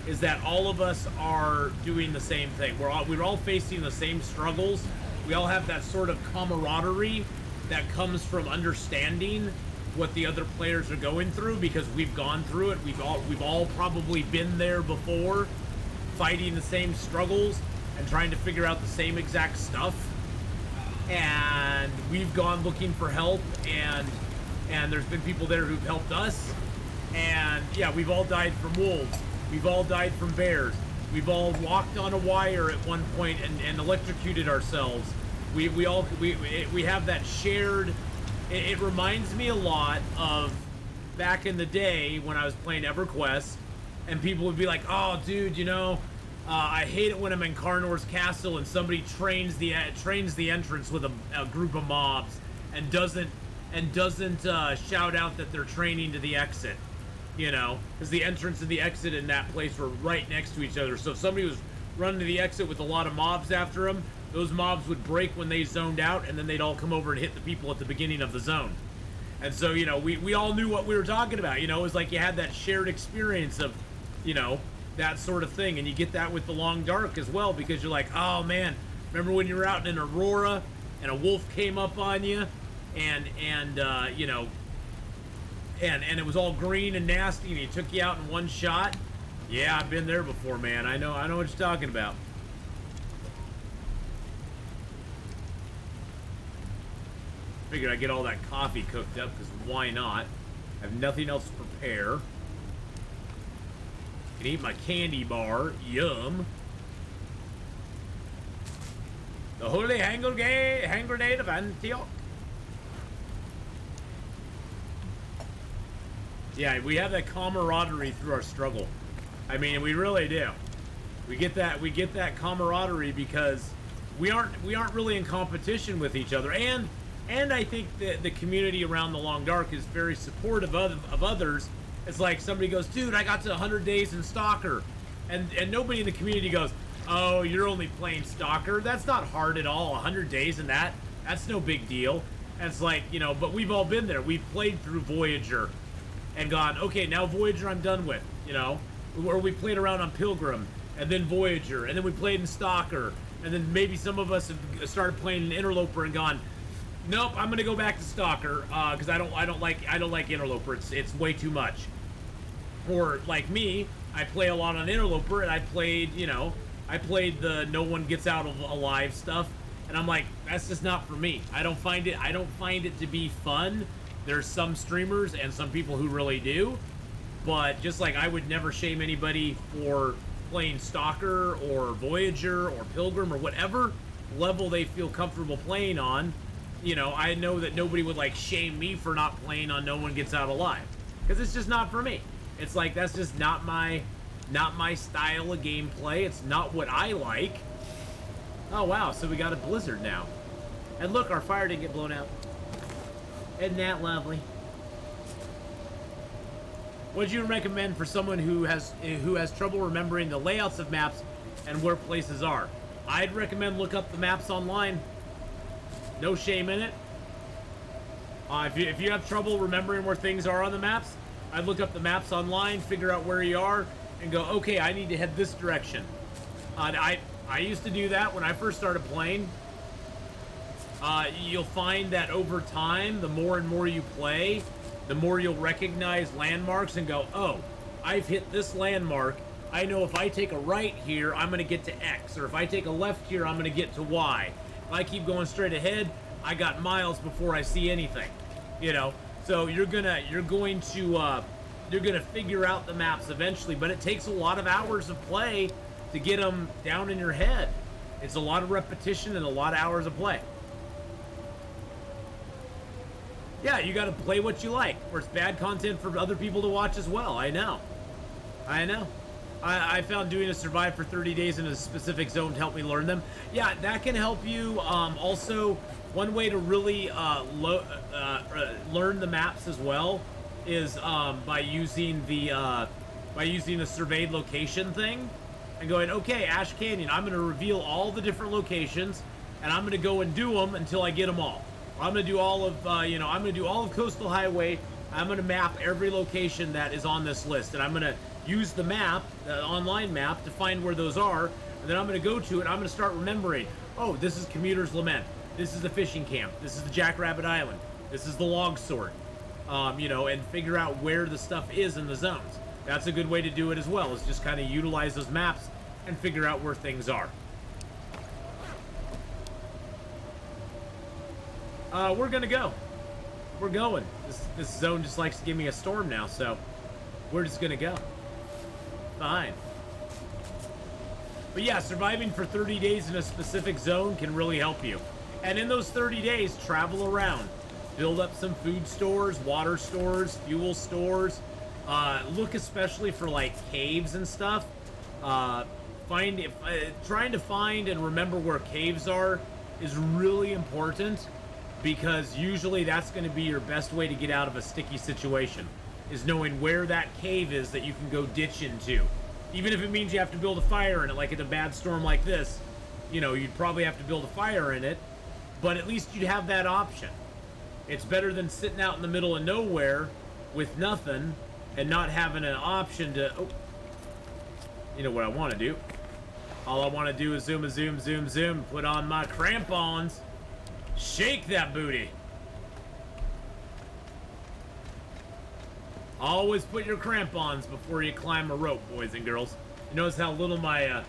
Speaker 1: is that all of us are doing the same thing. We're all facing the same struggles. We all have that sort of camaraderie that comes from understanding what the other players are going through, because we've gone through it. We've all probably been there before, fighting the same struggles. and trying to figure out the same exact stuff. And we've gone looking for help, and there's been people there who've helped us. And yeah, we've all died from wolves. We've all died from bears. We've all walked on a wire at one point and electrocuted ourselves. We have that shared. It reminds me a lot of back in the day when I was playing EverQuest, and people would be like, "Oh, dude, you know, I hate it when I'm in Karnor's castle and somebody trains the entrance with a group of mobs and doesn't shout out that they're training to the exit." You know, because the entrance and the exit in that place were right next to each other. So if somebody was running to the exit with a lot of mobs after them, those mobs would break when they zoned out, and then they'd all come over and hit the people at the beginning of the zone. And so, you know, we all knew what we were talking about. You know, it was like you had that shared experience of, you know, that sort of thing. And you get that with the Long Dark as well, because you're like, oh man, remember when you were out in Aurora and a wolf came up on you and you know, and it was all green and nasty and he took you out in one shot? Yeah, I've been there before, man. I know what you're talking about. Figured I'd get all that coffee cooked up, because why not? I have nothing else to prepare. Can eat my candy bar. Yum. The Holy Hand Grenade of Antioch. Yeah, we have that camaraderie through our struggle. I mean, we really do. We get that camaraderie because we aren't really in competition with each other, and I think that the community around the Long Dark is very supportive of others. It's like somebody goes, dude, I got to 100 days in Stalker, and nobody in the community goes, oh, you're only playing Stalker. That's not hard at all. 100 days in that's no big deal. And it's like, you know, but we've all been there. We've played through Voyager and gone, okay, now Voyager I'm done with, you know, or we played around on Pilgrim and then Voyager, and then we played in Stalker, and then maybe some of us have started playing in Interloper and gone, nope, I'm gonna go back to Stalker because I don't like Interloper. It's way too much. Or like me, I play a lot on Interloper, and I played the no one gets out alive stuff, and I'm like, that's just not for me. I don't find it to be fun. There's some streamers and some people who really do, but just like I would never shame anybody for playing Stalker or Voyager or Pilgrim or whatever level they feel comfortable playing on. You know, I know that nobody would like shame me for not playing on No One Gets Out Alive, because it's just not for me. It's like, that's just not my style of gameplay. It's not what I like. Oh wow, so we got a blizzard now, and look, our fire didn't get blown out. Isn't that lovely? What would you recommend for someone who has trouble remembering the layouts of maps and where places are? I'd recommend look up the maps online. No shame in it. If you have trouble remembering where things are on the maps, I'd look up the maps online, figure out where you are, and go, okay, I need to head this direction. I used to do that when I first started playing. You'll find that over time, the more and more you play, the more you'll recognize landmarks and go, oh, I've hit this landmark. I know if I take a right here, I'm going to get to X, or if I take a left here, I'm going to get to Y. If I keep going straight ahead, I got miles before I see anything, you know. So you're going to figure out the maps eventually, but it takes a lot of hours of play to get them down in your head. It's a lot of repetition and a lot of hours of play. Yeah, you got to play what you like, or it's bad content for other people to watch as well. I know. I found doing a survive for 30 days in a specific zone to help me learn them. Yeah, that can help you. Also, one way to really learn the maps as well is by using the surveyed location thing and going, okay, Ash Canyon, I'm going to reveal all the different locations, and I'm going to go and do them until I get them all. I'm going to do all of, I'm going to do all of Coastal Highway. I'm going to map every location that is on this list, and I'm going to use the map, the online map, to find where those are, and then I'm going to go to it, and I'm going to start remembering, oh, this is Commuter's Lament, this is the fishing camp, this is the Jackrabbit Island, this is the log sort, and figure out where the stuff is in the zones. That's a good way to do it as well, is just kind of utilize those maps and figure out where things are. We're gonna go. We're going. This zone just likes to give me a storm now, so we're just gonna go. Fine. But yeah, surviving for 30 days in a specific zone can really help you. And in those 30 days, travel around. Build up some food stores, water stores, fuel stores. Look especially for like caves and stuff. Trying to find and remember where caves are is really important, because usually that's going to be your best way to get out of a sticky situation, is knowing where that cave is that you can go ditch into. Even if it means you have to build a fire in it, like in a bad storm like this, you know, you'd probably have to build a fire in it, but at least you'd have that option. It's better than sitting out in the middle of nowhere with nothing and not having an option to... Oh, you know what I want to do? All I want to do is zoom, zoom, zoom, zoom, put on my crampons, shake that booty. Always put your crampons before you climb a rope, boys and girls. You notice how little my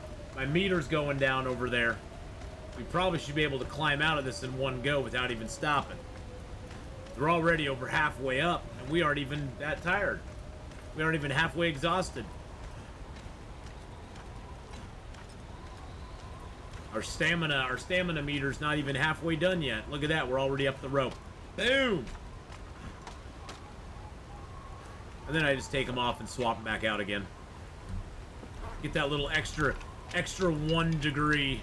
Speaker 1: meter's going down over there. We probably should be able to climb out of this in one go without even stopping. We're already over halfway up, and we aren't even that tired. We aren't even halfway exhausted. Our stamina meter's not even halfway done yet. Look at that, we're already up the rope. Boom! And then I just take them off and swap them back out again. Get that little extra 1 degree.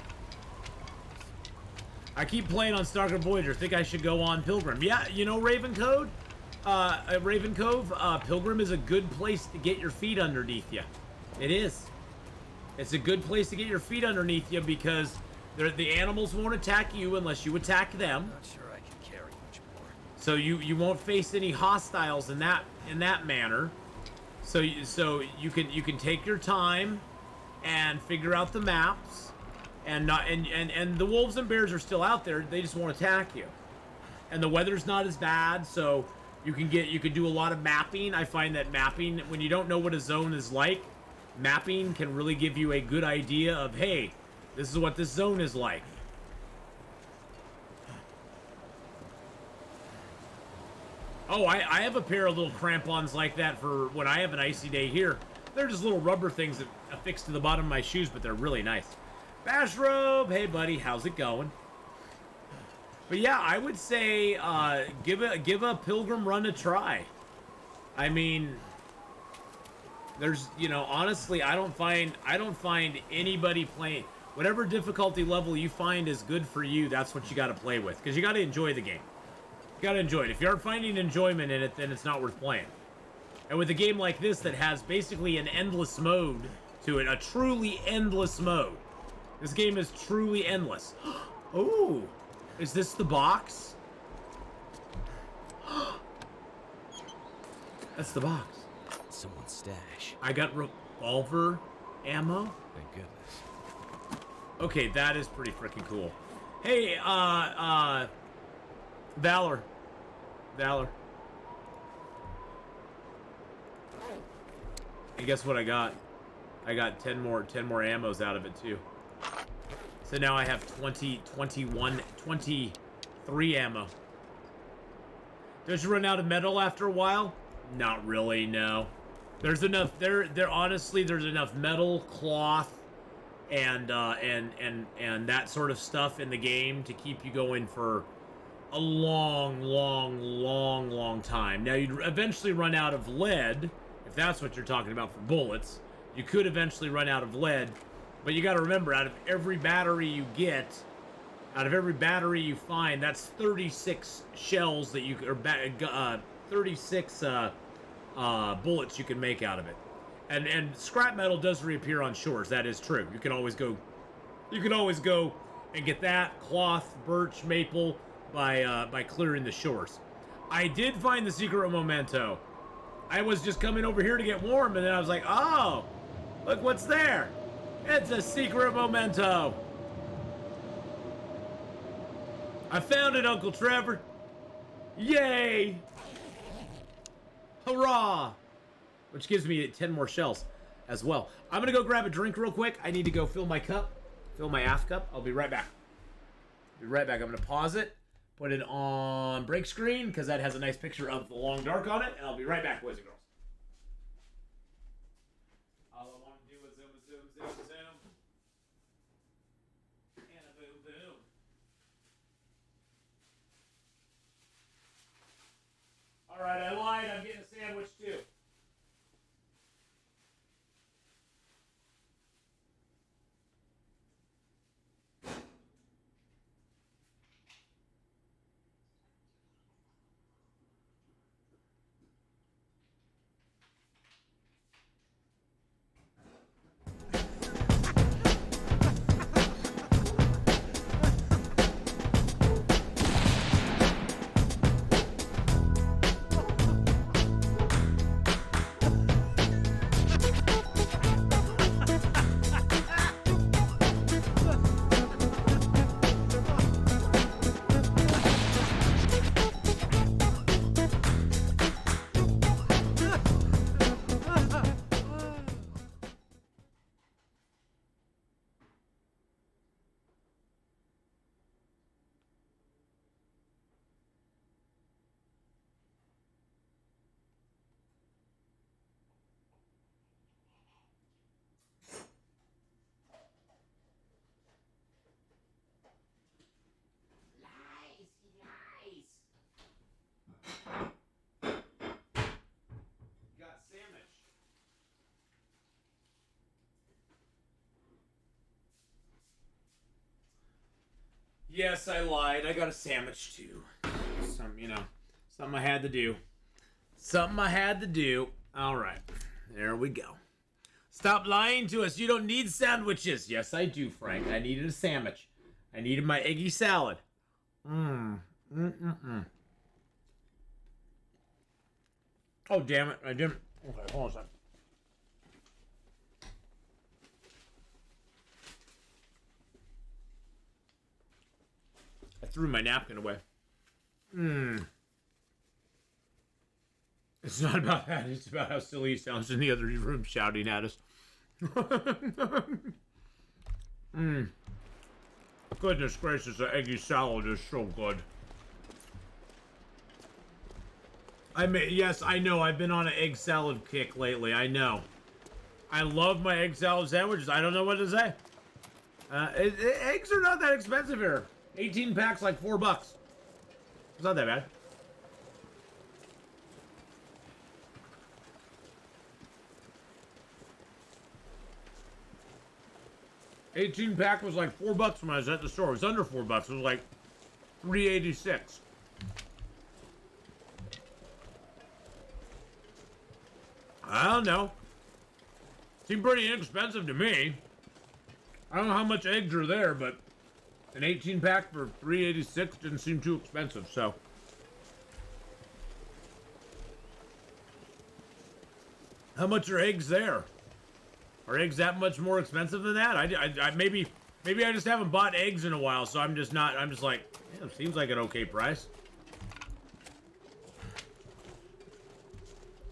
Speaker 1: I keep playing on Stalker Voyager. Think I should go on Pilgrim. Yeah, you know Raven Cove, Pilgrim is a good place to get your feet underneath you. It is. It's a good place to get your feet underneath you, because the animals won't attack you unless you attack them.
Speaker 3: Not sure I can carry much more.
Speaker 1: So you won't face any hostiles in that manner. So you can take your time and figure out the maps, and the wolves and bears are still out there. They just won't attack you. And the weather's not as bad, so you can do a lot of mapping. I find that mapping, when you don't know what a zone is like, mapping can really give you a good idea of, hey, this is what this zone is like. Oh, I have a pair of little crampons like that for when I have an icy day here. They're just little rubber things that affix to the bottom of my shoes, but they're really nice. Bashrobe, hey buddy, how's it going? But yeah, I would say give a Pilgrim run a try. I mean, there's, you know, honestly, I don't find anybody playing whatever difficulty level you find is good for you. That's what you got to play with, because you got to enjoy the game. You got to enjoy it. If you aren't finding enjoyment in it, then it's not worth playing. And with a game like this that has basically an endless mode to it, a truly endless mode. This game is truly endless. Oh, is this the box? That's the box.
Speaker 3: Someone's stash.
Speaker 1: I got revolver ammo.
Speaker 3: Thank goodness.
Speaker 1: Okay, that is pretty freaking cool. Hey, Valor. And guess what I got? I got 10 more ammos out of it too. So now I have 23 ammo. Does you run out of metal after a while? Not really, no. There's enough honestly, there's enough metal, cloth, and that sort of stuff in the game to keep you going for a long time. Now you'd eventually run out of lead, if that's what you're talking about for bullets. You could eventually run out of lead, but you got to remember, out of every battery you get, out of every battery you find, that's 36 shells that you, or 36 bullets you can make out of it. And scrap metal does reappear on shores. That is true. You can always go and get that cloth, birch, maple by clearing the shores. I did find the secret memento. I was just coming over here to get warm, and then I was like, oh, look what's there. It's a secret memento. I found it, Uncle Trevor. Yay! Hurrah! Which gives me 10 more shells as well. I'm gonna go grab a drink real quick. I need to go fill my cup, fill my half cup. I'll be right back. I'm gonna pause it put it on break screen because that has a nice picture of the long dark on it, and I'll be right back, boys and girls. All I want to do is zoom, zoom, zoom, zoom. And a boom, boom. All right, I lied. I'm getting a sandwich too. Got sandwich. Yes, I lied. I got a sandwich too. Something I had to do. Something I had to do. All right, there we go. Stop lying to us. You don't need sandwiches. Yes, I do, Frank. I needed a sandwich. I needed my eggy salad. Oh, damn it. I didn't. Okay, hold on a second. I threw my napkin away. It's not about that. It's about how silly he sounds in the other room shouting at us. Goodness gracious, the eggy salad is so good. Yes, I know. I've been on an egg salad kick lately. I know. I love my egg salad sandwiches. I don't know what to say. Eggs are not that expensive here. 18 packs, like $4. It's not that bad. $18 pack was like $4 when I was at the store. It was under $4. It was like $3.86. I don't know. Seemed pretty inexpensive to me. I don't know how much eggs are there, but an 18 pack for $3.86 didn't seem too expensive, so. How much are eggs there? Are eggs that much more expensive than that? I maybe I just haven't bought eggs in a while, so I'm just like, yeah, it seems like an okay price.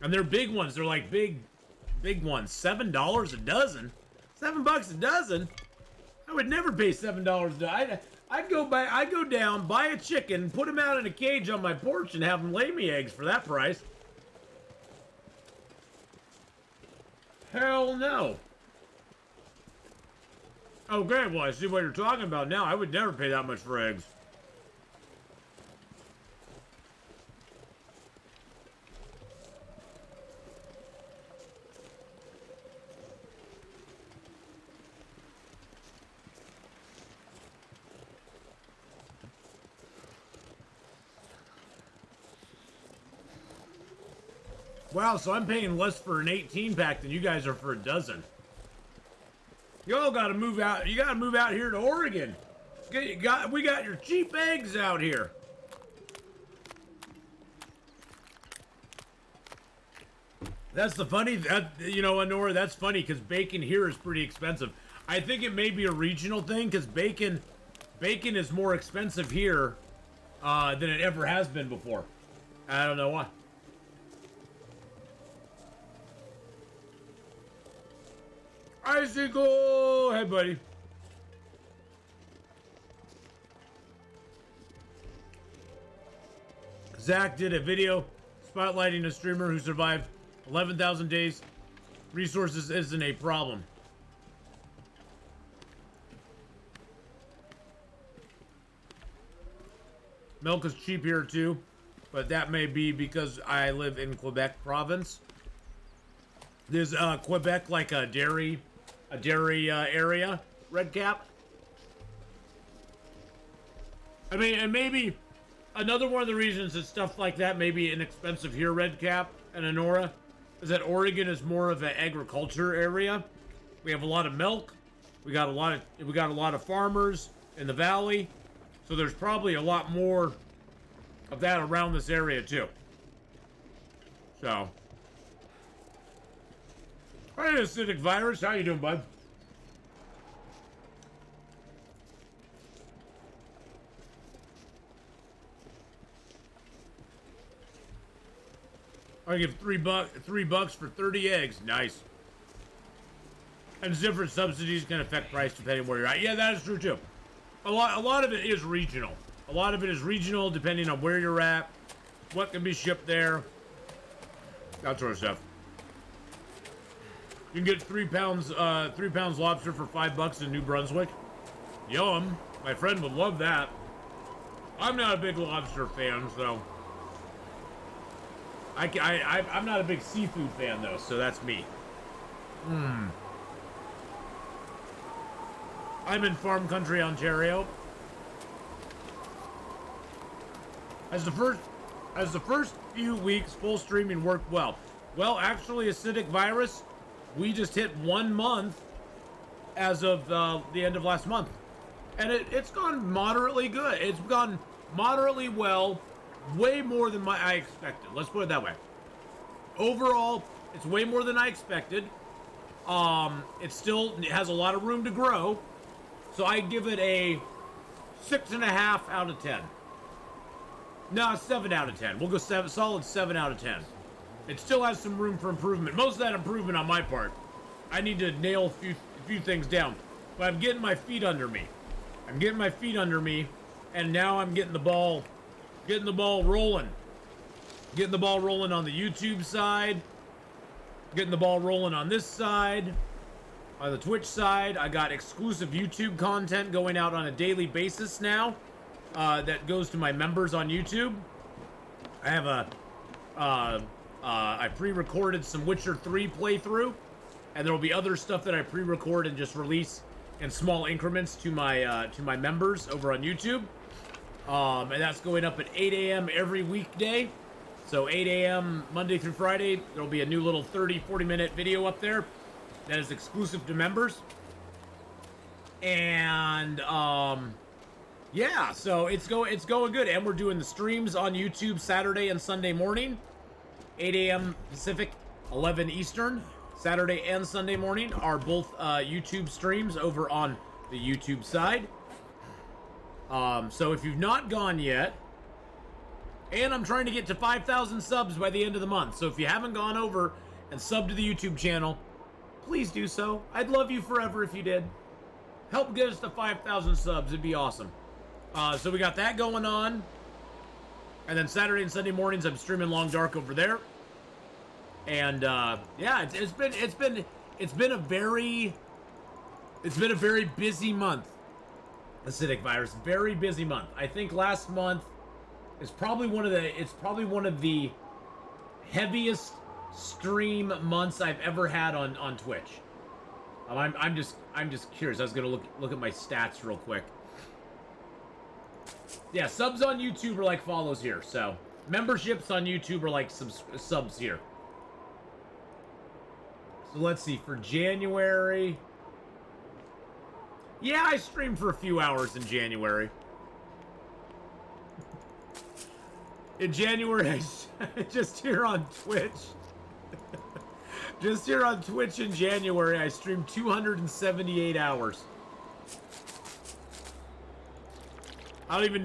Speaker 1: And they're big ones. They're like big ones. $7 a dozen. $7 a dozen. I would never pay $7 a dozen. I'd go down, buy a chicken, put him out in a cage on my porch, and have him lay me eggs for that price. Hell no. Okay, well, I see what you're talking about now. I would never pay that much for eggs. Wow, so I'm paying less for an 18 pack than you guys are for a dozen. Y'all gotta move out. You gotta move out here to Oregon. We got your cheap eggs out here. That's the funny, Honora, that's funny because bacon here is pretty expensive. I think it may be a regional thing because bacon is more expensive here than it ever has been before. I don't know why. Icicle! Hey, buddy. Zach did a video spotlighting a streamer who survived 11,000 days. Resources isn't a problem. Milk is cheap here too, but that may be because I live in Quebec province. There's Quebec like a dairy area, Red Cap. I mean, and maybe another one of the reasons that stuff like that may be inexpensive here, Red Cap and Honora, is that Oregon is more of an agriculture area. We have a lot of milk. We got a lot of farmers in the valley. So there's probably a lot more of that around this area too. So, hey, acidic virus, how you doing, bud? I give $3 for 30 eggs. Nice. And different subsidies can affect price depending where you're at. Yeah, that is true too. A lot of it is regional. A lot of it is regional depending on where you're at, what can be shipped there, that sort of stuff. You can get 3 pounds lobster for $5 in New Brunswick. Yum! My friend would love that. I'm not a big lobster fan, so I'm not a big seafood fan though, so that's me. I'm in farm country, Ontario. As the first few weeks, full streaming worked well. Well, actually, acidic virus, we just hit 1 month as of the end of last month, and it's gone moderately good. It's gone moderately well, way more than I expected. Let's put it that way. Overall, it's way more than I expected. It still has a lot of room to grow. So I give it a 6.5 out of 10. No, 7 out of 10. We'll go solid 7 out of 10. It still has some room for improvement. Most of that improvement on my part. I need to nail a few things down. But I'm getting my feet under me. And now I'm getting the ball rolling. Getting the ball rolling on the YouTube side. Getting the ball rolling on this side. On the Twitch side, I got exclusive YouTube content going out on a daily basis now. That goes to my members on YouTube. I have I pre-recorded some Witcher 3 playthrough, and there will be other stuff that I pre-record and just release in small increments to my members over on YouTube. And that's going up at 8 a.m. every weekday. So 8 a.m. Monday through Friday, there will be a new little 30-40 minute video up there that is exclusive to members. And yeah, so it's going good. And we're doing the streams on YouTube Saturday and Sunday morning, 8 a.m. Pacific, 11 Eastern. Saturday and Sunday morning are both YouTube streams over on the YouTube side. So if you've not gone yet, and I'm trying to get to 5,000 subs by the end of the month. So if you haven't gone over and subbed to the YouTube channel, please do so. I'd love you forever if you did. Help get us to 5,000 subs. It'd be awesome. So we got that going on. And then Saturday and Sunday mornings, I'm streaming Long Dark over there. And yeah, it's been a very busy month. Acidic virus, very busy month. I think last month is probably one of the heaviest stream months I've ever had on Twitch. I'm just curious. I was gonna look at my stats real quick. Yeah, subs on YouTube are like follows here. So memberships on YouTube are like subs here. So let's see, for January. Yeah, I streamed for a few hours in January. In January, just here on Twitch. Just here on Twitch in January, I streamed 278 hours. I don't even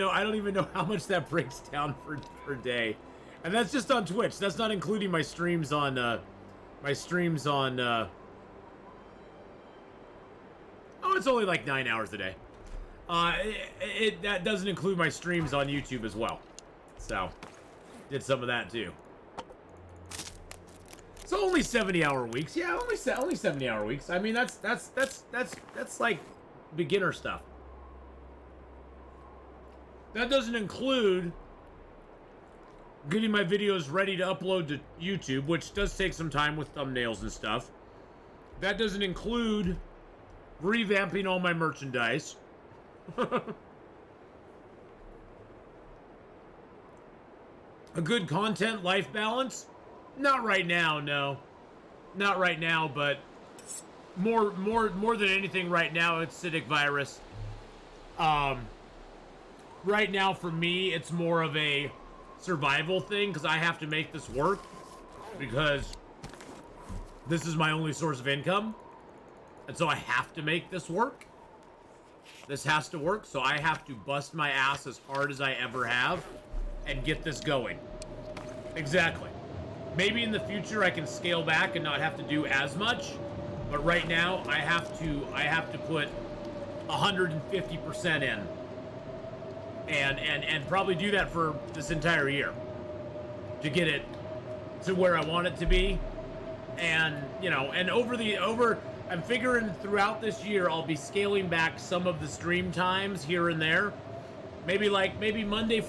Speaker 1: know how much that breaks down per day. And that's just on Twitch. That's not including my streams on oh, it's only like 9 hours a day. That doesn't include my streams on YouTube as well. So Did some of that too. So only 70-hour weeks. Yeah, only 70-hour weeks. I mean, that's like beginner stuff. That doesn't include getting my videos ready to upload to YouTube, which does take some time with thumbnails and stuff. That doesn't include revamping all my merchandise. A good content life balance? Not right now, no. Not right now, but more than anything right now, it's Cytic virus. Right now for me, it's more of a survival thing because I have to make this work because this is my only source of income. And so I have to make this work. This has to work, so I have to bust my ass as hard as I ever have and get this going. Exactly. Maybe in the future I can scale back and not have to do as much, but right now I have to put 150% in. And probably do that for this entire year to get it to where I want it to be. And, you know, and I'm figuring throughout this year I'll be scaling back some of the stream times here and there. Maybe Monday,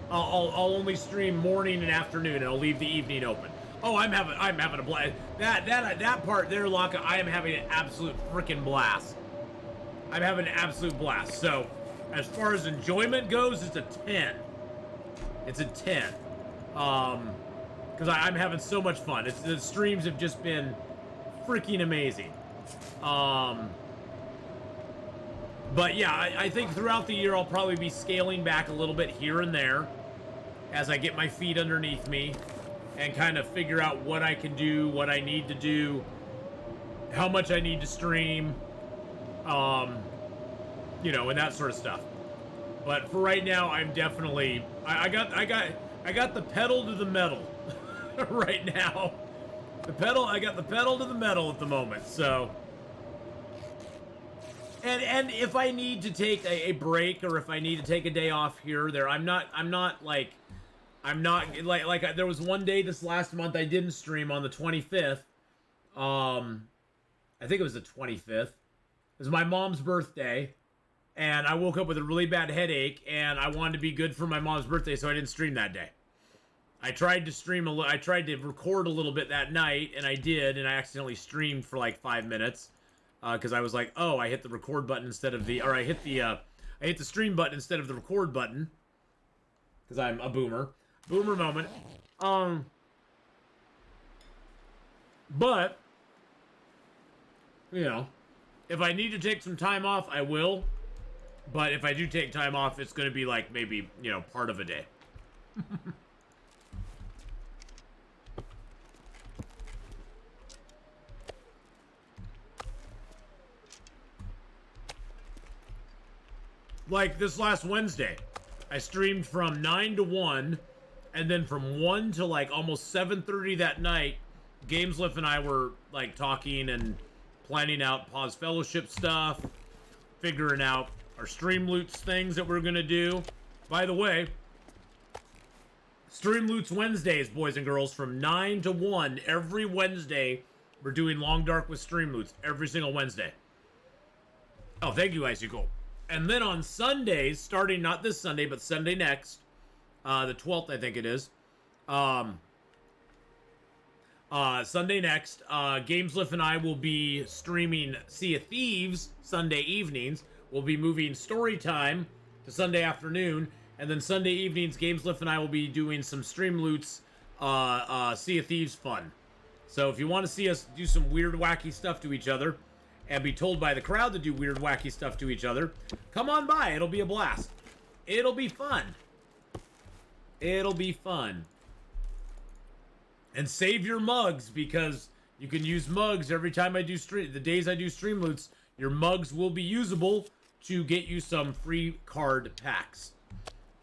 Speaker 1: I'll only stream morning and afternoon, and I'll leave the evening open. Oh, I'm having a blast. That part there, Laka, I am having an absolute freaking blast. I'm having an absolute blast. So, as far as enjoyment goes, it's a 10. It's a 10. Because I'm having so much fun. The streams have just been freaking amazing. But yeah, I think throughout the year I'll probably be scaling back a little bit here and there as I get my feet underneath me and kind of figure out what I can do, what I need to do, how much I need to stream, you know, and that sort of stuff. But for right now, I'm definitely I got the pedal to the metal right now. I got the pedal to the metal at the moment, so. And if I need to take a break or if I need to take a day off here or there, I'm not like there was one day this last month I didn't stream on the 25th. I think it was the 25th. It was my mom's birthday, and I woke up with a really bad headache, and I wanted to be good for my mom's birthday, so I didn't stream that day. I tried to record a little bit that night, and I did, and I accidentally streamed for like 5 minutes. Because I was like, oh, I hit the record button instead of I hit the stream button instead of the record button. Because I'm a boomer. Boomer moment. But, you know, if I need to take some time off, I will. But if I do take time off, it's going to be like maybe, you know, part of a day. Like this last Wednesday, I streamed from 9 to 1, and then from 1 to like almost 7:30 that night, Gameslift and I were like talking and planning out Pause Fellowship stuff, figuring out our Stream Loots things that we're gonna do. By the way, Stream Loots Wednesdays, boys and girls, from 9 to 1 every Wednesday. We're doing Long Dark with Stream Loots every single Wednesday. Oh, thank you, Icicle. And then on Sundays, starting not this Sunday, but Sunday next, the 12th, I think it is. Sunday next, Gameslift and I will be streaming Sea of Thieves Sunday evenings. We'll be moving story time to Sunday afternoon. And then Sunday evenings, Gameslift and I will be doing some Stream Loots, Sea of Thieves fun. So if you want to see us do some weird, wacky stuff to each other, and be told by the crowd to do weird, wacky stuff to each other, come on by. It'll be a blast. It'll be fun. It'll be fun. And save your mugs, because you can use mugs every time I do stream. The days I do Stream Loots, your mugs will be usable to get you some free card packs.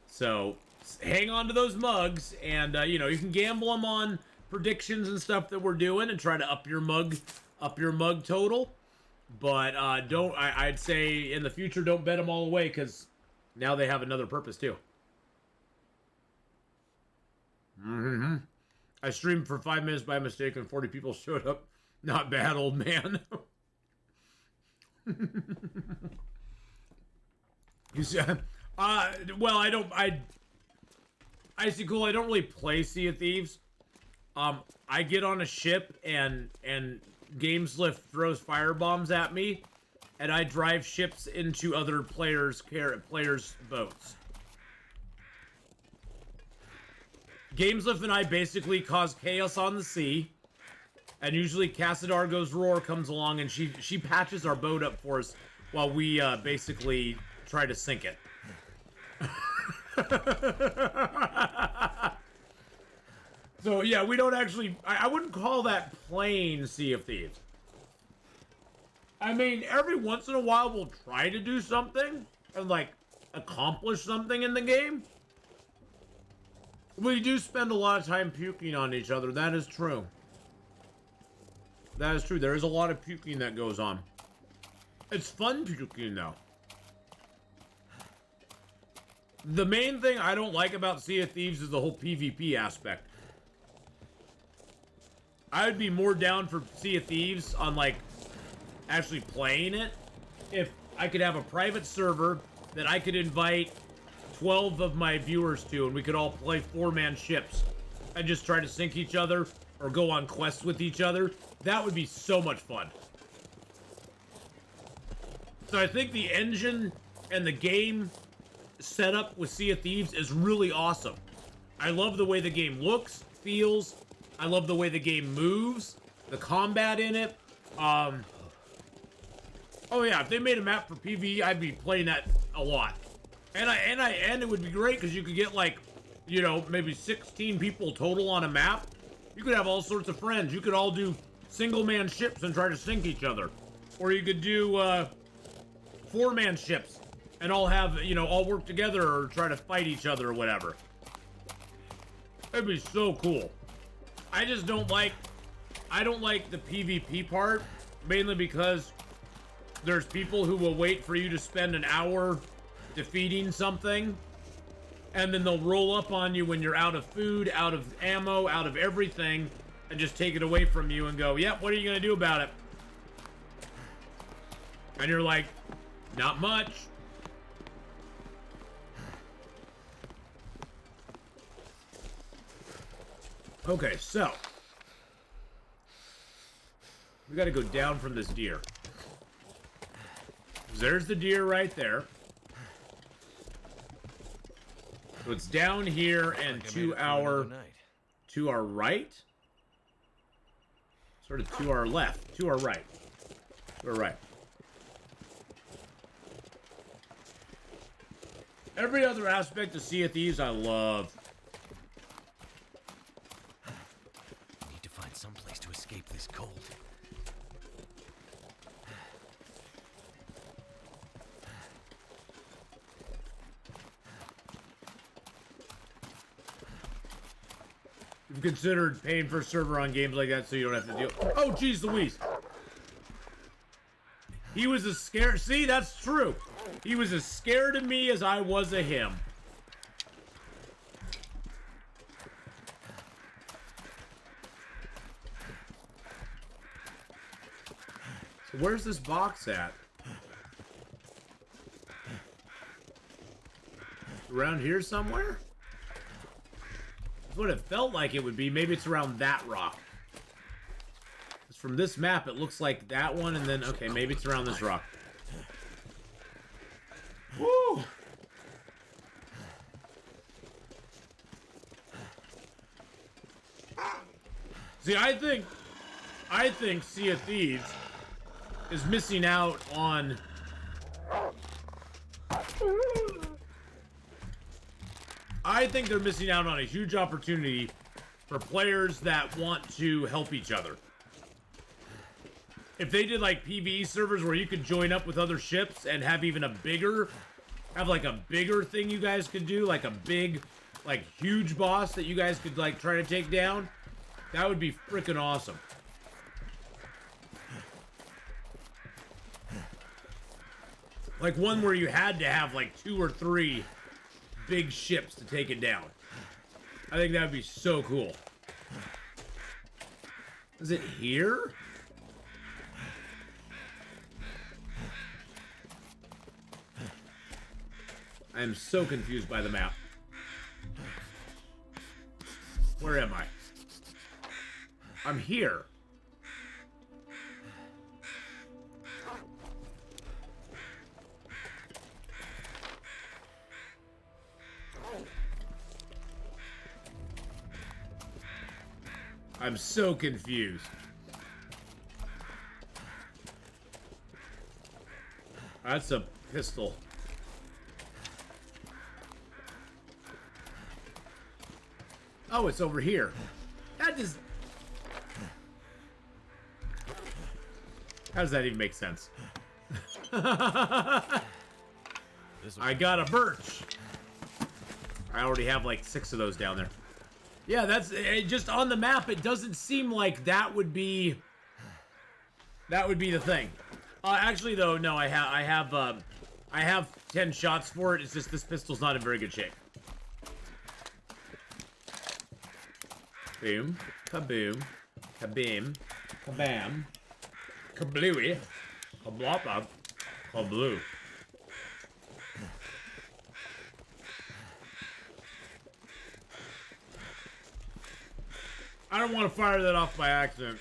Speaker 1: So hang on to those mugs, and you know, you can gamble them on predictions and stuff that we're doing, and try to up your mug total. But I'd say in the future, don't bet them all away, because now they have another purpose too. I streamed for 5 minutes by mistake and 40 people showed up. Not bad, old man. You see, well, Icy Cool, I don't really play Sea of Thieves. I get on a ship and Gameslift throws firebombs at me, and I drive ships into other players' boats. Gameslift and I basically cause chaos on the sea, and usually Cassidargo's Roar comes along and she patches our boat up for us while we basically try to sink it. So yeah, we don't actually, I wouldn't call that plain Sea of Thieves. I mean, every once in a while we'll try to do something and like accomplish something in the game. We do spend a lot of time puking on each other, that is true. That is true, there is a lot of puking that goes on. It's fun puking though. The main thing I don't like about Sea of Thieves is the whole PvP aspect. I would be more down for Sea of Thieves on, like, actually playing it if I could have a private server that I could invite 12 of my viewers to, and we could all play 4-man ships and just try to sink each other or go on quests with each other. That would be so much fun. So I think the engine and the game setup with Sea of Thieves is really awesome. I love the way the game looks, feels. I love the way the game moves, the combat in it. Oh yeah, if they made a map for PvE, I'd be playing that a lot. And it would be great because you could get like, you know, maybe 16 people total on a map. You could have all sorts of friends. You could all do single-man ships and try to sink each other, or you could do 4-man ships and all have, you know, all work together or try to fight each other or whatever. That'd be so cool. I just don't like, I don't like the PvP part, mainly because there's people who will wait for you to spend an hour defeating something, and then they'll roll up on you when you're out of food, out of ammo, out of everything, and just take it away from you and go, yep, what are you gonna do about it? And you're like, not much. Okay, so we gotta go down from this deer. There's the deer right there. So it's down here and to our right. Sort of to our left, to our right. To our right. Every other aspect of Sea of Thieves I love.
Speaker 3: Need to find some place to escape this cold.
Speaker 1: You've considered paying for a server on games like that so you don't have to deal. Oh, geez Louise. He was as scared. See, that's true. He was as scared of me as I was of him. So where's this box at? Around here somewhere? That's what it felt like it would be. Maybe it's around that rock. Because from this map, it looks like that one, and then, okay, maybe it's around this rock. Woo! See, I think Sea of Thieves is missing out on I think they're missing out on a huge opportunity for players that want to help each other. If they did like PvE servers where you could join up with other ships and have even a bigger, have like a bigger thing you guys could do, like a big, like huge boss that you guys could like try to take down, that would be freaking awesome. Like one where you had to have like 2 or 3 big ships to take it down. I think that would be so cool. Is it here? I am so confused by the map. Where am I? I'm here. I'm so confused. That's a pistol. Oh, it's over here. That just... How does that even make sense? I got a birch. I already have like 6 of those down there. Yeah, that's just on the map. It doesn't seem like that would be the thing. Actually, though, no. I have 10 shots for it. It's just this pistol's not in very good shape. Boom, kaboom, kabim, kabam, kablooey, kablop, kabloo. I don't want to fire that off by accident.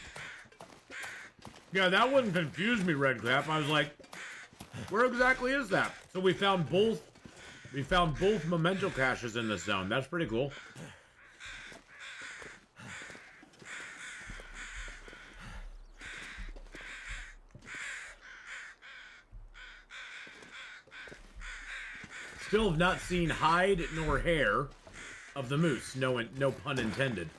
Speaker 1: Yeah, that wouldn't confuse me, Redclap. I was like, where exactly is that? So we found both memento caches in this zone. That's pretty cool. Still have not seen hide nor hair of the moose. No pun intended.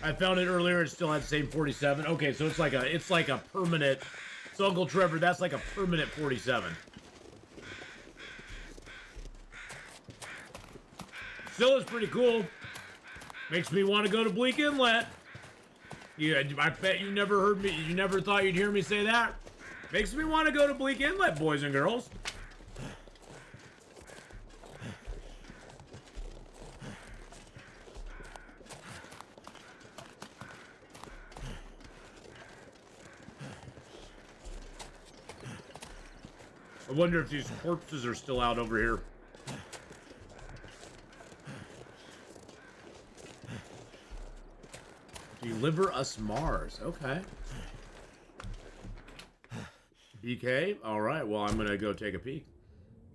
Speaker 1: I found it earlier. It still had the same 47. Okay, so it's like a permanent. So Uncle Trevor, that's like a permanent 47. Still is pretty cool. Makes me want to go to Bleak Inlet. Yeah, I bet you never heard me. You never thought you'd hear me say that. Makes me want to go to Bleak Inlet, boys and girls. I wonder if these corpses are still out over here. Deliver us Mars. Okay. BK? Alright, well, I'm gonna go take a peek.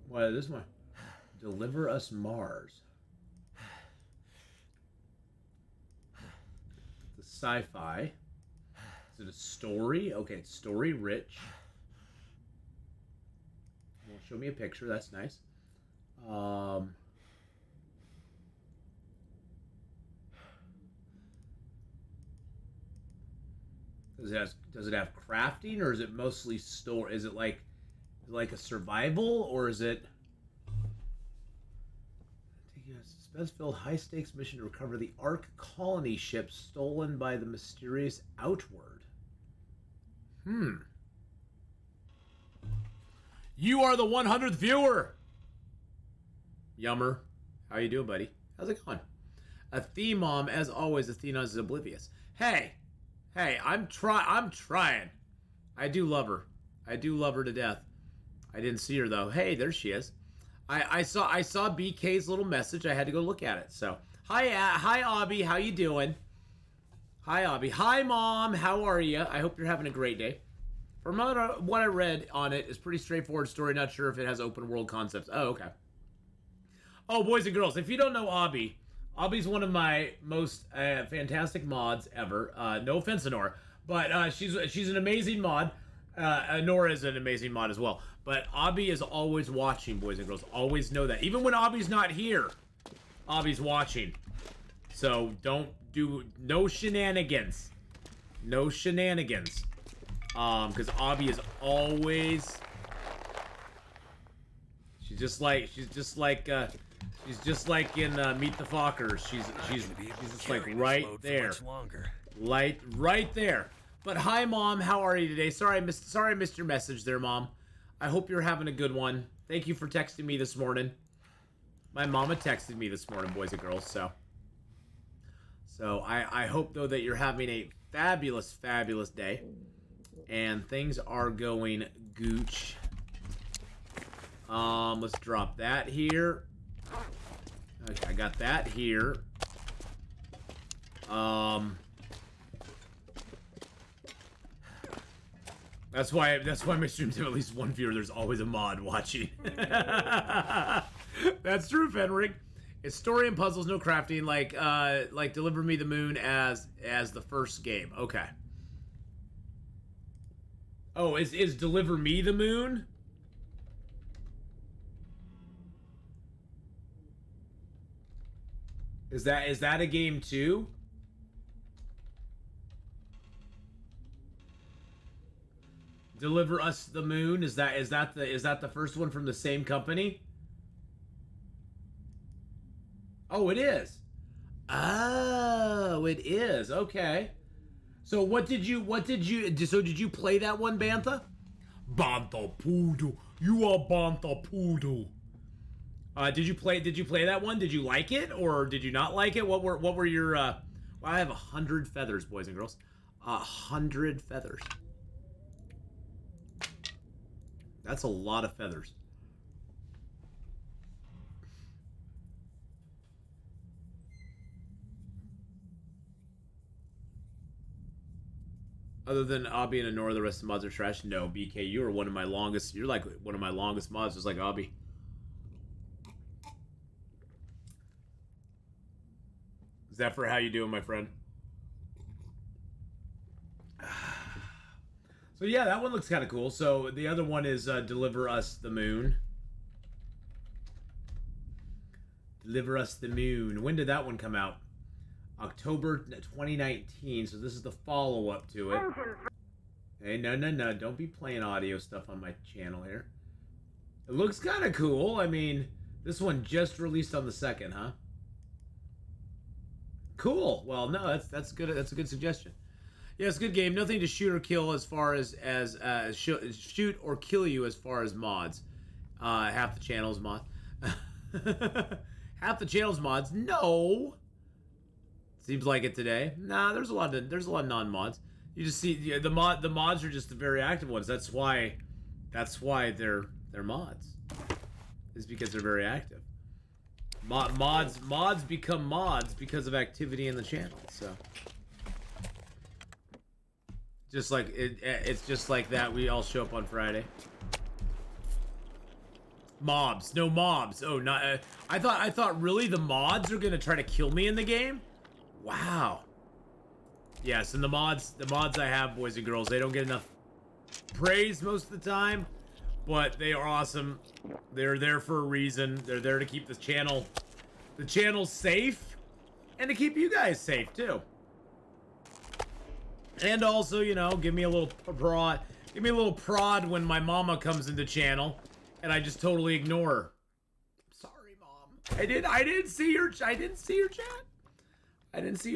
Speaker 1: What is this one? Deliver us Mars. The sci-fi. Is it a story? Okay, it's story rich. Well, show me a picture. That's nice. Does it have crafting, or is it mostly store? Is it like a survival, or is it taking a suspense-filled high-stakes mission to recover the Ark colony ship stolen by the mysterious Outward? You are the 100th viewer. Yummer, how you doing, buddy? How's it going? Atheenon, as always, Atheenon is oblivious. Hey, I'm trying. I do love her. I do love her to death. I didn't see her though. Hey, there she is. I saw BK's little message. I had to go look at it. So hi Abby, how you doing? Hi Abby. Hi Mom, how are you? I hope you're having a great day. From what I read on it, it's pretty straightforward story. Not sure if it has open world concepts. Oh, okay. Oh, boys and girls, if you don't know Abby. Abby's one of my most fantastic mods ever. No offense to Nora, but she's an amazing mod. Nora is an amazing mod as well. But Abby is always watching, boys and girls. Always know that. Even when Abby's not here, Abby's watching. So don't do no shenanigans. No shenanigans. Because Abby is always. She's just like in Meet the Fockers. She's just like right there. Right there. But hi, Mom. How are you today? Sorry, I missed your message there, Mom. I hope you're having a good one. Thank you for texting me this morning. My mama texted me this morning, boys and girls, so I hope, though, that you're having a fabulous, fabulous day. And things are going gooch. Let's drop that here. Okay, I got that here. That's why my streams have at least one viewer. There's always a mod watching. That's true, Fenric. It's story and puzzles, no crafting, like Deliver Me the Moon as the first game. Okay. Oh, is Deliver Me the Moon? Is that a game too? Deliver Us the Moon, is that the first one from the same company? Oh, it is. Oh, it is. Okay. So did you play that one, Bantha? Bantha Poodle. You are Bantha Poodle. Did you play that one? Did you like it or did you not like it? What were your well, I have 100 feathers, boys and girls. 100 feathers. That's a lot of feathers. Other than Obby and Honora, the rest of the mods are trash. No, BK, you are one of my longest. You're like one of my longest mods, just like Obby. Is that for how you doing, my friend? So yeah, that one looks kind of cool. So the other one is Deliver Us the Moon. Deliver Us the Moon. When did that one come out? October 2019. So this is the follow-up to it. Hey, no. Don't be playing audio stuff on my channel here. It looks kind of cool. I mean, this one just released on the 2nd, huh? Cool. Well, no, that's good. That's a good suggestion. Yeah, it's a good game. Nothing to shoot or kill as far as shoot or kill you as far as mods. Half the channel's mod. Half the channel's mods. No. Seems like it today. Nah, there's a lot of non-mods. You just see the mods are just the very active ones. That's why they're mods. Is because they're very active. Mods become mods because of activity in the channel. So just like it's just like that. We all show up on Friday. Mobs, no mobs. Oh, not. I thought really the mods are gonna try to kill me in the game. Wow. Yes, and the mods I have, boys and girls, they don't get enough praise most of the time. But they are awesome. They're there for a reason. They're there to keep the channel safe, and to keep you guys safe too. And also, you know, give me a little prod when my mama comes into channel, and I just totally ignore her. Sorry, Mom. I didn't see your chat. I didn't see your chat. I didn't see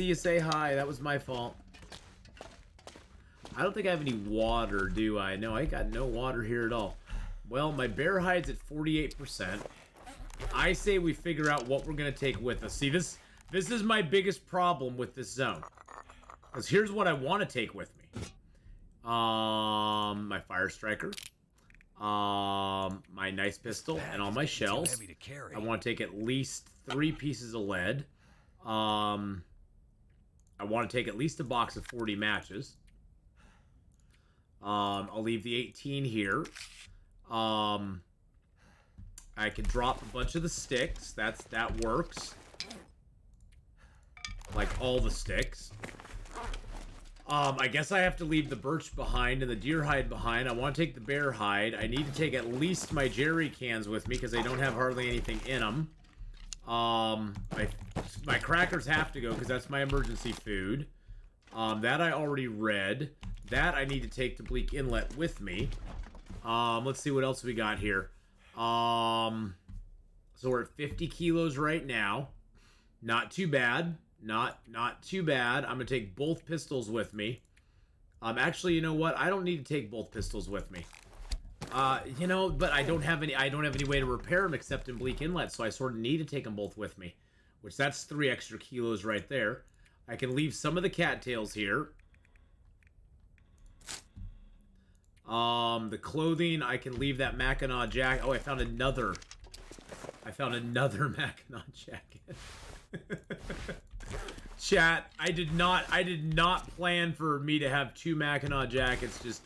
Speaker 1: you say hi. That was my fault. I don't think I have any water, do I? No, I got no water here at all. Well, my bear hide's at 48%. I say we figure out what we're gonna take with us. See, this is my biggest problem with this zone. Because here's what I want to take with me. My fire striker. My nice pistol and all my shells. I want to take at least 3 pieces of lead. I want to take at least a box of 40 matches. I'll leave the 18 here. I can drop a bunch of the sticks. That works. Like all the sticks. I guess I have to leave the birch behind and the deer hide behind. I want to take the bear hide. I need to take at least my jerry cans with me because they don't have hardly anything in them. My crackers have to go because that's my emergency food. That I already read. That I need to take to Bleak Inlet with me. Let's see what else we got here. So we're at 50 kilos right now. Not too bad. Not too bad. I'm gonna take both pistols with me. Actually, you know what? I don't need to take both pistols with me. You know, but I don't have any way to repair them except in Bleak Inlet, so I sort of need to take them both with me. Which, that's 3 extra kilos right there. I can leave some of the cattails here. The clothing, I can leave that Mackinac jacket. Oh, I found another Mackinac jacket. Chat, I did not plan for me to have 2 Mackinac jackets just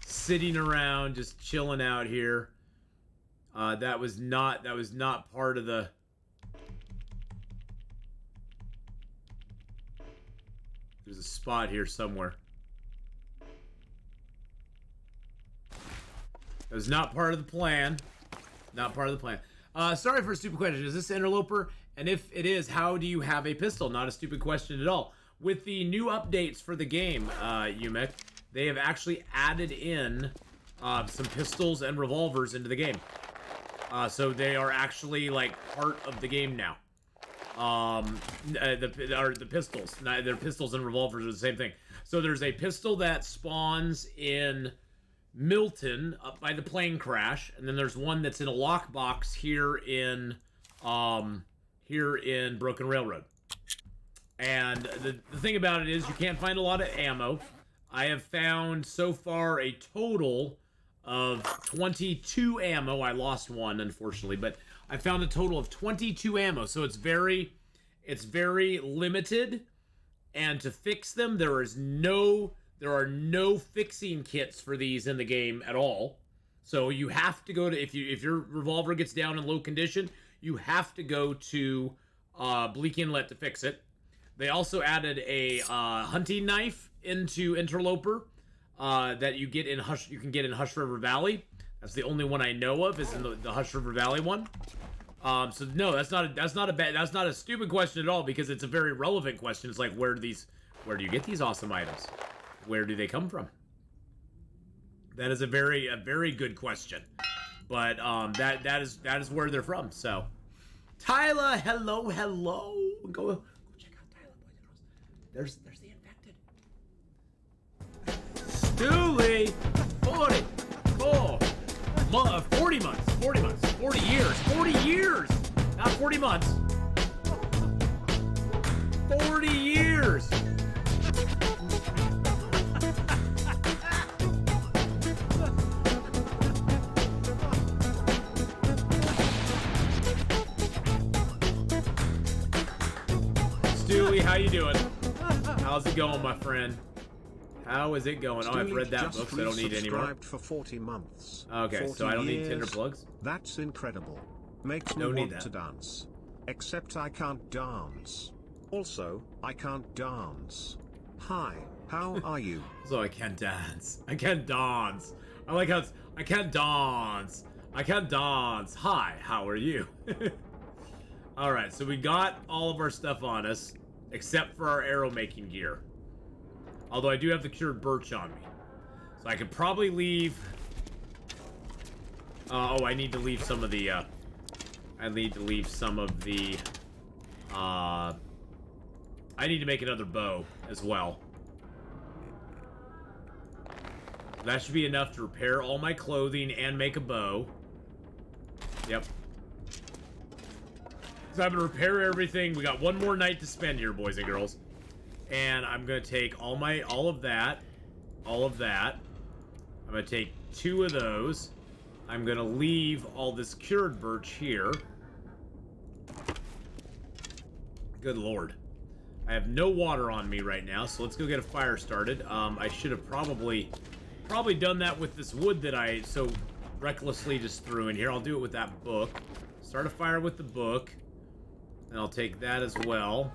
Speaker 1: sitting around, just chilling out here. That was not part of the... There's a spot here somewhere. That was not part of the plan. Not part of the plan. Sorry for a stupid question. Is this Interloper? And if it is, how do you have a pistol? Not a stupid question at all. With the new updates for the game, Yumek, they have actually added in some pistols and revolvers into the game. So they are actually like part of the game now. The pistols. Their pistols and revolvers are the same thing. So there's a pistol that spawns in Milton up by the plane crash, and then there's one that's in a lockbox here in Broken Railroad. And the thing about it is you can't find a lot of ammo. I have found so far a total of 22 ammo. I lost one, unfortunately, but I found a total of 22 ammo. So it's very limited. And to fix them, there are no fixing kits for these in the game at all. So you have to go to, if your revolver gets down in low condition, you have to go to Bleak Inlet to fix it. They also added a hunting knife into Interloper that you get in you can get in Hush River Valley. That's the only one I know of, is in the Hush River Valley one. So no, that's not a stupid question at all, because it's a very relevant question. It's like, where do you get these awesome items? Where do they come from? That is a very good question. But that is where they're from. So Tyler, hello. Go check out Tyler, boys and girls. There's the infected. Dooley, 40 months, 40 years, not 40 months, 40 years. Stewie, how you doing? How's it going, my friend? How is it going? Oh, I've read that book, so I don't need any more.
Speaker 8: For 40 months.
Speaker 1: Okay,
Speaker 8: 40
Speaker 1: so I don't need
Speaker 8: years.
Speaker 1: Tinder plugs?
Speaker 8: That's incredible. Makes me want to dance. Except I can't dance. Also, I can't dance. Hi, how are you?
Speaker 1: So I can't dance. I can't dance. I like how it's, I can't dance. I can't dance. Hi, how are you? Alright, so we got all of our stuff on us, except for our arrow making gear. Although I do have the cured birch on me. So I could probably leave... I need to leave some of the, I need to make another bow as well. That should be enough to repair all my clothing and make a bow. Yep. So I'm gonna repair everything. We got one more night to spend here, boys and girls. And I'm gonna take all of that. I'm gonna take 2 of those. I'm gonna leave all this cured birch here. Good lord. I have no water on me right now, so let's go get a fire started. I should have probably done that with this wood that I so recklessly just threw in here. I'll do it with that book. Start a fire with the book. And I'll take that as well.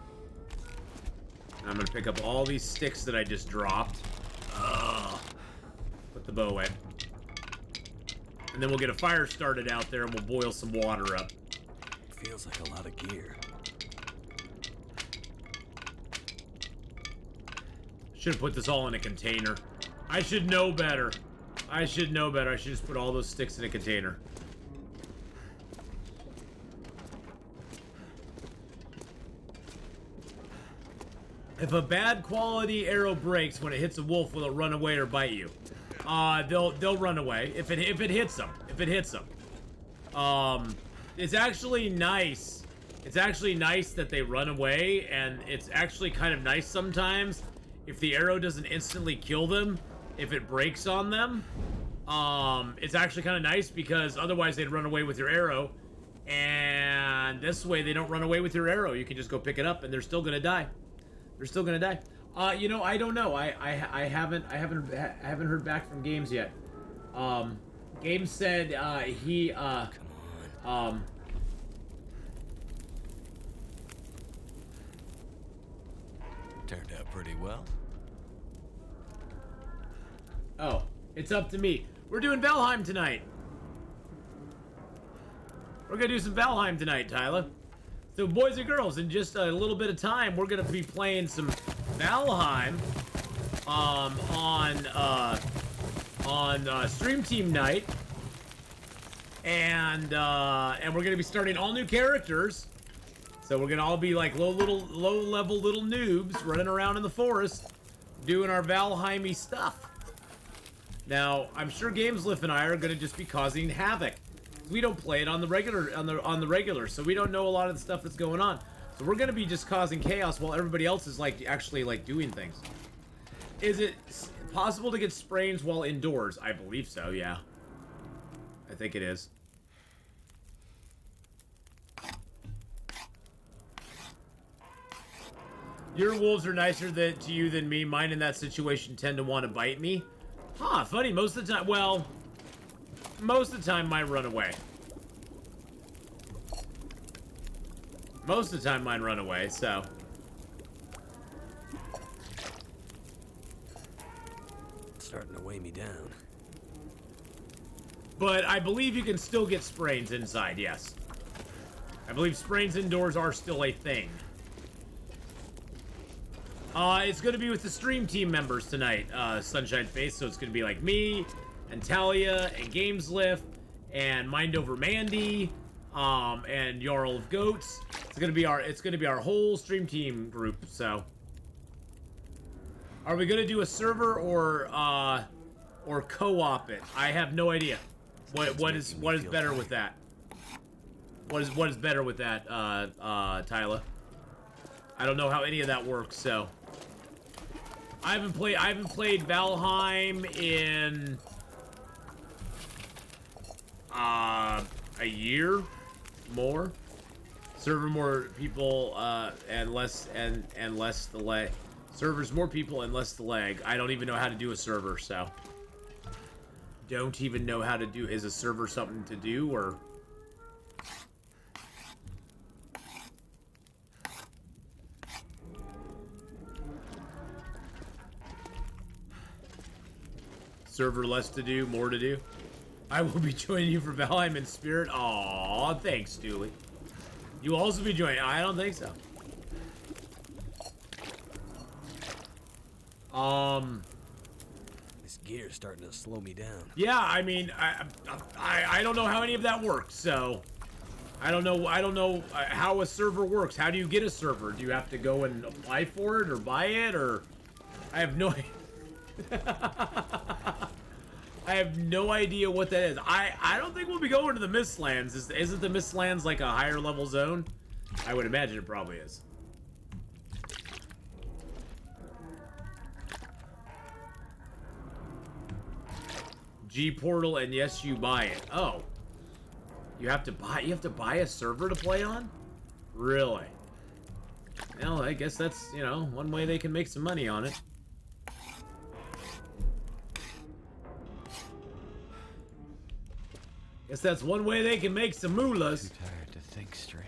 Speaker 1: I'm gonna pick up all these sticks that I just dropped. Put the bow away. And then we'll get a fire started out there and we'll boil some water up.
Speaker 3: Feels like a lot of gear.
Speaker 1: Should have put this all in a container. I should know better. I should just put all those sticks in a container. If a bad quality arrow breaks when it hits a wolf, will it run away or bite you? They'll run away if it hits them. If it hits them. It's actually nice. It's actually nice that they run away, and it's actually kind of nice sometimes if the arrow doesn't instantly kill them, if it breaks on them. It's actually kind of nice because otherwise they'd run away with your arrow, and this way they don't run away with your arrow. You can just go pick it up, and they're still gonna die. They're still gonna die. You know, I don't know. I haven't heard back from Games yet. Games said he
Speaker 3: Turned out pretty well.
Speaker 1: Oh, it's up to me. We're doing Valheim tonight. We're gonna do some Valheim tonight, Tyler. So, boys and girls, in just a little bit of time, we're gonna be playing some Valheim on Stream Team Night, and we're gonna be starting all new characters. So we're gonna all be like low-level little noobs running around in the forest, doing our Valheim-y stuff. Now, I'm sure Gameslift and I are gonna just be causing havoc. We don't play it on the regular, so we don't know a lot of the stuff that's going on. So we're gonna be just causing chaos while everybody else is like actually like doing things. Is it possible to get sprains while indoors? I believe so, yeah. I think it is. Your wolves are nicer to you than me. Mine in that situation tend to want to bite me. Huh, funny, most of the time, well, most of the time mine run away. Most of the time mine run away, so.
Speaker 3: It's starting to weigh me down.
Speaker 1: But I believe you can still get sprains inside, yes. I believe sprains indoors are still a thing. It's going to be with the stream team members tonight, Sunshine Face, so it's going to be like me, and Talia, and Gameslift, and Mind Over Mandy, and Jarl of Goats. It's going to be our whole stream team group, so. Are we going to do a server or co-op it? I have no idea. What is better with that? What is better with that, Tyler? I don't know how any of that works, so. I haven't played Valheim in a year more. Server more people and less the lag. Servers more people and less the lag. I don't even know how to do a server, so. Don't even know how to do. Is a server something to do or? Server less to do, more to do. I will be joining you for Valheim in spirit. Aw, thanks, Dooley. You will also be joining. I don't think so.
Speaker 3: This gear's starting to slow me down.
Speaker 1: Yeah, I mean, I don't know how any of that works, so I don't know how a server works. How do you get a server? Do you have to go and apply for it or buy it, or I have no idea. I have no idea what that is. I don't think we'll be going to the Mistlands. Isn't the Mistlands like a higher level zone? I would imagine it probably is. G Portal, and yes, you buy it. Oh, you have to buy a server to play on? Really? Well, I guess that's, you know, one way they can make some money on it. Guess that's one way they can make some moolahs.
Speaker 3: Too tired to think straight.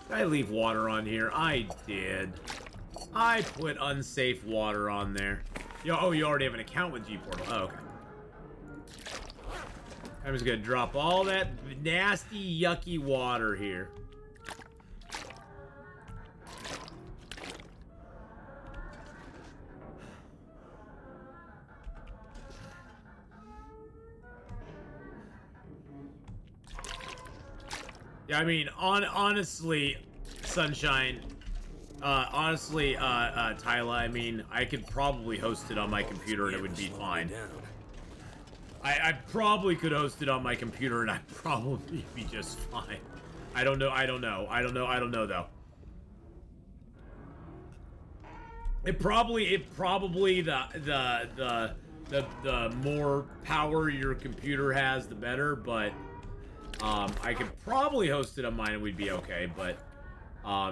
Speaker 1: Did I leave water on here? I did. I put unsafe water on there. Oh, you already have an account with G-Portal. Oh, okay. I'm just gonna drop all that nasty, yucky water here. Yeah, I mean, honestly, Sunshine, Honestly, Tyler, I mean, I could probably host it on my computer and it would be fine. I probably could host it on my computer and I'd probably be just fine. I don't know though. It probably the more power your computer has, the better, but I could probably host it on mine and we'd be okay, but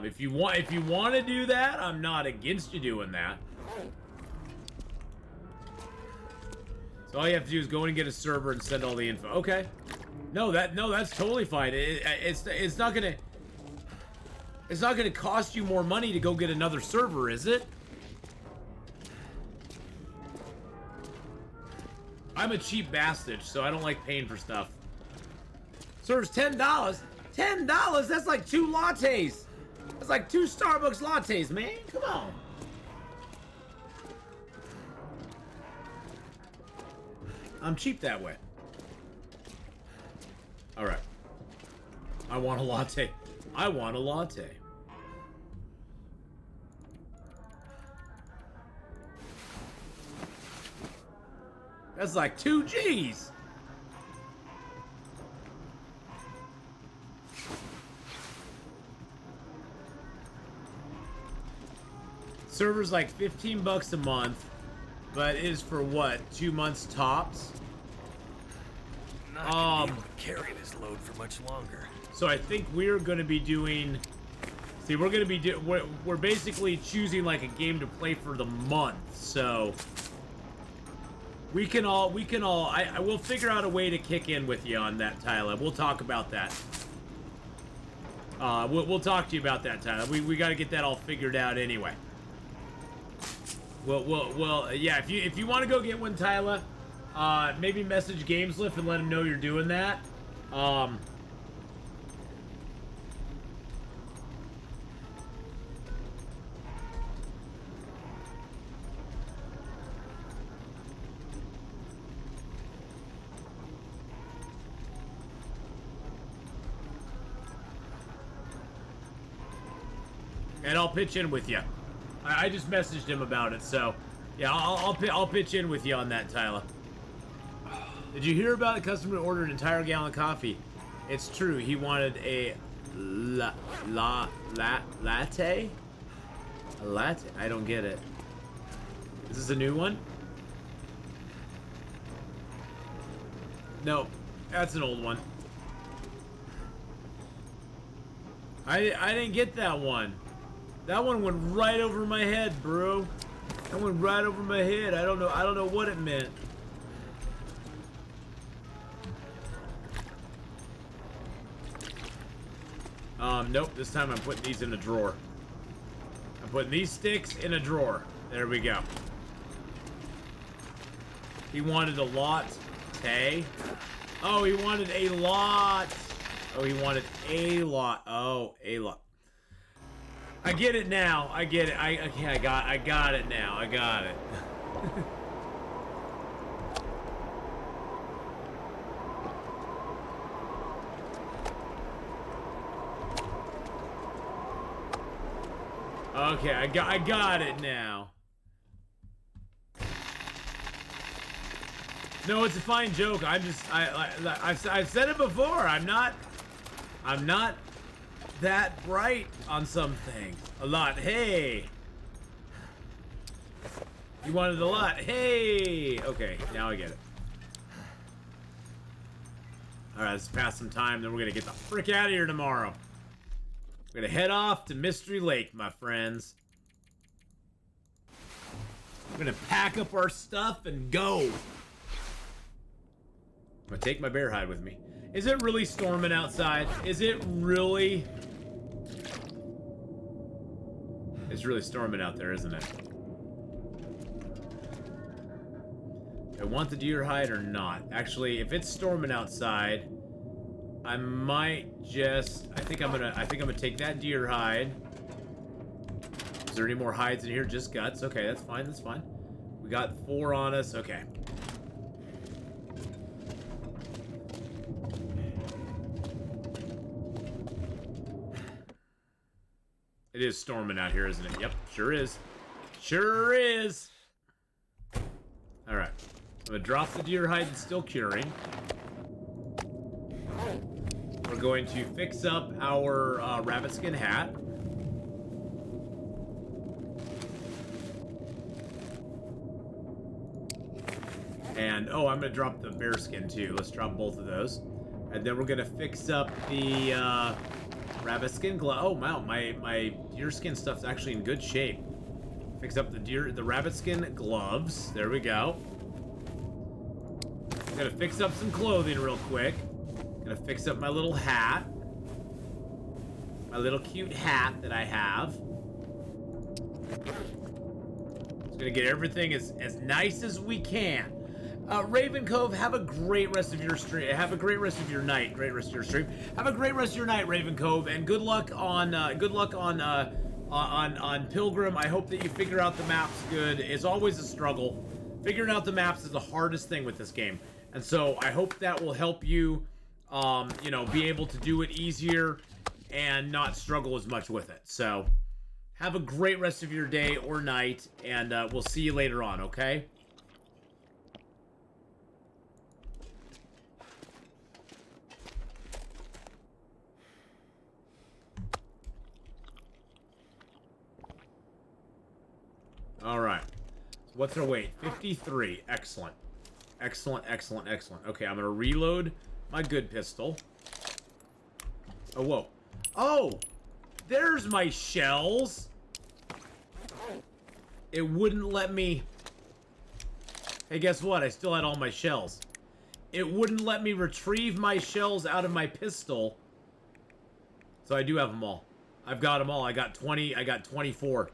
Speaker 1: if you want to do that, I'm not against you doing that. So all you have to do is go and get a server and send all the info. Okay. No, that's totally fine. It's not gonna cost you more money to go get another server, is it? I'm a cheap bastard, so I don't like paying for stuff. Serves $10. $10? That's like 2 lattes. That's like 2 Starbucks lattes, man. Come on. I'm cheap that way. Alright. I want a latte. I want a latte. That's like 2 G's. Server's like $15 a month, but it is for what? 2 months tops?
Speaker 3: Not gonna be able to carry this load for much longer.
Speaker 1: So I think we're gonna be doing. See, we're gonna be we're basically choosing like a game to play for the month. So we can all I will figure out a way to kick in with you on that, Tyler. We'll talk about that. We'll talk to you about that, Tyler. We got to get that all figured out anyway. Well, yeah. If you want to go get one, Tyler, maybe message GamesLift and let them know you're doing that. And I'll pitch in with you. I just messaged him about it, so yeah, I'll pitch in with you on that, Tyler. Did you hear about a customer who ordered an entire gallon of coffee? It's true. He wanted a latte. A latte? I don't get it. Is this a new one? No, that's an old one. I didn't get that one. That one went right over my head, bro. That went right over my head. I don't know what it meant. Nope, this time I'm putting these in a drawer. I'm putting these sticks in a drawer. There we go. He wanted a latte. Oh, he wanted a lot. Oh, he wanted a lot. Oh, a lot. I get it now. I get it. I got it now. I got it. Okay, I got it now. No, it's a fine joke. I'm just I've said it before. I'm not that bright on some things. A lot. Hey. You wanted a lot. Hey. Okay, now I get it. Alright, let's pass some time, then we're gonna get the frick out of here tomorrow. We're gonna head off to Mystery Lake, my friends. We're gonna pack up our stuff and go. I'm gonna take my bear hide with me. Is it really storming outside? Is it really? It's really storming out there, isn't it? I want the deer hide or not. Actually, if it's storming outside, I might just. I think I'm gonna take that deer hide. Is there any more hides in here? Just guts. Okay, that's fine. That's fine. We got 4 on us. Okay. It is storming out here, isn't it? Yep, sure is. Sure is. All right. I'm gonna drop the deer hide and still curing. We're going to fix up our rabbit skin hat. And, oh, I'm going to drop the bear skin too. Let's drop both of those. And then we're going to fix up the rabbit skin glove. Oh, wow, my deer skin stuff's actually in good shape. Fix up the rabbit skin gloves. There we go. Gonna fix up some clothing real quick. Gonna fix up my little hat. My little cute hat that I have. Just gonna get everything as nice as we can. Raven Cove, have a great rest of your stream. Have a great rest of your night. Great rest of your stream. Have a great rest of your night, Raven Cove, and good luck on Pilgrim. I hope that you figure out the maps good. It's always a struggle. Figuring out the maps is the hardest thing with this game, and so I hope that will help you, you know, be able to do it easier and not struggle as much with it. So, have a great rest of your day or night, and we'll see you later on. Okay. All right. What's our weight? 53. Excellent. Excellent, excellent, excellent. Okay, I'm going to reload my good pistol. Oh, whoa. Oh! There's my shells! It wouldn't let me... Hey, guess what? I still had all my shells. It wouldn't let me retrieve my shells out of my pistol. So I do have them all. I've got them all. I got 20. I got 24.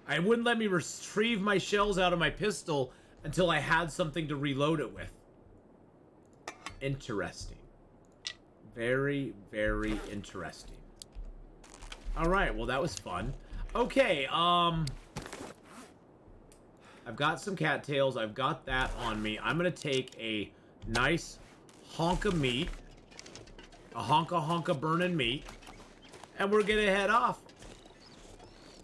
Speaker 1: I wouldn't let me retrieve my shells out of my pistol until I had something to reload it with. Interesting. Very, very interesting. Alright, well that was fun. Okay, I've got some cattails. I've got that on me. I'm gonna take a nice honk of meat. A honka burning meat. And we're gonna head off.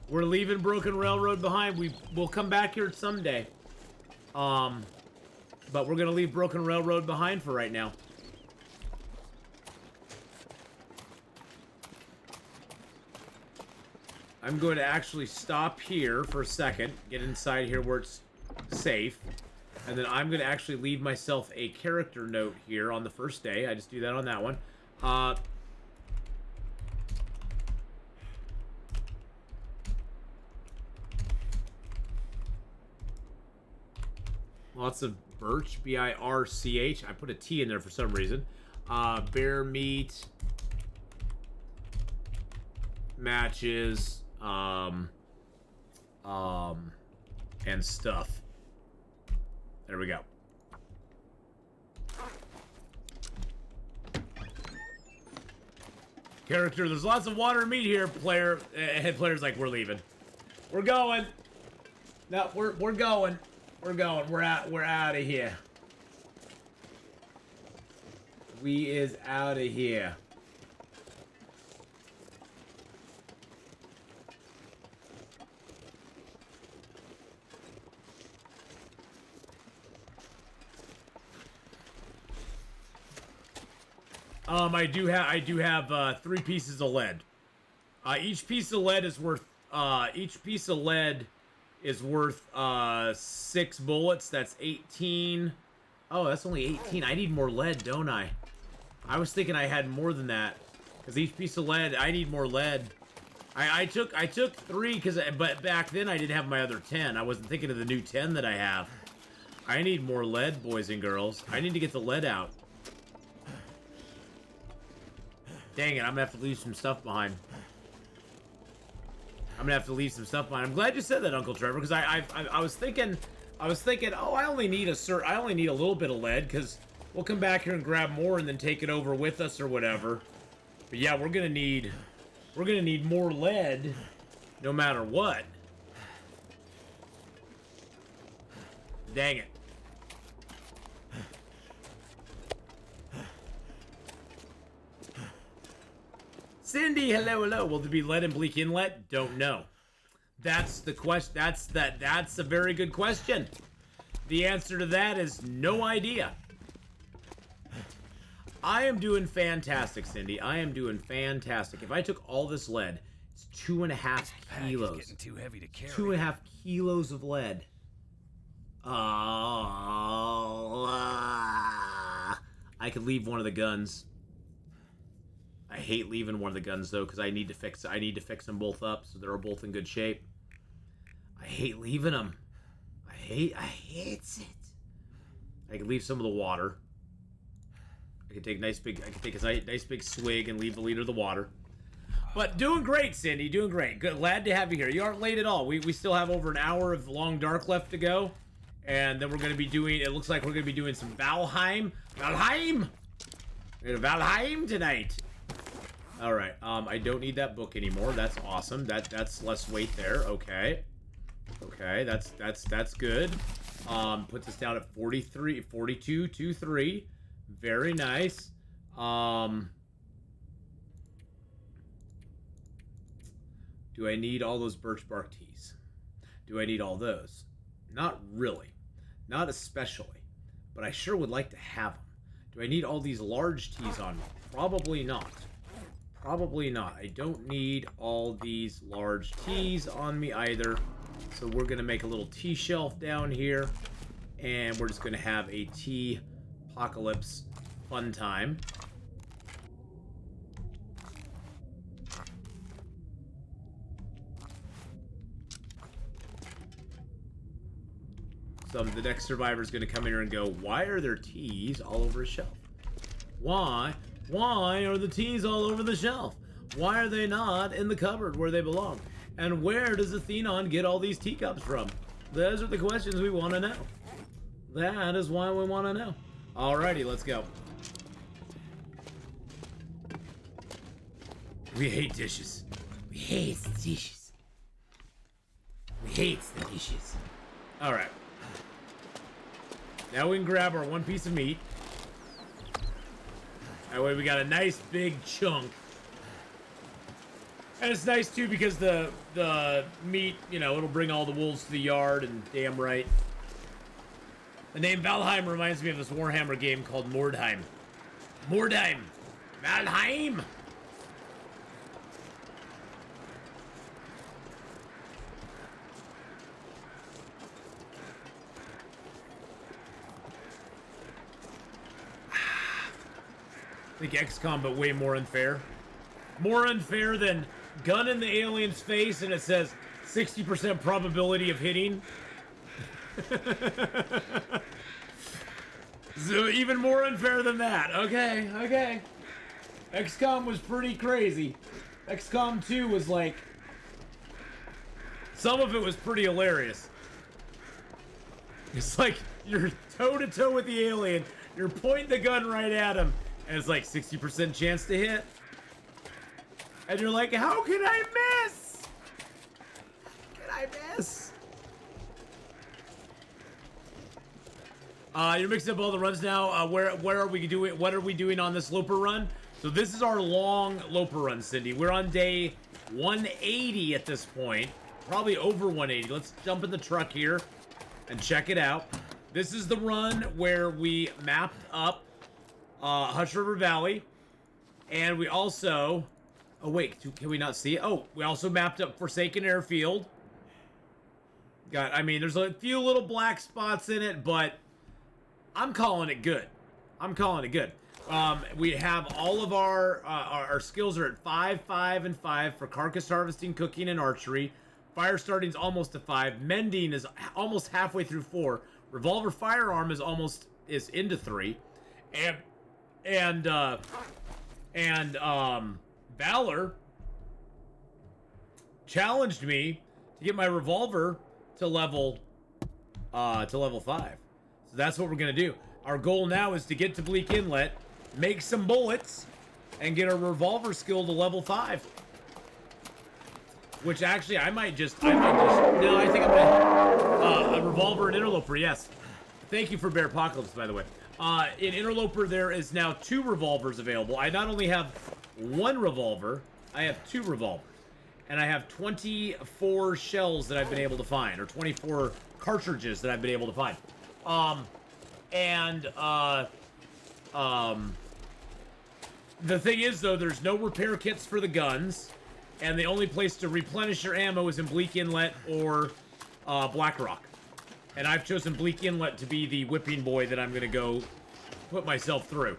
Speaker 1: We're leaving Broken Railroad behind. We'll come back here someday. But we're gonna leave Broken Railroad behind for right now. I'm going to actually stop here for a second, get inside here where it's safe, and then I'm going to actually leave myself a character note here on the first day. I just do that on that one. Lots of birch, B-I-R-C-H. I put a T in there for some reason. Bear meat. Matches. And stuff. There we go. Character, there's lots of water and meat here, player. Head player's like, we're leaving. We're going. No, we're going. We're going. We're out of here. We is out of here. I do have 3 pieces of lead. Each piece of lead is worth 6 bullets. That's 18. Oh, that's only 18. I need more lead, don't I? I was thinking I had more than that. Because each piece of lead, I need more lead. I took 3 but back then I didn't have my other 10. I wasn't thinking of the new 10 that I have. I need more lead, boys and girls. I need to get the lead out. Dang it, I'm gonna have to leave some stuff behind. I'm gonna have to leave some stuff behind. I'm glad you said that, Uncle Trevor, because I was thinking, oh, I only need a little bit of lead, because we'll come back here and grab more and then take it over with us or whatever. But yeah, we're gonna need more lead, no matter what. Dang it. Cindy, hello, hello. Will there be lead in Bleak Inlet? Don't know. That's the question. That's a very good question. The answer to that is no idea. I am doing fantastic, Cindy. I am doing fantastic. If I took all this lead, it's 2.5 kilos.
Speaker 3: Getting too heavy to carry.
Speaker 1: 2.5 kilos of lead. I could leave one of the guns. I hate leaving one of the guns though, because I need to fix them both up so they're both in good shape. I hate leaving them. I hate it. I could leave some of the water. I could take a nice big swig and leave the liter of the water. But doing great, Cindy. Doing great. Good. Glad to have you here. You aren't late at all. We still have over an hour of Long Dark left to go. And then we're going to be doing, it looks like we're going to be doing some Valheim. Valheim! We're going to Valheim tonight. All right. I don't need that book anymore. That's awesome. That's less weight there. Okay. Okay. That's good. Puts us down at 42.23. Very nice. Do I need all those birch bark teas? Do I need all those? Not really. Not especially. But I sure would like to have them. Do I need all these large teas on me? Probably not. Probably not. I don't need all these large teas on me either. So we're going to make a little tea shelf down here. And we're just going to have a tea apocalypse fun time. So the next survivor is going to come in here and go, why are there teas all over a shelf? Why? Why are the teas all over the shelf? Why are they not in the cupboard where they belong? And where does Atheenon get all these teacups from? Those are the questions we want to know. That is why we want to know. Alrighty, let's go. We hate dishes. We hate dishes. We hate the dishes. Alright. Now we can grab our one piece of meat. That way we got a nice big chunk. And it's nice too because the meat, you know, it'll bring all the wolves to the yard, and damn right. The name Valheim reminds me of this Warhammer game called Mordheim. Mordheim! Valheim! I think XCOM, but way more unfair. More unfair than gun in the alien's face and it says 60% probability of hitting. So even more unfair than that. Okay, okay. XCOM was pretty crazy. XCOM 2 was like... some of it was pretty hilarious. It's like you're toe-to-toe with the alien. You're pointing the gun right at him. And it's like 60% chance to hit. And you're like, how can I miss? How can I miss? You're mixing up all the runs now. Where are we doing? What are we doing on this Loper run? So this is our long Loper run, Cindy. We're on day 180 at this point. Probably over 180. Let's jump in the truck here and check it out. This is the run where we mapped up Hush River Valley, and we also, oh wait, can we not see it? Oh, we also mapped up Forsaken Airfield. I mean, there's a few little black spots in it, but I'm calling it good. I'm calling it good. We have all of our skills are at 5, 5, and 5 for carcass harvesting, cooking, and archery. Fire starting's almost a 5. Mending is almost halfway through 4. Revolver firearm is into 3. And Valor challenged me to get my revolver to level 5. So that's what we're gonna do. Our goal now is to get to Bleak Inlet, make some bullets, and get a revolver skill to level 5. Which actually I might just no, I think I'm gonna a revolver and interloper, yes. Thank you for Bear Apocalypse, by the way. In Interloper, there is now 2 revolvers available. I not only have 1 revolver, I have 2 revolvers. And I have 24 shells that I've been able to find, or 24 cartridges that I've been able to find. The thing is, though, there's no repair kits for the guns, and the only place to replenish your ammo is in Bleak Inlet or Blackrock. And I've chosen Bleak Inlet to be the whipping boy that I'm going to go put myself through.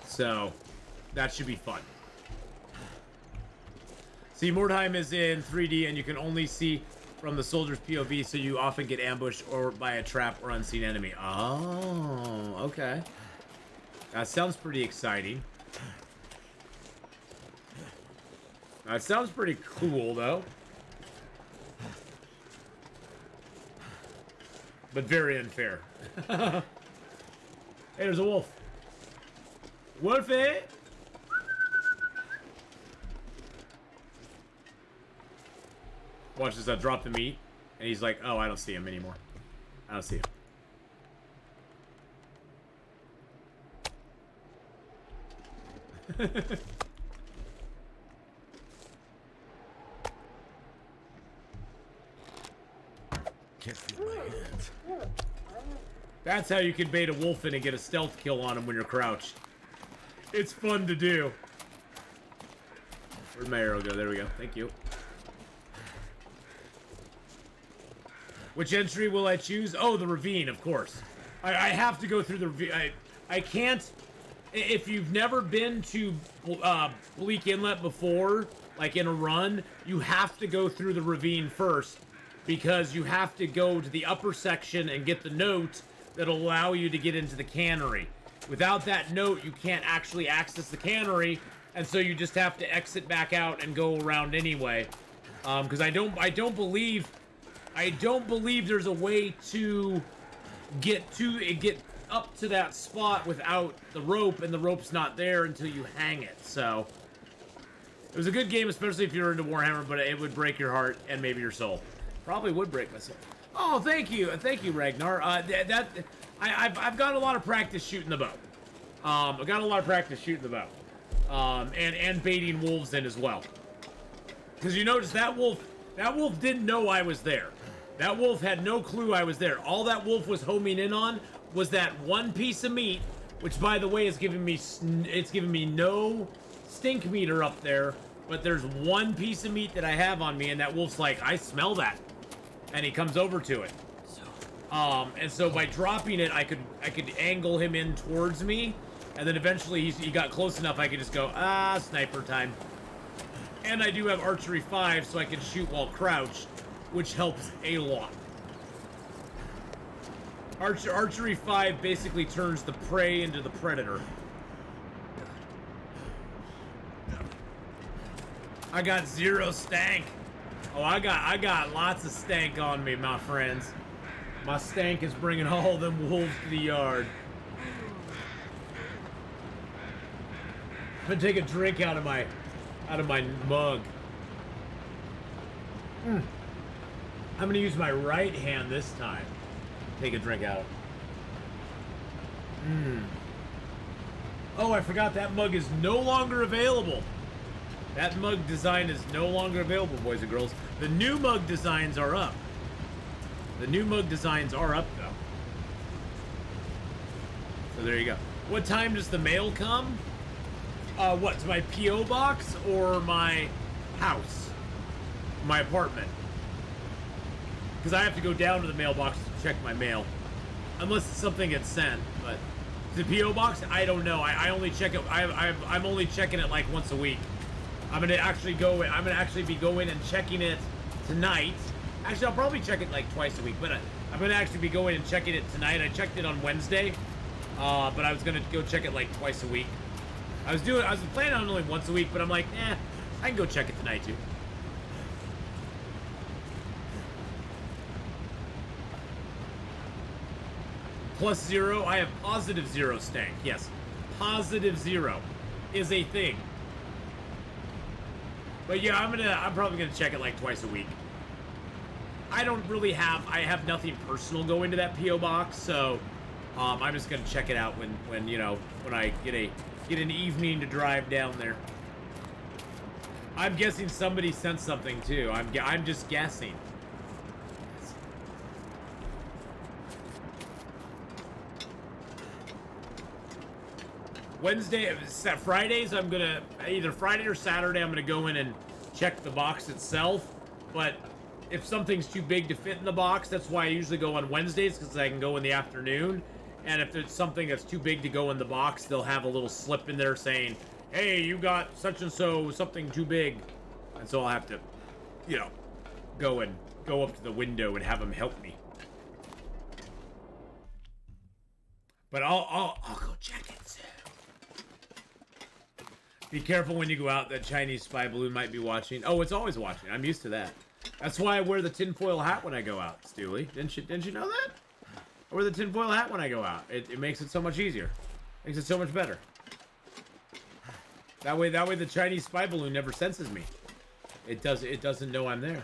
Speaker 1: So, that should be fun. See, Mordheim is in 3D, and you can only see from the soldier's POV, so you often get ambushed or by a trap or unseen enemy. Oh, okay. That sounds pretty exciting. That sounds pretty cool, though. But very unfair. Hey, there's a wolf. Wolfie! Watch this, I drop the meat, and he's like, oh, I don't see him anymore. I don't see him.
Speaker 3: Can't feel my hands.
Speaker 1: That's how you can bait a wolf in and get a stealth kill on him when you're crouched. It's fun to do. Where'd my arrow go? There we go. Thank you. Which entry will I choose? Oh, the ravine, of course. I have to go through the ravine. I can't... If you've never been to Bleak Inlet before, like in a run, you have to go through the ravine first, because you have to go to the upper section and get the note that'll allow you to get into the cannery. Without that note, you can't actually access the cannery, and so you just have to exit back out and go around anyway. Because I don't believe there's a way to get up to that spot without the rope, and the rope's not there until you hang it. So it was a good game, especially if you're into Warhammer, but it would break your heart and maybe your soul. Probably would break my soul. Oh, thank you, Ragnar. I've got a lot of practice shooting the bow. I've got a lot of practice shooting the bow, and baiting wolves in as well. Because you notice that wolf didn't know I was there. That wolf had no clue I was there. All that wolf was homing in on was that one piece of meat, which, by the way, is giving me no stink meter up there. But there's one piece of meat that I have on me, and that wolf's like, I smell that, and he comes over to it. And so by dropping it, I could angle him in towards me, and then eventually he got close enough I could just go, sniper time. And I do have archery 5, so I can shoot while crouched, which helps a lot. Archery 5 basically turns the prey into the predator. I got 0 stank. Oh, I got lots of stank on me, my friends. My stank is bringing all them wolves to the yard. I'm gonna take a drink out of my mug. I'm gonna use my right hand this time. Take a drink out. Oh, I forgot that mug is no longer available. That mug design is no longer available, boys and girls. The new mug designs are up. The new mug designs are up, though. So there you go. What time does the mail come? What, to my P.O. box or my house? My apartment? Because I have to go down to the mailbox to check my mail. Unless something gets sent, but... The P.O. box? I don't know. I only check it... I'm only checking it like once a week. I'm gonna actually be going and checking it tonight. Actually, I'll probably check it like twice a week, but I'm gonna actually be going and checking it tonight. I checked it on Wednesday, but I was gonna go check it like twice a week. I was planning on only once a week, but I'm like, I can go check it tonight too. +0, I have +0 stank. Yes, +0 is a thing. But yeah, I'm probably gonna check it like twice a week. I have nothing personal going to that P.O. box, so I'm just gonna check it out when I get a Get an evening to drive down there. I'm guessing somebody sent something too. I'm just guessing. Fridays, I'm gonna, either Friday or Saturday, I'm gonna go in and check the box itself. But if something's too big to fit in the box, that's why I usually go on Wednesdays, because I can go in the afternoon. And if there's something that's too big to go in the box, they'll have a little slip in there saying, hey, you got such and so, something too big. And so I'll have to, you know, go up to the window and have them help me. But I'll go check it. Be careful when you go out. That Chinese spy balloon might be watching. Oh, it's always watching. I'm used to that. That's why I wear the tinfoil hat when I go out, Stewie. Didn't you know that? I wear the tinfoil hat when I go out. It makes it so much easier. Makes it so much better. That way the Chinese spy balloon never senses me. It doesn't know I'm there.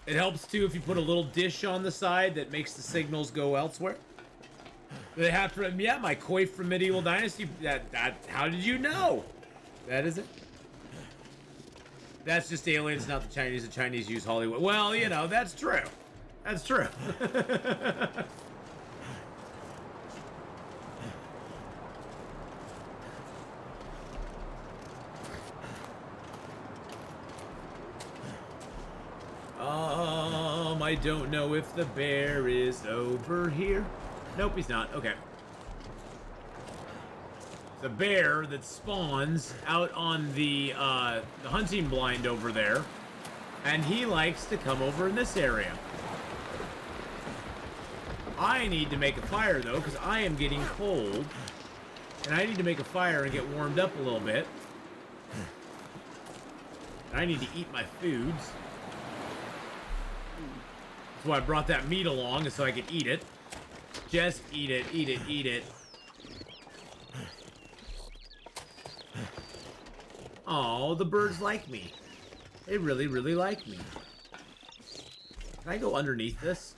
Speaker 1: It helps too if you put a little dish on the side that makes the signals go elsewhere. They have to, yeah, my koi from Medieval Dynasty. How did you know? That is it. That's just aliens, not the Chinese. The Chinese use Hollywood. Well, you know, that's true. That's true. I don't know if the bear is over here. Nope, he's not. Okay. The bear that spawns out on the hunting blind over there, and he likes to come over in this area. I need to make a fire though, because I am getting cold, and I need to make a fire and get warmed up a little bit. And I need to eat my foods. That's why I brought that meat along, so I could eat it. Just eat it, eat it, eat it. Oh, the birds like me. They really, really like me. Can I go underneath this?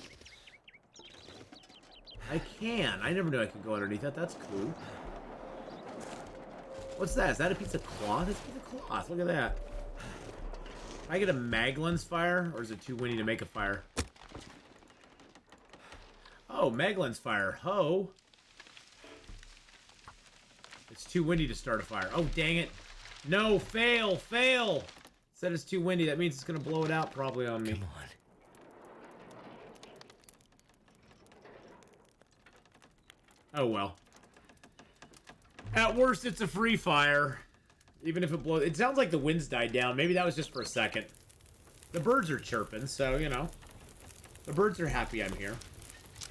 Speaker 1: I can. I never knew I could go underneath that. That's cool. What's that? Is that a piece of cloth? It's a piece of cloth. Look at that. Can I get a Maglin's fire? Or is it too windy to make a fire? Oh, Maglin's fire. Ho. It's too windy to start a fire. Oh, dang it. No, fail, fail. It said it's too windy. That means it's going to blow it out probably on me.
Speaker 3: Come on.
Speaker 1: Oh, well. At worst, it's a free fire. Even if it blows. It sounds like the wind's died down. Maybe that was just for a second. The birds are chirping, so, you know. The birds are happy I'm here.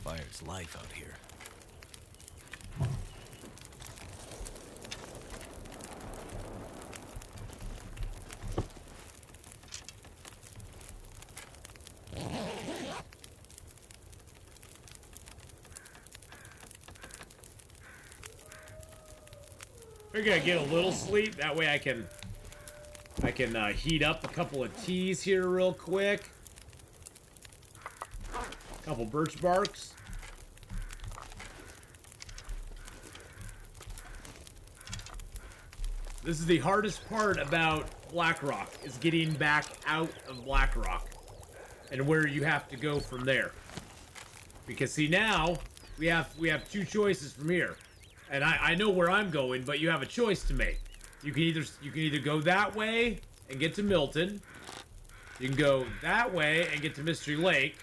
Speaker 3: Fire's life out here.
Speaker 1: Figure I get a little sleep. That way I can heat up a couple of teas here real quick. A couple birch barks. This is the hardest part about Blackrock, is getting back out of Blackrock and where you have to go from there. Because see, now we have two choices from here. And I know where I'm going, but you have a choice to make. You can either go that way and get to Milton. You can go that way and get to Mystery Lake,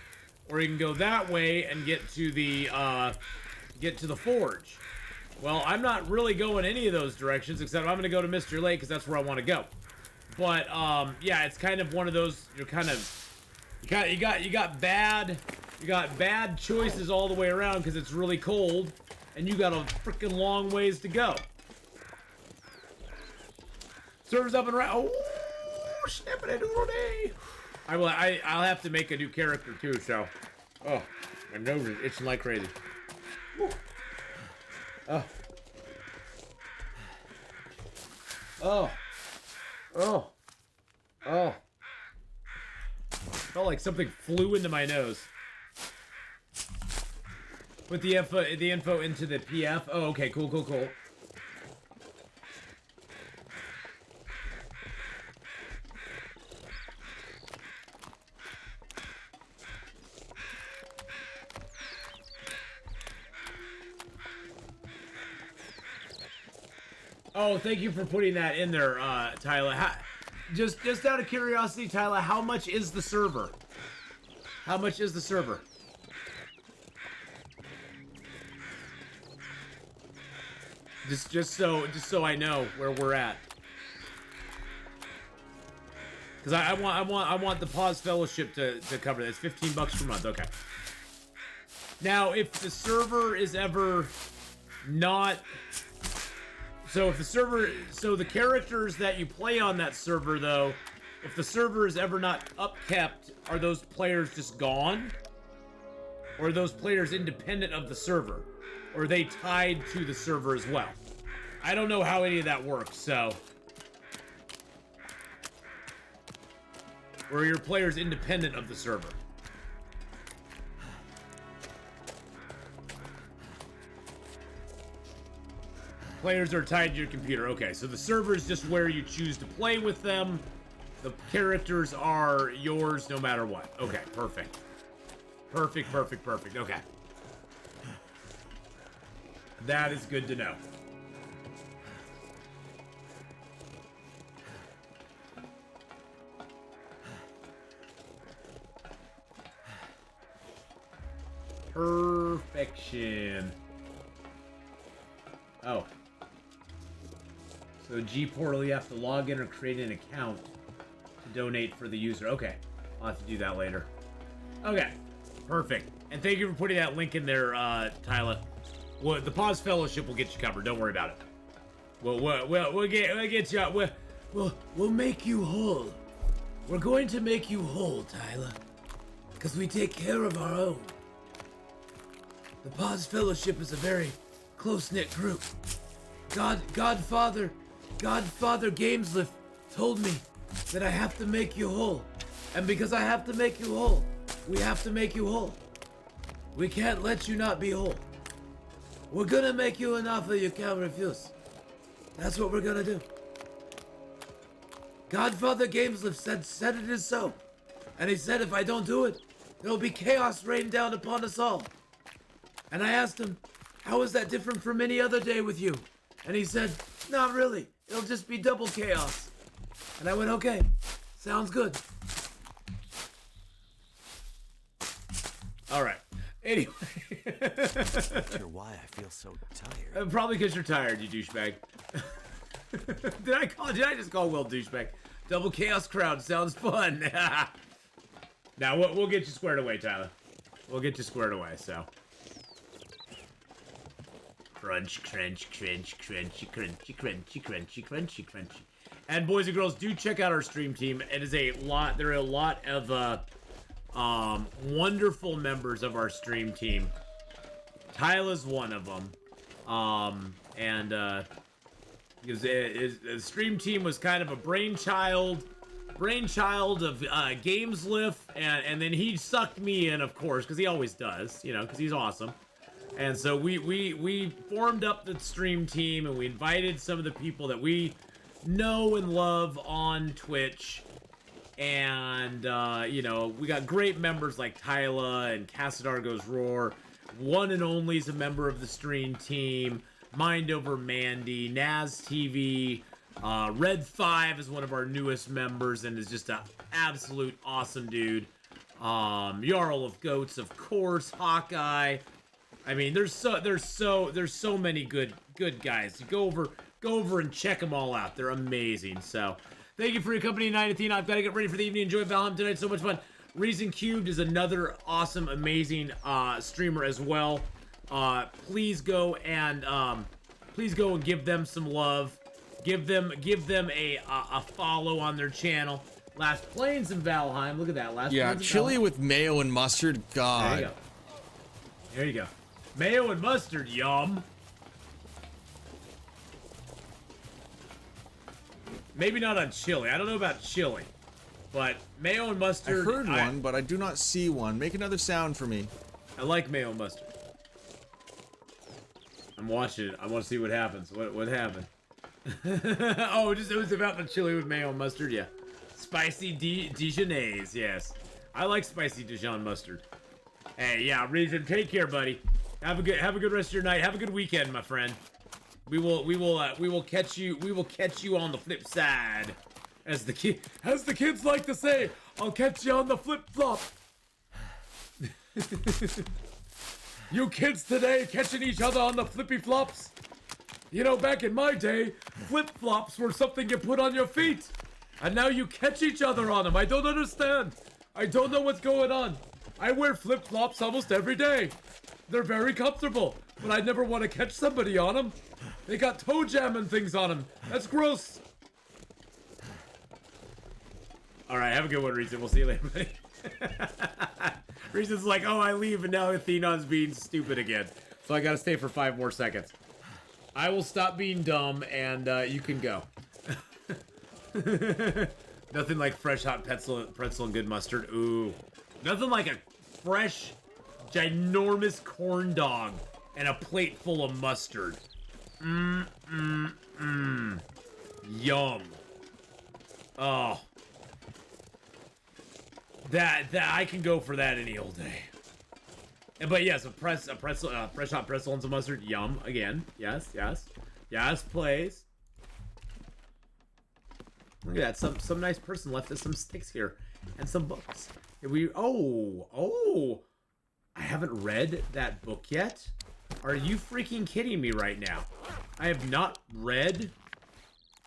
Speaker 1: or you can go that way and get to the Forge. Well, I'm not really going any of those directions, except I'm going to go to Mystery Lake because that's where I want to go. But yeah, it's kind of one of those. You got bad choices all the way around because it's really cold. And you got a freaking long ways to go. Server's up and right. Oh, snipping it all day. I'll have to make a new character too. So, oh, my nose is itching like crazy. Woo. Oh. Oh. Oh. Oh. Felt like something flew into my nose. Put the info into the PF. Oh, okay, cool. Oh, thank you for putting that in there, Tyler. Just out of curiosity, Tyler, how much is the server? How much is the server? Just so I know where we're at. Because I want the Pause Fellowship to cover that. It's $15 per month. Okay. Now, if the server is ever not, so the characters that you play on that server though, if the server is ever not upkept, are those players just gone? Or are those players independent of the server? Or are they tied to the server as well? I don't know how any of that works, so. Or are your players independent of the server? Players are tied to your computer. Okay, so the server is just where you choose to play with them. The characters are yours no matter what. Okay, perfect. Perfect. Okay. That is good to know. Perfection. Oh. So G Portal, you have to log in or create an account to donate for the user. Okay. I'll have to do that later. Okay. Perfect. And thank you for putting that link in there, Tyler. Well, the Pause Fellowship will get you covered. Don't worry about it. We'll get you. We'll make you whole. We're going to make you whole, Tyler. Because we take care of our own. The Pause Fellowship is a very close-knit group. Godfather Gameslift told me that I have to make you whole. And because I have to make you whole, we have to make you whole. We can't let you not be whole. We're gonna make you an offer you can't refuse. That's what we're gonna do. Godfather Gameslift said it is so. And he said if I don't do it, there'll be chaos rain down upon us all. And I asked him, how is that different from any other day with you? And he said, not really. It'll just be double chaos. And I went, okay, sounds good. All right. Anyway.
Speaker 3: Not sure why I feel so tired.
Speaker 1: Probably because you're tired, you douchebag. Did I just call Will douchebag? Double chaos crowd sounds fun. Now we'll get you squared away, Tyler. We'll get you squared away. So. Crunch, crunch, crunch, crunchy, crunchy, crunchy, crunchy, crunchy, crunchy. And boys and girls, do check out our stream team. It is a lot. There are a lot of wonderful members of our stream team. Tyler's one of them. Because the stream team was kind of a brainchild of Gameslift, and then he sucked me in, of course, because he always does, you know, because he's awesome. And so we formed up the stream team, and we invited some of the people that we know and love on Twitch. And, you know, we got great members like Tyla and Casadargo's Roar. One and Only is a member of the stream team. Mind Over Mandy, Naz TV, Red 5 is one of our newest members and is just an absolute awesome dude. Jarl of Goats, of course, Hawkeye. I mean, there's so many good guys. You go over and check them all out. They're amazing. So, thank you for your company tonight, Athena. I've got to get ready for the evening. Enjoy Valheim tonight. So much fun. Reason Cubed is another awesome, amazing streamer as well. Please go and give them some love. Give them a follow on their channel. Last Plains in Valheim. Look at that.
Speaker 2: Yeah, chili with mayo and mustard. God.
Speaker 1: There you go. Mayo and mustard, yum. Maybe not on chili. I don't know about chili. But mayo and mustard.
Speaker 2: I heard one, but I do not see one. Make another sound for me.
Speaker 1: I like mayo and mustard. I'm watching it. I want to see what happens. What happened? Oh, it was about the chili with mayo and mustard. Yeah, spicy Dijonaise. Yes, I like spicy Dijon mustard. Hey, yeah, Reason. Take care, buddy. Have a good rest of your night. Have a good weekend, my friend. We will catch you on the flip side, as the kids like to say. I'll catch you on the flip flop. You kids today catching each other on the flippy flops. You know, back in my day, flip flops were something you put on your feet, and now you catch each other on them. I don't understand. I don't know what's going on. I wear flip flops almost every day. They're very comfortable, but I never want to catch somebody on them. They got toe jam and things on them. That's gross. All right, have a good one, Reason. We'll see you later, buddy. Reason's like, oh, I leave, and now Athenon's being stupid again. So I gotta stay for 5 more seconds. I will stop being dumb, and you can go. Nothing like fresh hot pretzel and good mustard. Ooh. Nothing like a fresh, ginormous corn dog and a plate full of mustard. Yum. Oh. That I can go for that any old day. But yes, a fresh hot pretzel and some mustard. Yum. Again. Yes, please. Look at that. Some nice person left us some sticks here and some books. Oh. I haven't read that book yet. Are you freaking kidding me right now? I have not read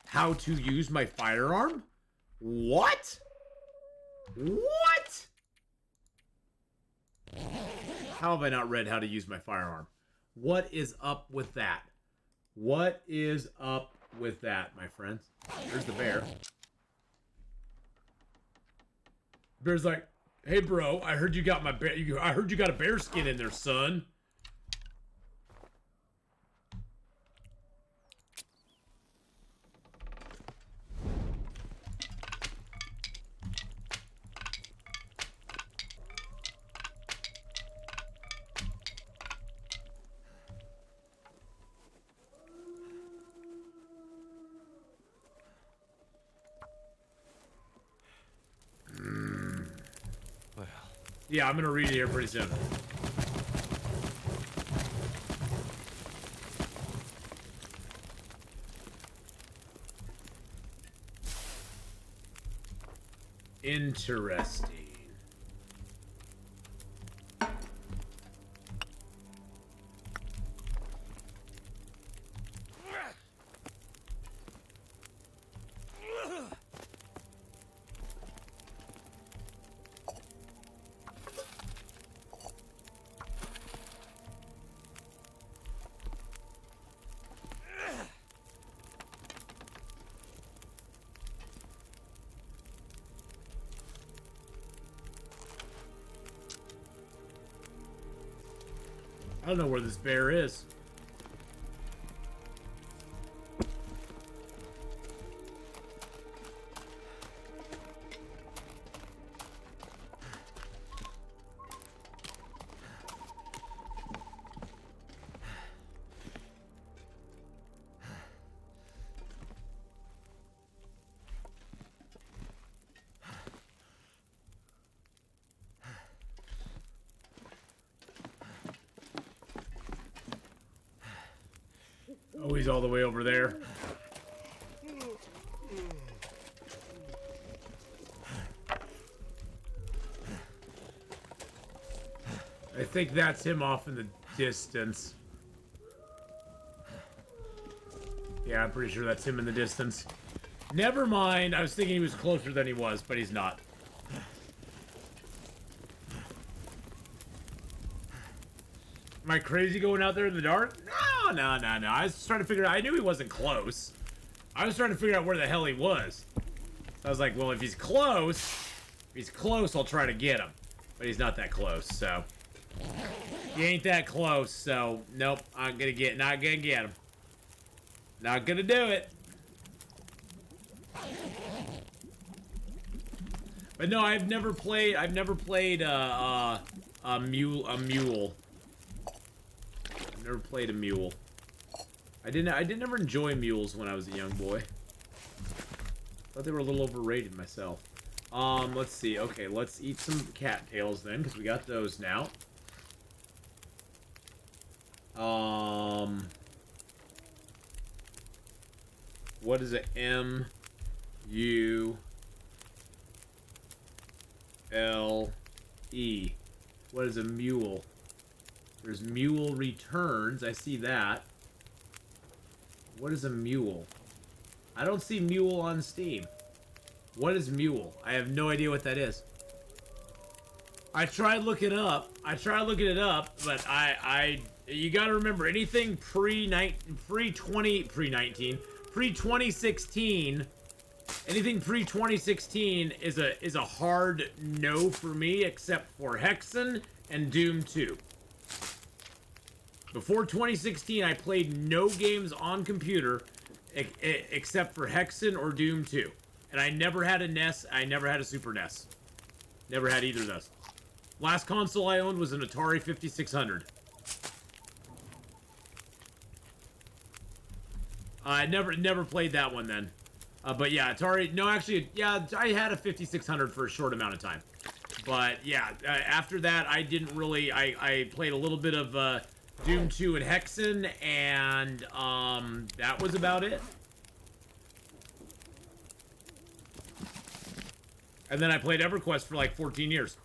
Speaker 1: how to use my firearm? What? What? How have I not read how to use my firearm? What is up with that? What is up with that, my friends? There's the bear. Bear's like, hey, bro, I heard you got my bear. I heard you got a bear skin in there, son. Yeah, I'm gonna read it here pretty soon. Interesting. I don't know where this bear is. Oh, he's all the way over there. I think that's him off in the distance. Yeah, I'm pretty sure that's him in the distance. Never mind. I was thinking he was closer than he was, but he's not. Am I crazy going out there in the dark? No. I was trying to figure out. I knew he wasn't close. I was trying to figure out where the hell he was. I was like, well, if he's close, I'll try to get him. But he's not that close, so. He ain't that close, so nope. Not gonna get him. Not gonna do it. But no, I've never played a mule. I've never played a mule. I didn't ever enjoy mules when I was a young boy. Thought they were a little overrated myself. Let's see. Okay, let's eat some cattails then, because we got those now. What is it? M-U-L-E. What is a mule? There's mule returns. I see that. What is a mule? I don't see mule on Steam. What is mule? I have no idea what that is. I tried looking it up, but you gotta remember, anything pre-2016, anything pre-2016 is a hard no for me, except for Hexen and Doom 2. Before 2016, I played no games on computer except for Hexen or Doom 2. And I never had a NES, I never had a Super NES. Never had either of those. Last console I owned was an Atari 5600. I never played that one then. But yeah, Atari, no, actually, yeah, I had a 5600 for a short amount of time. But yeah, after that, I didn't really, I played a little bit of Doom 2 and Hexen, and that was about it. And then I played EverQuest for like 14 years.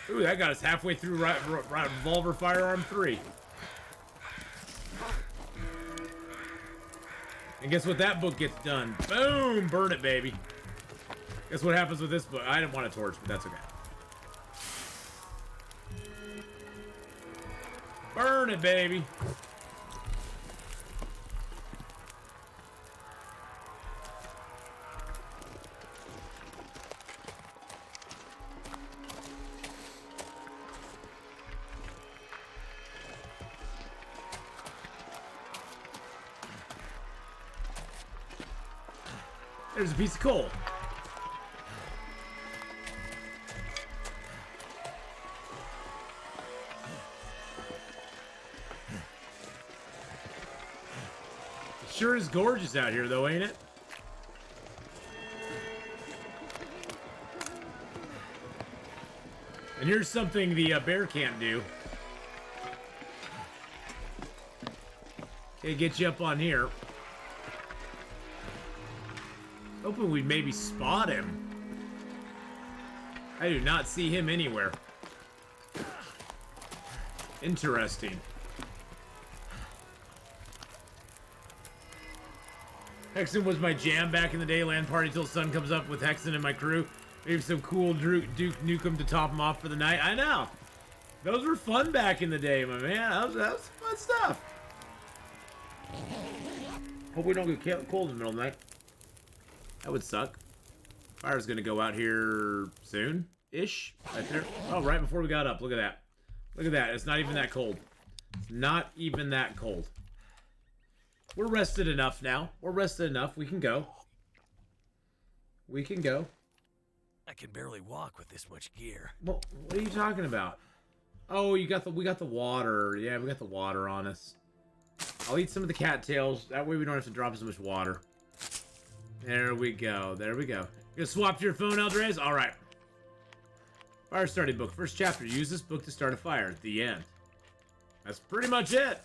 Speaker 1: Ooh, that got us halfway through Revolver Firearm 3. And guess what that book gets done? Boom! Burn it, baby. Guess what happens with this book? I didn't want a torch, but that's okay. Burn it, baby. There's a piece of coal. It sure is gorgeous out here, though, ain't it? And here's something the bear can't do. Okay, get you up on here. Hoping we'd maybe spot him. I do not see him anywhere. Interesting. Hexen was my jam back in the day. LAN party till sun comes up with Hexen and my crew. Maybe some cool Duke Nukem to top him off for the night. I know. Those were fun back in the day, my man. That was fun stuff. Hope we don't get cold in the middle of the night. That would suck. Fire's gonna go out here soon-ish. Right there. Oh, right before we got up. Look at that. Look at that. It's not even that cold. It's not even that cold. We're rested enough now. We're rested enough. We can go. We can go.
Speaker 3: I can barely walk with this much gear.
Speaker 1: Well, what are you talking about? Oh, we got the water. Yeah, we got the water on us. I'll eat some of the cattails. That way we don't have to drop so much water. There we go. There we go. You gonna swap to your phone, Eldrez? Alright. Fire starting book. First chapter. Use this book to start a fire. The end. That's pretty much it.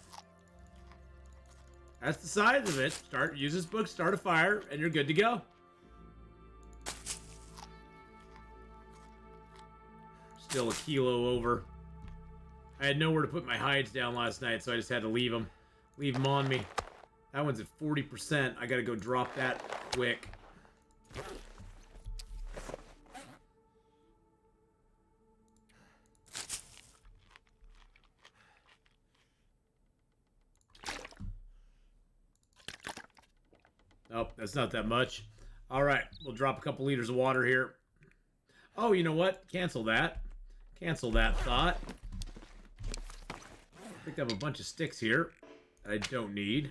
Speaker 1: That's the size of it. Use this book, start a fire, and you're good to go. Still a kilo over. I had nowhere to put my hides down last night, so I just had to leave them. Leave them on me. That one's at 40%. I gotta go drop that quick. Nope, that's not that much. Alright, we'll drop a couple liters of water here. Oh, you know what? Cancel that. Cancel that thought. Picked up a bunch of sticks here that I don't need.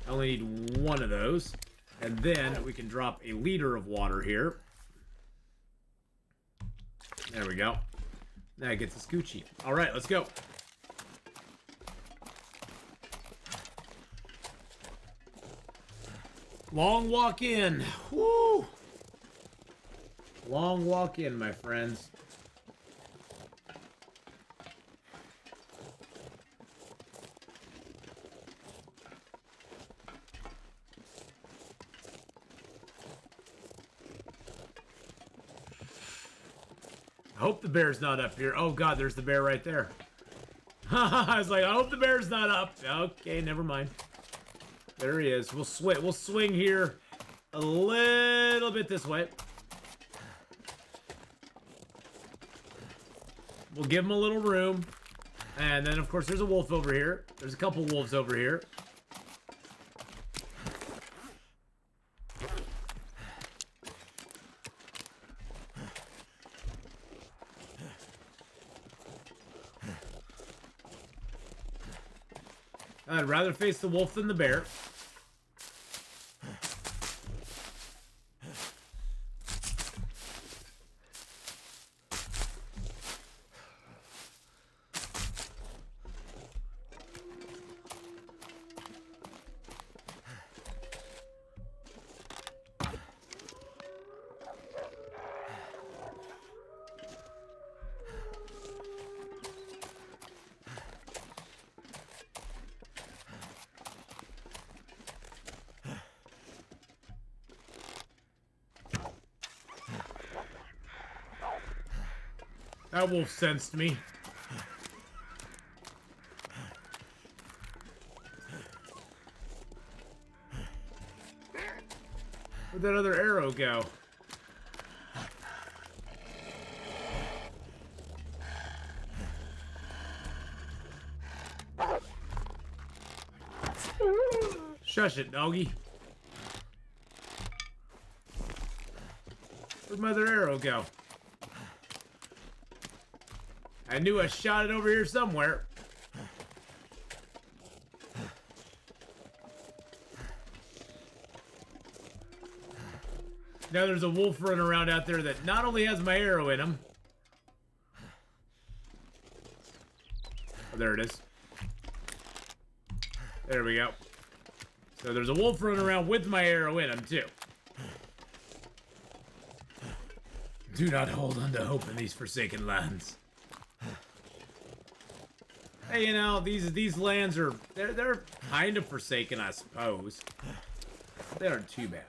Speaker 1: I only need one of those. And then we can drop a liter of water here. There we go. That gets us Gucci. All right, let's go. Long walk in. Woo! Long walk in, my friends. I hope the bear's not up here. Oh god, there's the bear right there. I was like, I hope the bear's not up. Okay, never mind. There he is. We'll swing here a little bit this way. We'll give him a little room. And then, of course, there's a wolf over here. There's a couple wolves over here. I'd rather face the wolf than the bear. That wolf sensed me. Where'd that other arrow go? Shush it, doggy. Where'd my other arrow go? I knew I shot it over here somewhere. Now there's a wolf running around out there that not only has my arrow in him. Oh, there it is. There we go. So there's a wolf running around with my arrow in him, too. Do not hold on to hope in these forsaken lands. Hey, you know, these lands are they're kind of forsaken, I suppose. They aren't too bad.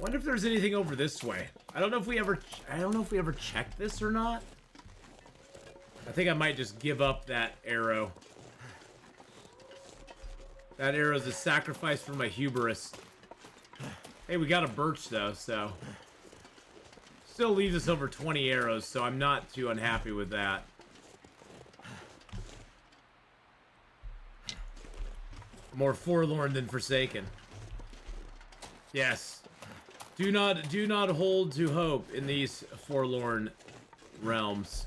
Speaker 1: Wonder if there's anything over this way. I don't know if we ever checked this or not. I think I might just give up that arrow. That arrow's a sacrifice for my hubris. Hey, we got a birch though, so still leaves us over 20 arrows, so I'm not too unhappy with that. More forlorn than forsaken. Yes. Do not hold to hope in these forlorn realms.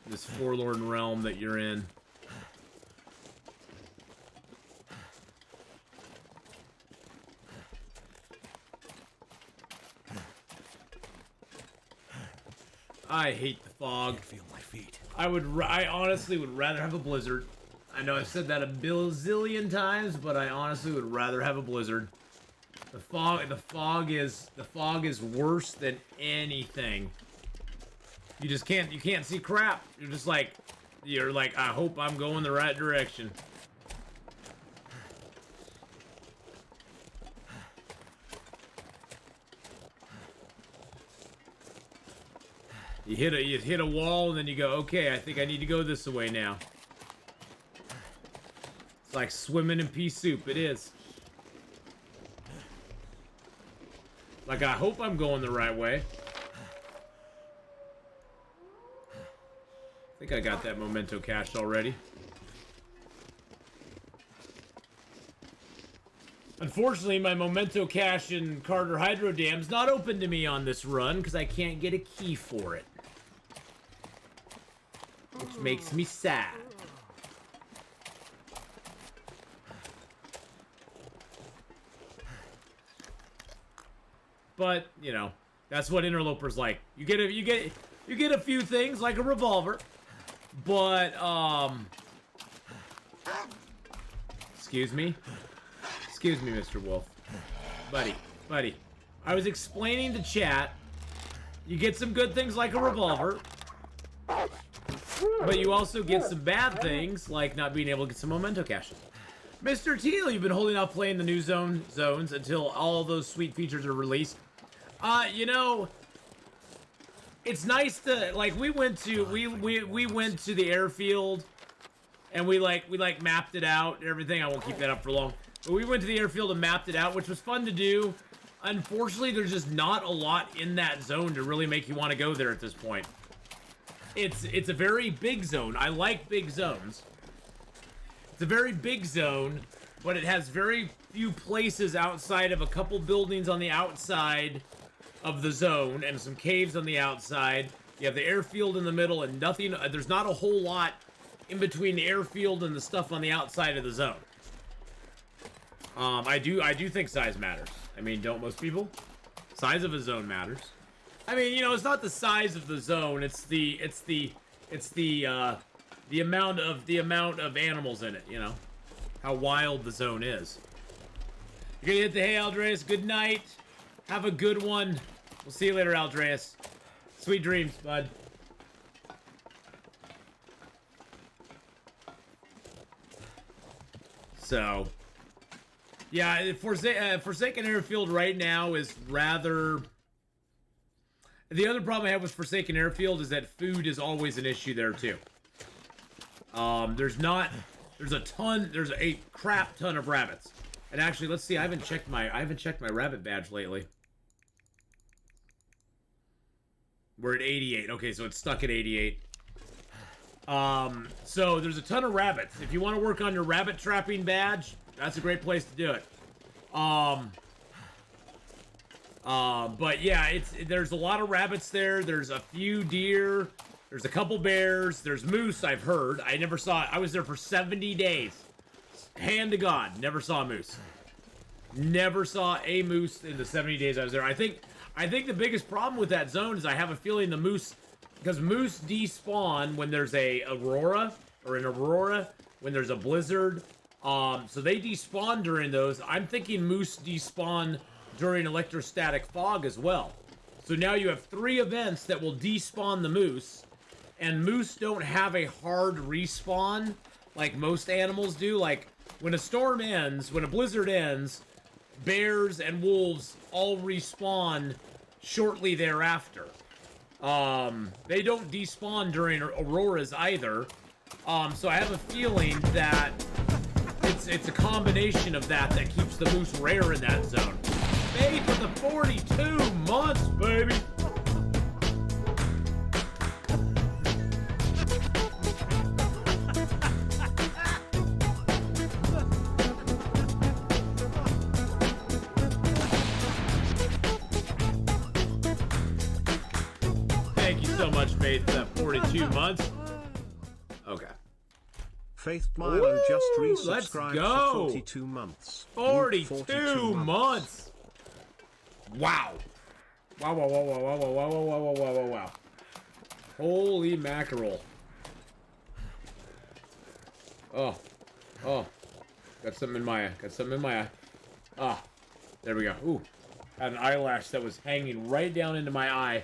Speaker 1: This forlorn realm that you're in. I hate the fog.
Speaker 3: I feel my feet.
Speaker 1: I honestly would rather have a blizzard. I know I've said that a bazillion times, but I honestly would rather have a blizzard. The fog is worse than anything. You can't see crap. You're like, I hope I'm going the right direction. You hit a wall and then you go, okay, I think I need to go this way now. It's like swimming in pea soup, it is. Like, I hope I'm going the right way. I think I got that memento cached already. Unfortunately, my Memento Cache and Carter Hydro Dam's not open to me on this run because I can't get a key for it. Which makes me sad. But, you know, that's what interlopers like. You get a few things like a revolver, but excuse me, Mr. Wolf, buddy. I was explaining to chat. You get some good things like a revolver, but you also get some bad things like not being able to get some memento caches. Mr. Teal, you've been holding off playing the new zones until all those sweet features are released. You know, it's nice to, like, we went to the airfield and we mapped it out and everything. I won't keep that up for long. But we went to the airfield and mapped it out, which was fun to do. Unfortunately, there's just not a lot in that zone to really make you want to go there at this point. It's a very big zone. I like big zones. It's a very big zone, but it has very few places outside of a couple buildings on the outside of the zone and some caves on the outside. You have the airfield in the middle and nothing. There's not a whole lot in between the airfield and the stuff on the outside of the zone. I do think size matters. I mean, don't most people? Size of a zone matters. I mean, you know, it's not the size of the zone. It's the amount of animals in it. You know, how wild the zone is. You're gonna hit the hay, Aldreas. Good night. Have a good one. We'll see you later, Aldreas. Sweet dreams, bud. So, yeah, Forsaken Airfield right now is rather... The other problem I have with Forsaken Airfield is that food is always an issue there, too. There's a crap ton of rabbits. And actually, let's see, I haven't checked my rabbit badge lately. We're at 88. Okay, so it's stuck at 88. So there's a ton of rabbits. If you want to work on your rabbit trapping badge, that's a great place to do it. But yeah, there's a lot of rabbits there. There's a few deer. There's a couple bears. There's moose, I've heard. I never saw it. I was there for 70 days. Hand to God, never saw a moose. Never saw a moose in the 70 days I was there. I think the biggest problem with that zone is I have a feeling the moose, because moose despawn when there's an aurora, when there's a blizzard. So they despawn during those. I'm thinking moose despawn during electrostatic fog as well. So now you have 3 events that will despawn the moose, and moose don't have a hard respawn like most animals do. Like, when a storm ends, when a blizzard ends, bears and wolves all respawn shortly thereafter. They don't despawn during auroras either. So I have a feeling that it's a combination of that keeps the moose rare in that zone. Faith for the 42 months, baby! Thank you so much, Faith, for that 42 months. Okay.
Speaker 8: Faith Mylan just resubscribed
Speaker 1: let's
Speaker 8: for
Speaker 1: go.
Speaker 8: 42 months.
Speaker 1: 42 months. Wow. Wow. Holy mackerel. Oh. Got something in my eye. Ah. There we go. Ooh. Had an eyelash that was hanging right down into my eye.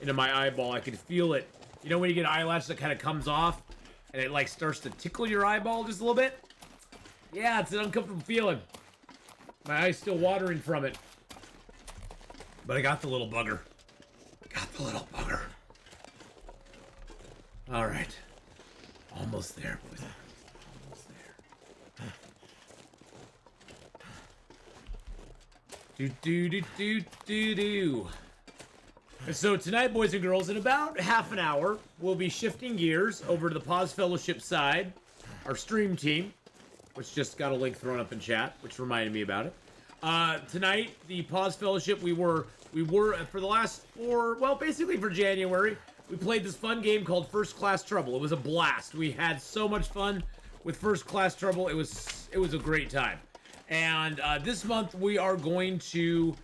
Speaker 1: Into my eyeball. I could feel it. You know when you get an eyelash that kind of comes off and it like starts to tickle your eyeball just a little bit? Yeah, it's an uncomfortable feeling. My eye's still watering from it. But I got the little bugger. All right. Almost there, boys. Almost there. Do. So tonight, boys and girls, in about half an hour, we'll be shifting gears over to the Pause Fellowship side, our stream team, which just got a link thrown up in chat, which reminded me about it. Tonight, the Pause Fellowship, we were for the last basically for January, we played this fun game called First Class Trouble. It was a blast. We had so much fun with First Class Trouble. It was a great time. And this month we are going to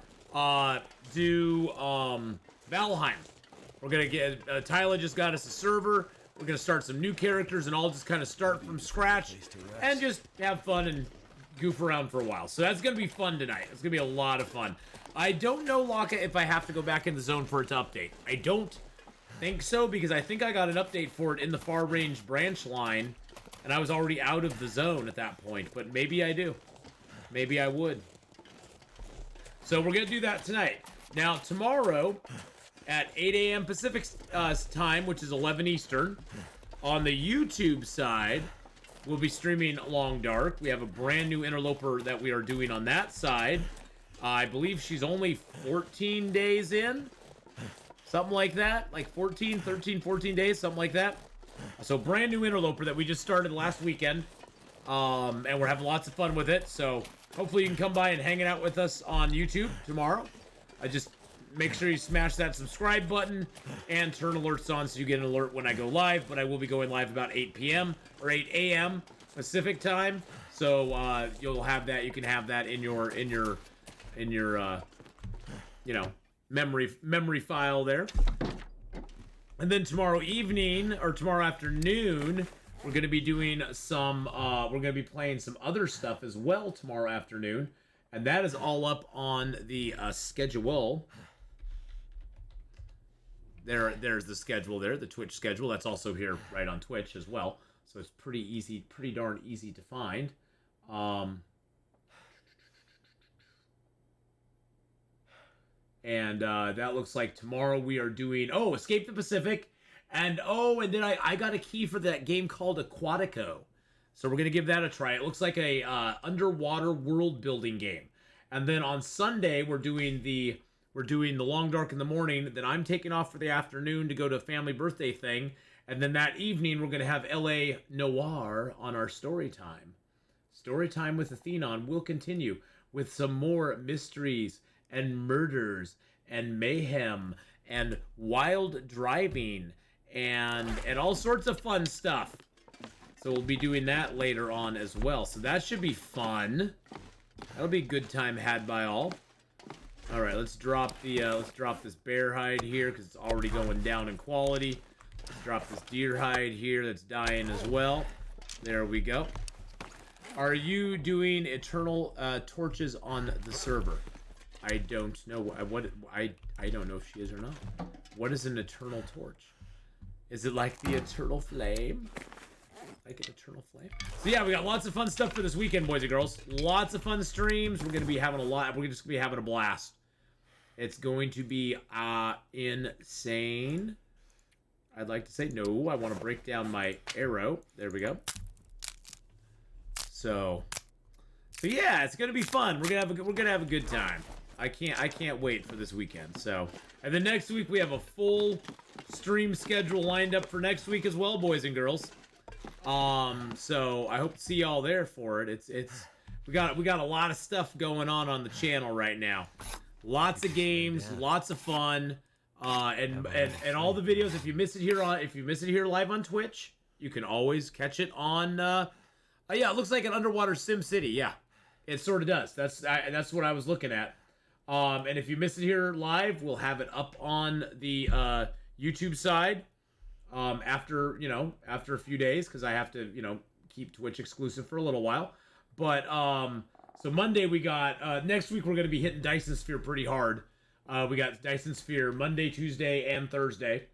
Speaker 1: do Valheim. We're gonna get Tyler just got us a server. We're gonna start some new characters and all just kind of start from scratch and just have fun and goof around for a while. So that's gonna be fun tonight. It's gonna be a lot of fun. I don't know, Laka, if I have to go back in the zone for it to update. I don't think so, because I think I got an update for it in the far range branch line, and I was already out of the zone at that point. But maybe I do. Maybe I would. So we're gonna do that tonight. Now tomorrow at 8 a.m. Pacific time, which is 11 Eastern, on the YouTube side, we'll be streaming Long Dark. We have a brand new interloper that we are doing on that side. I believe she's only 14 days in. Something like that. Like 14 days, something like that. So brand new interloper that we just started last weekend. And we're having lots of fun with it. So hopefully you can come by and hang it out with us on YouTube tomorrow. Just make sure you smash that subscribe button and turn alerts on so you get an alert when I go live. But I will be going live about 8 p.m. or 8 a.m. Pacific time. So you'll have that. You can have that in your you know, memory file there. And then tomorrow evening or tomorrow afternoon, we're going to be doing some we're going to be playing some other stuff as well tomorrow afternoon, and that is all up on the schedule. There's the schedule there, the Twitch schedule. That's also here right on Twitch as well. So it's pretty easy, pretty darn easy to find. And that looks like tomorrow we are doing, Escape the Pacific. And then I got a key for that game called Aquatico. So we're going to give that a try. It looks like a underwater world building game. And then on Sunday, we're doing the Long Dark in the morning. Then I'm taking off for the afternoon to go to a family birthday thing. And then that evening, we're going to have LA Noir on our story time. Story time with Atheenon will continue with some more mysteries and murders and mayhem and wild driving and all sorts of fun stuff. So we'll be doing that later on as well. So that should be fun. That'll be a good time had by all. All right, let's drop this bear hide here because it's already going down in quality. Let's drop this deer hide here that's dying as well. There we go. Are you doing eternal torches on the server? I don't know I don't know if she is or not. What is an eternal torch? Is it like the eternal flame? Like an eternal flame? So yeah, we got lots of fun stuff for this weekend, boys and girls. Lots of fun streams. We're gonna be having a lot. We're just gonna be having a blast. It's going to be insane. I'd like to say no. I want to break down my arrow. There we go. So yeah, it's gonna be fun. We're gonna have a good time. I can't wait for this weekend. So, and then next week we have a full stream schedule lined up for next week as well, boys and girls. So I hope to see y'all there for it. We got a lot of stuff going on the channel right now. Lots of games, lots of fun, and all the videos. If you miss it here live on Twitch, you can always catch it on. Yeah, it looks like an underwater Sim City. Yeah, it sort of does. That's what I was looking at. And if you miss it here live, we'll have it up on the YouTube side after a few days, because I have to keep Twitch exclusive for a little while. But so Monday we got next week we're going to be hitting Dyson Sphere pretty hard. We got Dyson Sphere Monday, Tuesday, and Thursday.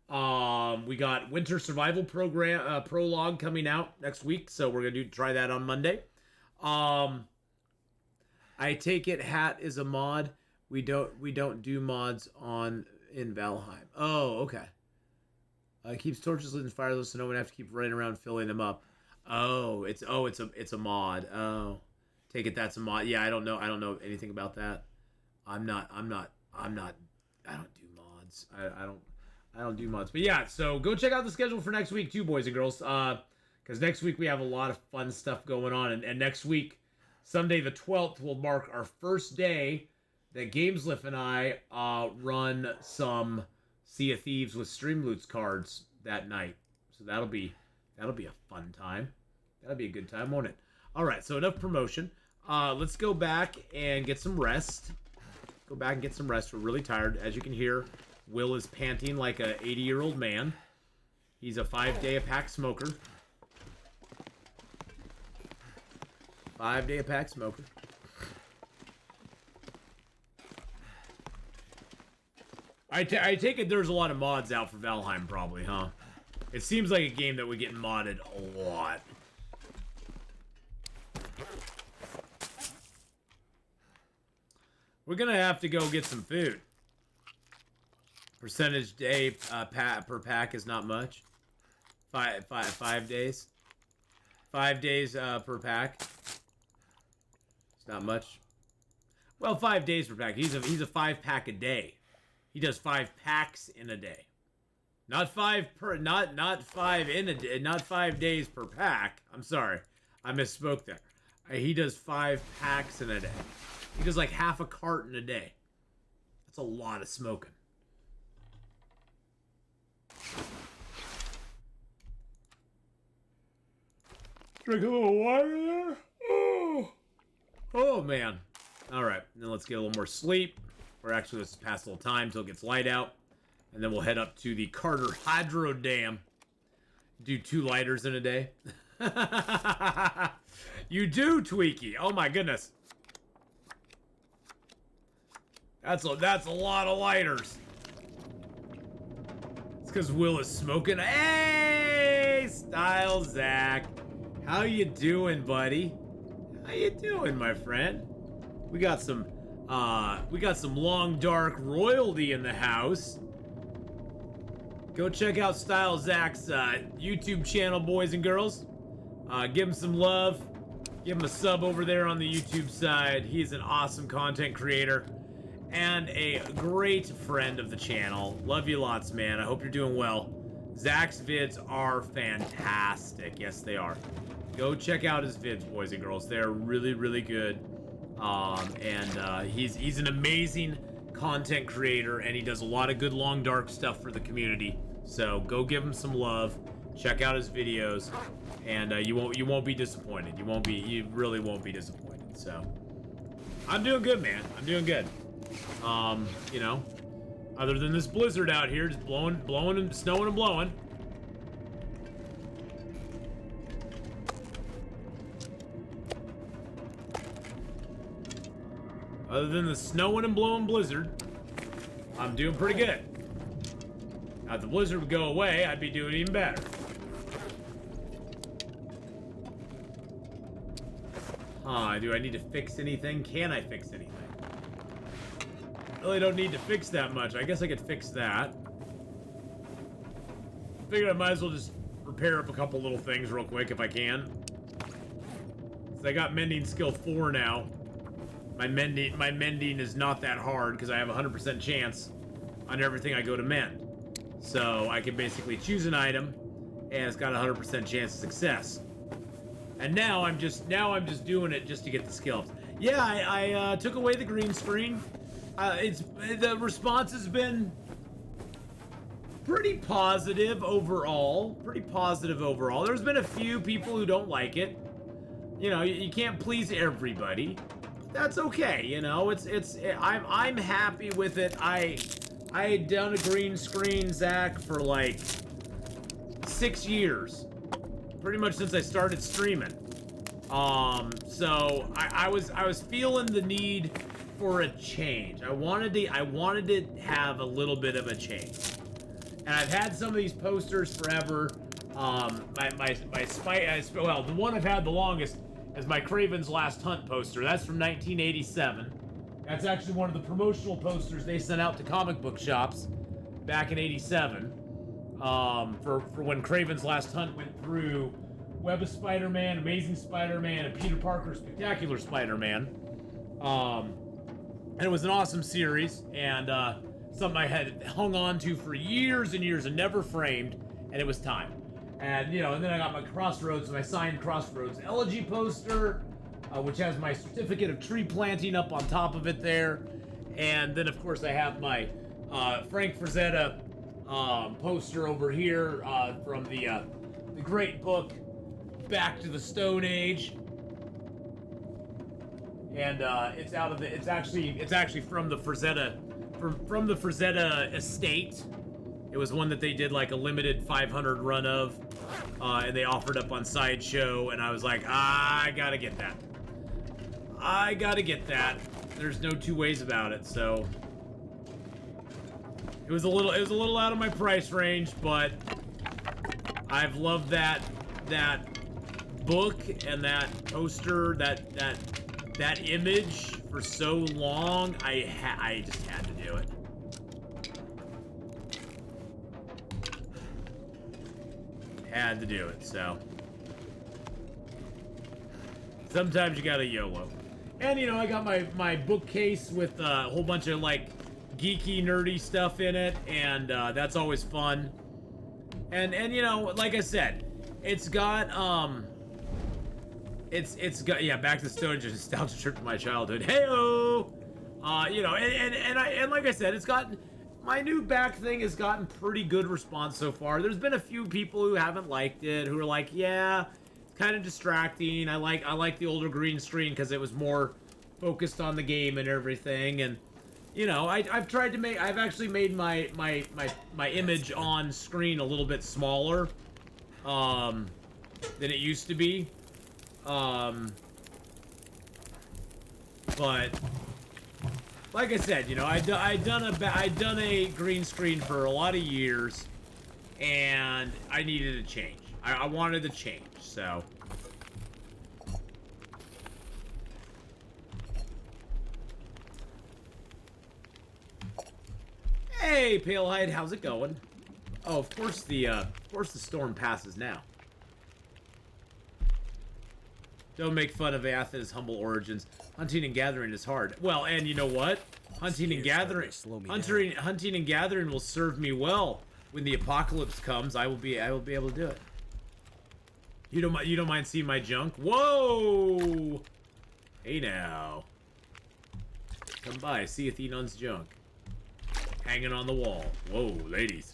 Speaker 1: We got Winter Survival Program Prologue coming out next week, so we're gonna try that on Monday. I take it Hat is a mod. We don't do mods in Valheim. Oh, okay. Keeps torches lit and fireless, so no one have to keep running around filling them up. It's a mod. Oh, take it that's a mod. Yeah, I don't know anything about that. I don't do mods. I don't do mods. But yeah, so go check out the schedule for next week too, boys and girls. Because next week we have a lot of fun stuff going on, and next week Sunday the 12th will mark our first day that Gameslift and I run some Sea of Thieves with Streamloots cards that night. So that'll be a fun time. That'll be a good time, won't it? All right, so enough promotion. Let's go back and get some rest. Go back and get some rest. We're really tired. As you can hear, Will is panting like a 80-year-old man. He's a 5-day-a-pack smoker. 5-day-a-pack smoker. I take it there's a lot of mods out for Valheim, probably, huh? It seems like a game that would get modded a lot. We're gonna have to go get some food. Percentage day per pack is not much. 5 days. 5 days per pack. It's not much. Well, 5 days per pack. He's a 5-pack a day. He does 5 packs in a day. Not 5 5 in a day. Not 5 days per pack. I'm sorry, I misspoke there. He does 5 packs in a day. He does like half a carton a day. That's a lot of smoking. Drink a little water there. Oh man. All right, then let's get a little more sleep. Or actually, let's pass a little time till it gets light out. And then we'll head up to the Carter Hydro Dam. Do 2 lighters in a day. You do, Tweaky. Oh my goodness. That's a lot of lighters. It's because Will is smoking. Hey, Style Zach. How you doing, buddy? How you doing, my friend? We got some long dark royalty in the house. Go check out Style Zach's YouTube channel, boys and girls. Give him some love. Give him a sub over there on the YouTube side. He's an awesome content creator and a great friend of the channel. Love you lots, man. I hope you're doing well. Zach's vids are fantastic. Yes, they are. Go check out his vids, boys and girls. They're really, really good. He's an amazing content creator, and he does a lot of good long dark stuff for the community. So go give him some love. Check out his videos, and you won't be disappointed. You really won't be disappointed. So I'm doing good, man. I'm doing good. You know, other than this blizzard out here, just blowing and snowing and blowing. Other than the snowing and blowing blizzard, I'm doing pretty good. Now, if the blizzard would go away, I'd be doing even better. Do I need to fix anything? Can I fix anything? Really don't need to fix that much. I guess I could fix that. Figured I might as well just repair up a couple little things real quick if I can. So I got mending skill 4 now. My mending is not that hard because I have a 100% chance on everything I go to mend. So I can basically choose an item and it's got a 100% chance of success. And now I'm just doing it just to get the skills. Yeah, I took away the green screen. The response has been pretty positive overall. There's been a few people who don't like it. You know, you can't please everybody. That's okay, you know. I'm happy with it. I had done a green screen, Zach, for like 6 years. Pretty much since I started streaming. So I was feeling the need for a change. I wanted to have a little bit of a change. And I've had some of these posters forever. The one I've had the longest is my Craven's Last Hunt poster. That's from 1987. That's actually one of the promotional posters they sent out to comic book shops back in '87. For when Craven's Last Hunt went through Web of Spider-Man, Amazing Spider-Man, and Peter Parker's Spectacular Spider-Man. And it was an awesome series, and something I had hung on to for years and years and never framed, and it was time. And, you know, and then I got my Crossroads, my signed Crossroads Elegy poster, which has my certificate of tree planting up on top of it there. And then, of course, I have my Frank Frazetta poster over here from the great book Back to the Stone Age. And it's out of the. It's actually from the Frazetta, from the Frazetta estate. It was one that they did like a limited 500 run of, and they offered up on Sideshow, and I was like, I gotta get that. I gotta get that. There's no two ways about it. So it was a little out of my price range, but I've loved that book and that poster, that image for so long. I just had to do it. Had to do it, so. Sometimes you gotta YOLO. And, you know, I got my bookcase with a whole bunch of, like, geeky, nerdy stuff in it, and that's always fun. And you know, like I said, it's got, it's got, yeah, Back to the Stone Age, a nostalgia trip to my childhood. Hey-o! You know, and like I said, it's gotten, my new back thing has gotten pretty good response so far. There's been a few people who haven't liked it, who are like, yeah, it's kind of distracting. I like the older green screen because it was more focused on the game and everything. And you know, I've tried to make, I've actually made my image on screen a little bit smaller than it used to be. But like I said, you know, I'd done a green screen for a lot of years, and I needed a change. I wanted a change, so. Hey, Palehide, how's it going? Oh, of course the storm passes now. Don't make fun of Athens' humble origins. Hunting and gathering is hard. Well, and you know what? Hunting and gathering will serve me well when the apocalypse comes. I will be able to do it. You don't mind seeing my junk? Whoa! Hey now. Come by, see Atheenon's junk. Hanging on the wall. Whoa, ladies.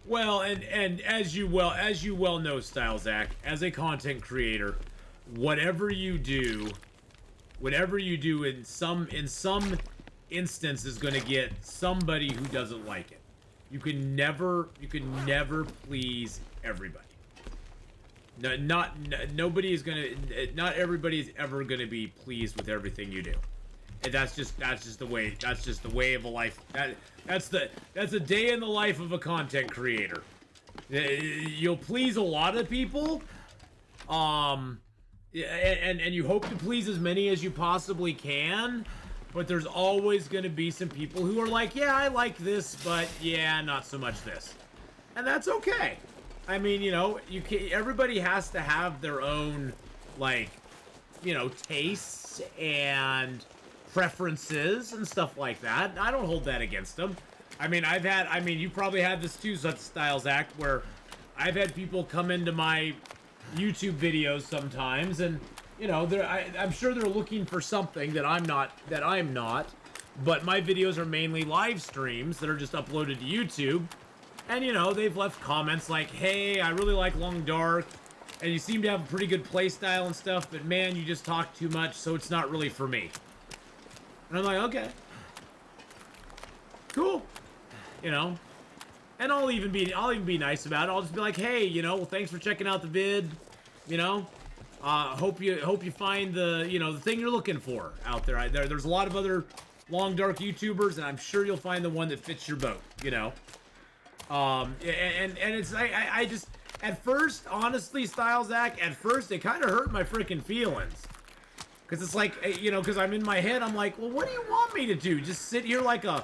Speaker 1: Well, and as you well know, Stylezak, as a content creator, whatever you do in some instance is going to get somebody who doesn't like it. You can never please everybody. No, not everybody is ever going to be pleased with everything you do. And that's just the way of a life. That's a day in the life of a content creator. You'll please a lot of people, and you hope to please as many as you possibly can. But there's always going to be some people who are like, yeah, I like this, but yeah, not so much this, and that's okay. I mean, you know, everybody has to have their own, like, you know, tastes and preferences and stuff like that. I don't hold that against them. I mean, you probably had this too, such Stylezak, where I've had people come into my YouTube videos sometimes, and you know, I'm sure they're looking for something that I'm not, but my videos are mainly live streams that are just uploaded to YouTube, and you know, they've left comments like, hey, I really like Long Dark, and you seem to have a pretty good play style and stuff, but man, you just talk too much, so it's not really for me. And I'm like, okay. Cool. You know? And I'll even be nice about it. I'll just be like, hey, you know, well, thanks for checking out the vid. You know? Hope you find the, you know, the thing you're looking for out there. There's a lot of other Long Dark YouTubers, and I'm sure you'll find the one that fits your boat, you know? And it's, I just, at first, honestly, Stylezak, at first, it kind of hurt my freaking feelings. Because it's like, you know, because I'm in my head, I'm like, well, what do you want me to do? Just sit here like a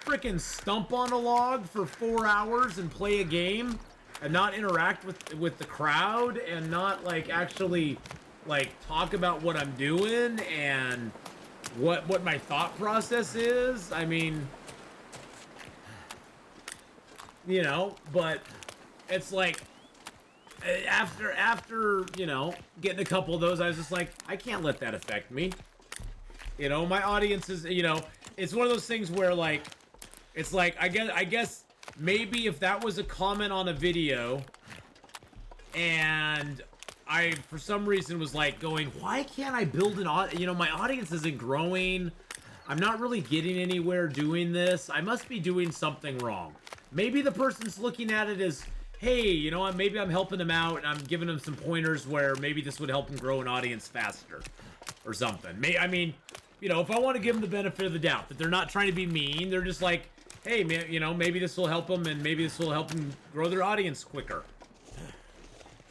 Speaker 1: freaking stump on a log for 4 hours and play a game? and not interact with the crowd and not like actually like talk about what I'm doing and what my thought process is. I mean, you know, but it's like after you know, getting a couple of those, I was just like, I can't let that affect me. You know, my audience is, you know, it's one of those things where like, it's like, I guess maybe if that was a comment on a video and I, for some reason, was like going, why can't I build an audience? You know, my audience isn't growing. I'm not really getting anywhere doing this. I must be doing something wrong. Maybe the person's looking at it as, hey, you know, maybe I'm helping them out and I'm giving them some pointers where maybe this would help them grow an audience faster or something. I mean, you know, if I want to give them the benefit of the doubt that they're not trying to be mean, they're just like, hey, man, you know, maybe this will help them and maybe this will help them grow their audience quicker.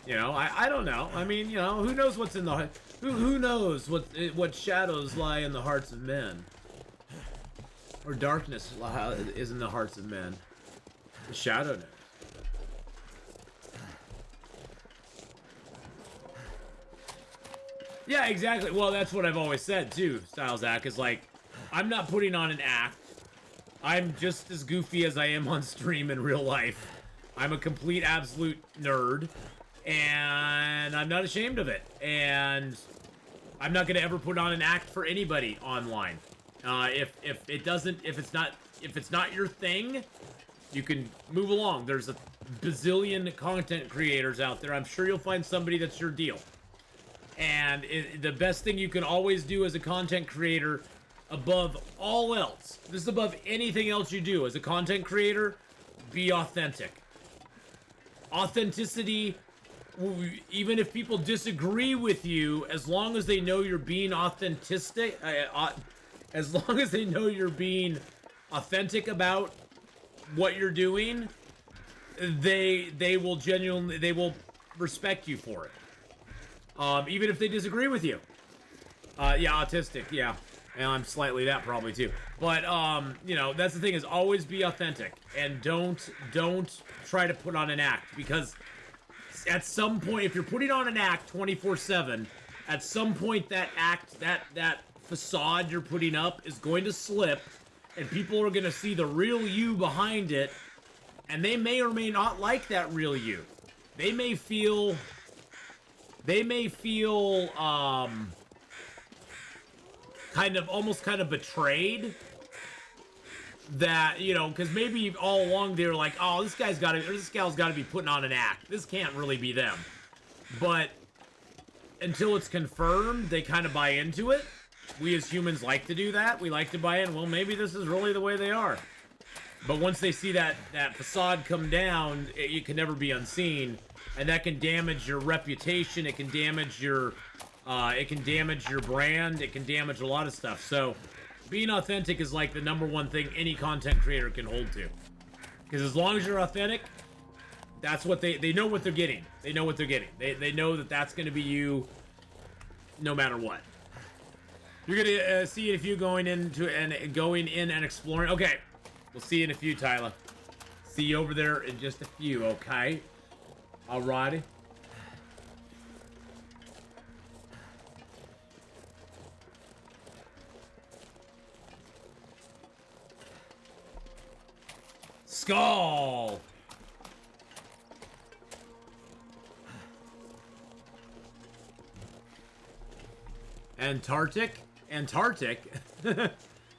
Speaker 1: You know, I don't know. I mean, you know, who knows what's in the who knows what shadows lie in the hearts of men, or darkness is in the hearts of men. The shadow knows. Yeah, exactly. Well, that's what I've always said too, Styles Act, is like, I'm not putting on an act. I'm just as goofy as I am on stream in real life. I'm a complete, absolute nerd. And I'm not ashamed of it. And I'm not gonna ever put on an act for anybody online. If it's not your thing, you can move along. There's a bazillion content creators out there. I'm sure you'll find somebody that's your deal. And the best thing you can always do as a content creator, above all else, this is above anything else you do as a content creator, be authentic. Authenticity, even if people disagree with you, as long as they know you're being authentic, as long as they know you're being authentic about what you're doing, they will respect you for it. Even if they disagree with you. Yeah, autistic, yeah. And I'm slightly that probably too. But, you know, that's the thing, is always be authentic. And don't try to put on an act. Because at some point, if you're putting on an act 24/7, at some point that act, that facade you're putting up is going to slip. And people are going to see the real you behind it. And they may or may not like that real you. They may feel almost kind of betrayed, that, you know, because maybe all along they were like, oh, this gal's got to be putting on an act. This can't really be them. But until it's confirmed, they kind of buy into it. We as humans like to do that. We like to buy in, well, maybe this is really the way they are. But once they see that facade come down, it can never be unseen. And that can damage your reputation. It can damage your brand. It can damage a lot of stuff. So being authentic is like the #1 thing any content creator can hold to. Because as long as you're authentic, that's what they know what they're getting. They know what they're getting. They know that that's going to be you no matter what. You're going to see it if you going in and exploring. Okay. We'll see you in a few, Tyler. See you over there in just a few, okay? Alrighty. Skull! Antarctic?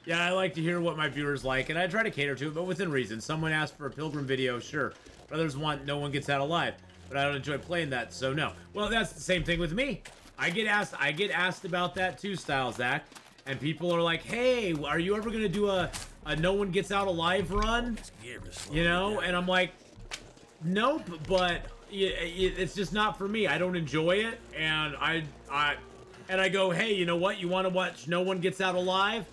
Speaker 1: Yeah, I like to hear what my viewers like, and I try to cater to it, but within reason. Someone asked for a Pilgrim video, sure. But others want no one gets out alive. But I don't enjoy playing that, so no. Well, that's the same thing with me. I get asked about that too, Styles Act. And people are like, hey, are you ever gonna do a no one gets out alive run? You know? And I'm like, nope, but it's just not for me. I don't enjoy it, and I go, hey, you know what? You want to watch No One Gets Out Alive?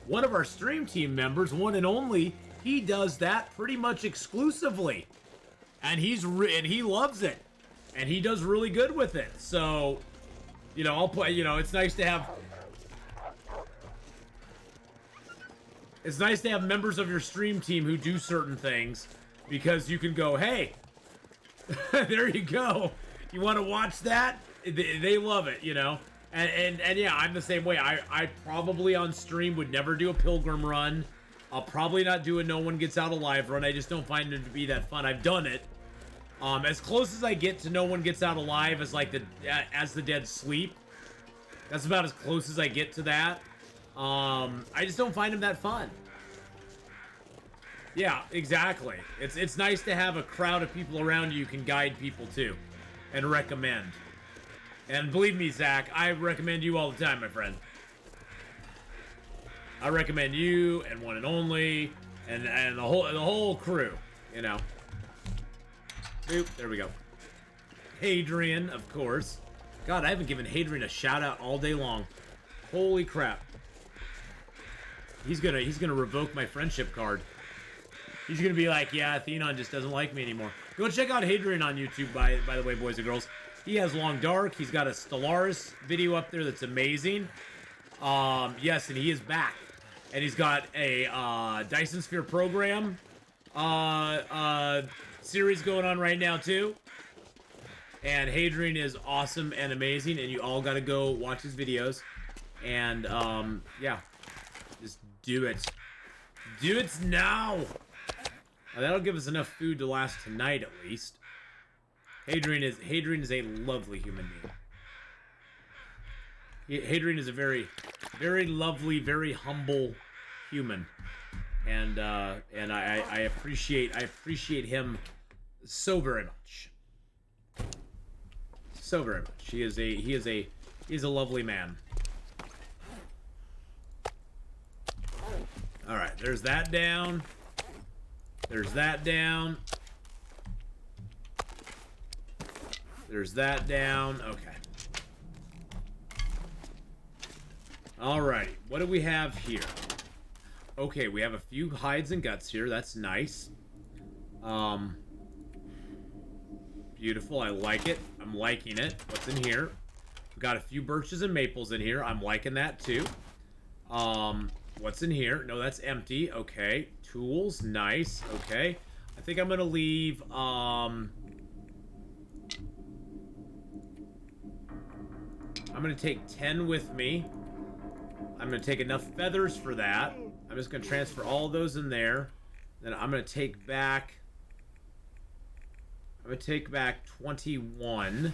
Speaker 1: One of our stream team members, one and only, he does that pretty much exclusively, and he loves it, and he does really good with it. So, you know, I'll play. You know, it's nice to have members of your stream team who do certain things, because you can go, hey, There you go. You want to watch that? They love it, you know. And yeah, I'm the same way. I probably on stream would never do a pilgrim run. I'll probably not do a no one gets out alive run. I just don't find it to be that fun. I've done it. As close as I get to no one gets out alive as like as the dead sleep. That's about as close as I get to that. I just don't find them that fun. Yeah, exactly. It's nice to have a crowd of people around you can guide people to and recommend. And believe me, Zach, I recommend you all the time, my friend. I recommend you and One and Only and the whole crew, you know. Boop, there we go. Hadrian, of course. God, I haven't given Hadrian a shout out all day long. Holy crap. He's gonna revoke my friendship card. He's gonna be like, yeah, Atheenon just doesn't like me anymore. Go check out Hadrian on YouTube, by the way, boys and girls. He has Long Dark. He's got a Stellaris video up there that's amazing. Yes, and he is back. And he's got a Dyson Sphere program series going on right now too. And Hadrian is awesome and amazing, and you all gotta go watch his videos. And yeah, just do it. Do it now. That'll give us enough food to last tonight at least. Hadrian is a lovely human being. Hadrian is a very, very lovely, very humble human, and I appreciate him so very much. So very much. He is a lovely man. All right, there's that down. There's that down. There's that down. Okay. Alrighty. What do we have here? Okay, we have a few hides and guts here. That's nice. Beautiful. I like it. I'm liking it. What's in here? We've got a few birches and maples in here. I'm liking that too. What's in here? No, that's empty. Okay. Tools. Nice. Okay. I think I'm gonna leave, I'm gonna take 10 with me. I'm gonna take enough feathers for that. I'm just gonna transfer all those in there. Then I'm gonna take back 21.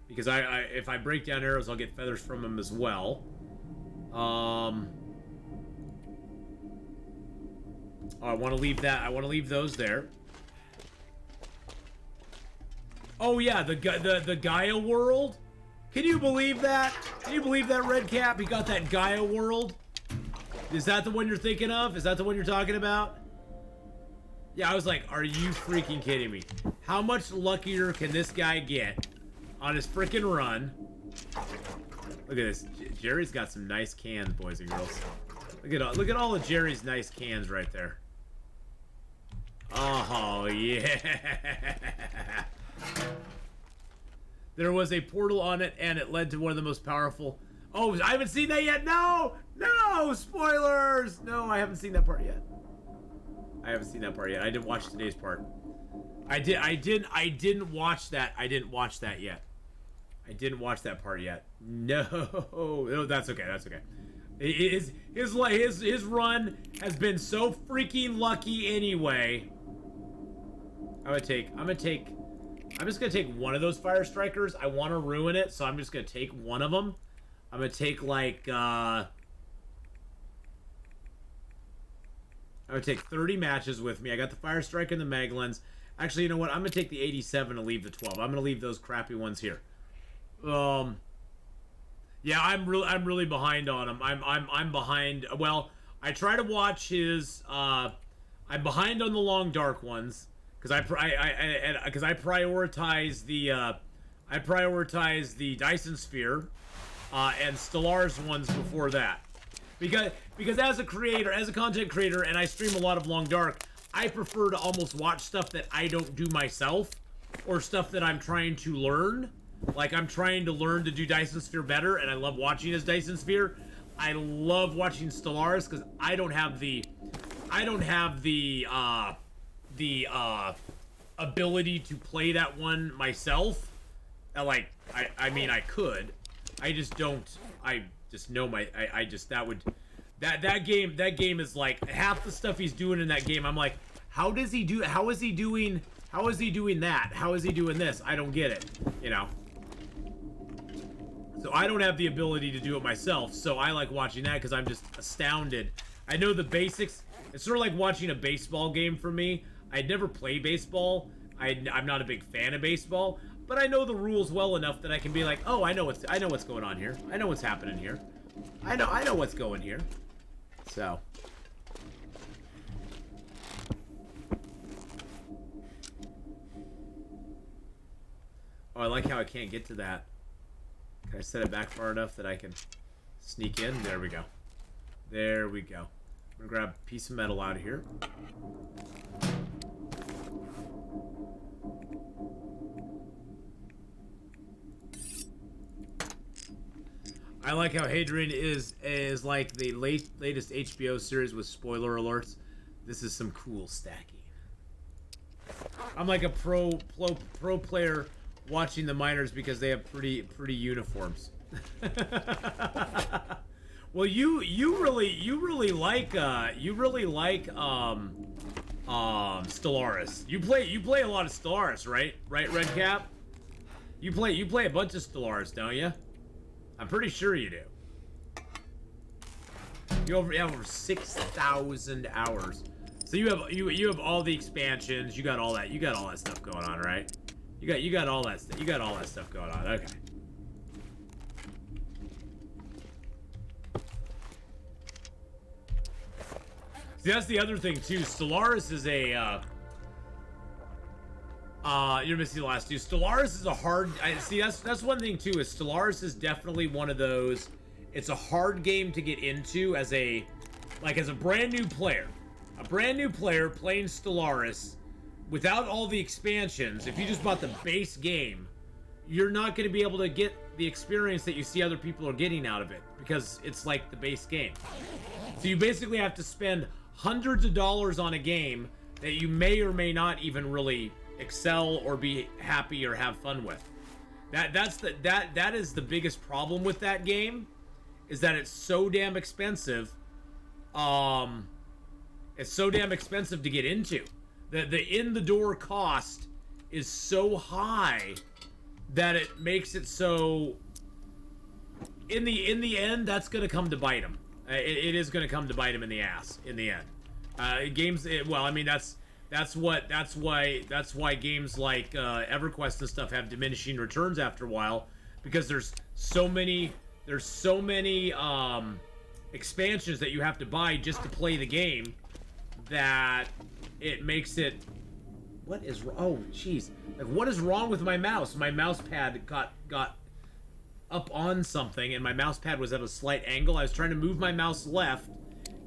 Speaker 1: Because if I break down arrows, I'll get feathers from them as well. Oh, I want to leave that. I want to leave those there. Oh yeah, the Gaia world. Can you believe that? Can you believe that, Red Cap? He got that Gaia world. Is that the one you're thinking of? Is that the one you're talking about? Yeah, I was like, are you freaking kidding me? How much luckier can this guy get on his freaking run? Look at this. Jerry's got some nice cans, boys and girls. Look at all of Jerry's nice cans right there. Oh, yeah. There was a portal on it, and it led to one of the most powerful... Oh, I haven't seen that yet. No! No! Spoilers! No, I haven't seen that part yet. I haven't seen that part yet. I didn't watch today's part. I didn't watch that. I didn't watch that yet. I didn't watch that part yet. No, that's okay. That's okay. His run has been so freaking lucky anyway. I'm just gonna take one of those fire strikers. I want to ruin it, so I'm just gonna take one of them. I'm gonna take like I'm gonna take 30 matches with me. I got the fire striker and the mag lens. Actually, you know what? I'm gonna take the 87 and leave the 12. I'm gonna leave those crappy ones here. Yeah, I'm really behind on him. I'm behind. Well, I try to watch his. I'm behind on the long dark ones because I prioritize the Dyson Sphere and Stellaris ones before that. Because as a creator, as a content creator, and I stream a lot of Long Dark, I prefer to almost watch stuff that I don't do myself or stuff that I'm trying to learn. Like, I'm trying to learn to do Dyson Sphere better, and I love watching his Dyson Sphere. I love watching Stellaris because I don't have the ability to play that one myself. Like, I mean, I could. I just don't. I just know that game is like half the stuff he's doing in that game. I'm like, how is he doing that? How is he doing this? I don't get it, you know? So I don't have the ability to do it myself, so I like watching that because I'm just astounded. I know the basics. It's sort of like watching a baseball game for me. I'd never play baseball. I'm not a big fan of baseball, but I know the rules well enough that I can be like, oh, I know what's going on here. I know what's happening here. I know what's going here. So. Oh, I like how I can't get to that. Can I set it back far enough that I can sneak in? There we go. There we go. I'm gonna grab a piece of metal out of here. I like how Hadrian is like the latest HBO series with spoiler alerts. This is some cool stacking. I'm like a pro player watching the miners because they have pretty uniforms. Well, you really like Stellaris. You play a lot of Stellaris, right? Right, Redcap? You play a bunch of Stellaris, don't you? I'm pretty sure you do. You have over 6,000 hours. So you have all the expansions. You got all that. You got all that stuff going on, right? You got all that stuff. You got all that stuff going on. Okay. See, that's the other thing too. Stellaris is a you're missing the last two. Stellaris is a hard. See, that's one thing too. Is Stellaris is definitely one of those. It's a hard game to get into as a brand new player. A brand new player playing Stellaris without all the expansions. If you just bought the base game, you're not going to be able to get the experience that you see other people are getting out of it because it's like the base game. So you basically have to spend hundreds of dollars on a game that you may or may not even really excel or be happy or have fun with. That is the biggest problem with that game, is that it's so damn expensive. It's so damn expensive to get into. The in the door cost is so high that it makes it so. In the end, that's gonna come to bite them. It is gonna come to bite them in the ass in the end. Well, I mean that's why games like EverQuest and stuff have diminishing returns after a while, because there's so many expansions that you have to buy just to play the game that it makes it. What is wrong? Oh, jeez. Like, what is wrong with my mouse? My mouse pad got up on something, and my mouse pad was at a slight angle. I was trying to move my mouse left,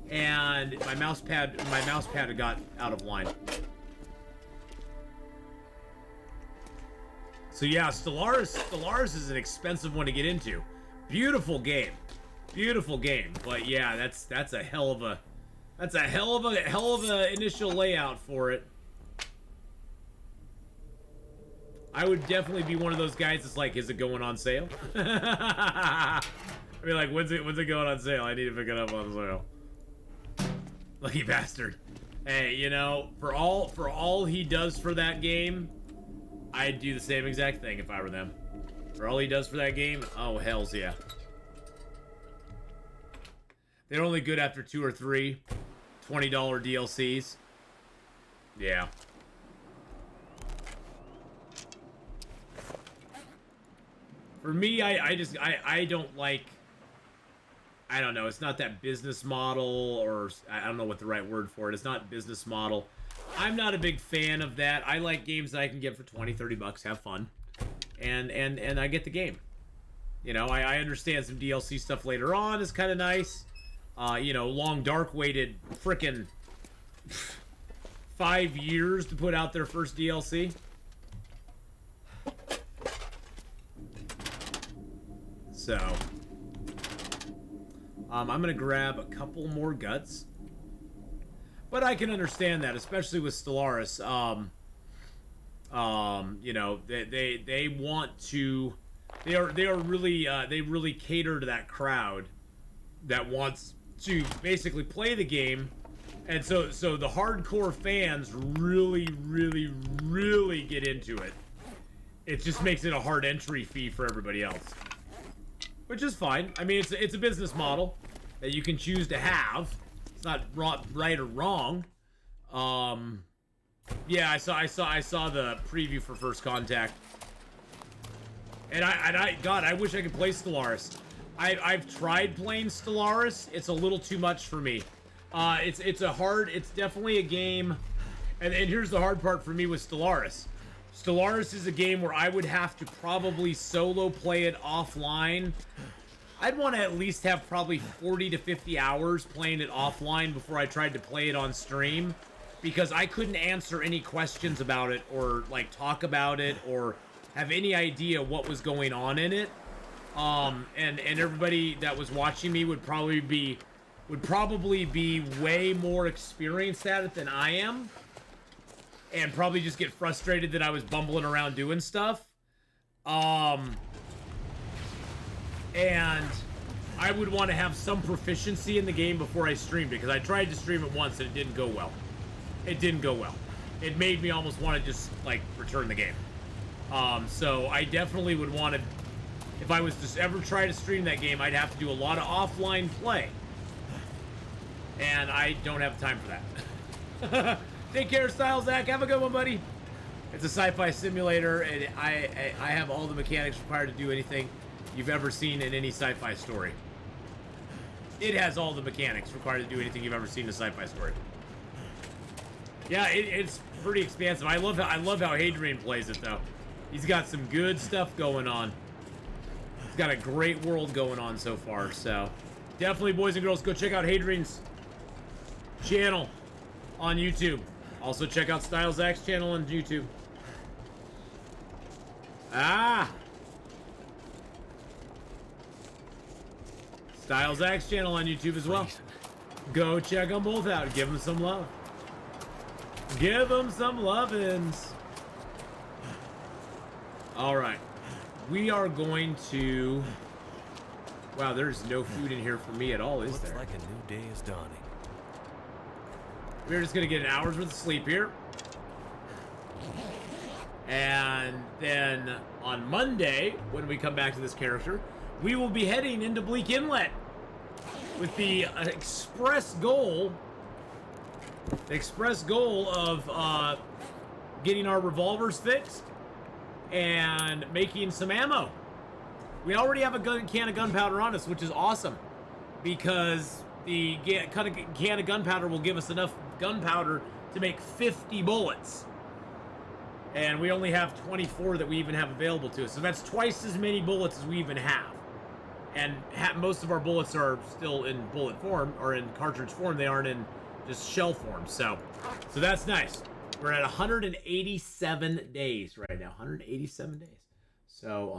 Speaker 1: and my mouse pad got out of line. So yeah, Stellaris is an expensive one to get into. Beautiful game, but yeah, that's a hell of a initial layout for it. I would definitely be one of those guys that's like, is it going on sale? I mean, like, when's it going on sale? I need to pick it up on sale. Lucky bastard. Hey, you know, for all he does for that game, I'd do the same exact thing if I were them. For all he does for that game, oh hells yeah. They're only good after 2 or 3 $20 DLCs. Yeah. For me, I don't like, I don't know, it's not that business model, or I don't know what the right word for it. It's not business model. I'm not a big fan of that. I like games that I can get for 20, 30 bucks, have fun, and I get the game. You know, I understand some DLC stuff later on is kind of nice. You know, Long Dark waited frickin' 5 years to put out their first DLC. So, I'm gonna grab a couple more guts, but I can understand that, especially with Stellaris. You know, they want to. They are really they really cater to that crowd that wants to basically play the game, and so the hardcore fans really get into it. It just makes it a hard entry fee for everybody else, which is fine. I mean, it's a business model that you can choose to have. It's not right or wrong. Yeah, I saw the preview for First Contact, and God, I wish I could play Stellaris. I've tried playing Stellaris. It's a little too much for me. It's definitely a game, and here's the hard part for me with Stellaris. Stellaris is a game where I would have to probably solo play it offline. I'd want to at least have probably 40 to 50 hours playing it offline before I tried to play it on stream, because I couldn't answer any questions about it or like talk about it or have any idea what was going on in it. And everybody that was watching me would probably be way more experienced at it than I am, and probably just get frustrated that I was bumbling around doing stuff. And I would want to have some proficiency in the game before I streamed it, because I tried to stream it once and it didn't go well. It didn't go well. It made me almost want to just like return the game. So I definitely would want to, if I was to ever try to stream that game, I'd have to do a lot of offline play, and I don't have time for that. Take care, Style Zach. Have a good one, buddy. It's a sci-fi simulator, and I have all the mechanics required to do anything you've ever seen in any sci-fi story. It has all the mechanics required to do anything you've ever seen in a sci-fi story. Yeah, it's pretty expansive. I love how Hadrian plays it, though. He's got some good stuff going on. He's got a great world going on so far, so definitely, boys and girls, go check out Hadrian's channel on YouTube. Also, check out Style Zach's channel on YouTube. Style Zach's channel on YouTube as well. Go check them both out. Give them some love. Give them some lovin's. All right. We are going to... Wow, there's no food in here for me at all, is there?
Speaker 3: Looks like a new day is dawning.
Speaker 1: We're just going to get an hour's worth of sleep here. And then on Monday, when we come back to this character, we will be heading into Bleak Inlet with the express goal of getting our revolvers fixed and making some ammo. We already have a can of gunpowder on us, which is awesome, because the can of gunpowder will give us enough gunpowder to make 50 bullets. And we only have 24 that we even have available to us. So that's twice as many bullets as we even have. And most of our bullets are still in bullet form, or in cartridge form. They aren't in just shell form. So that's nice. We're at 187 days right now. 187 days. So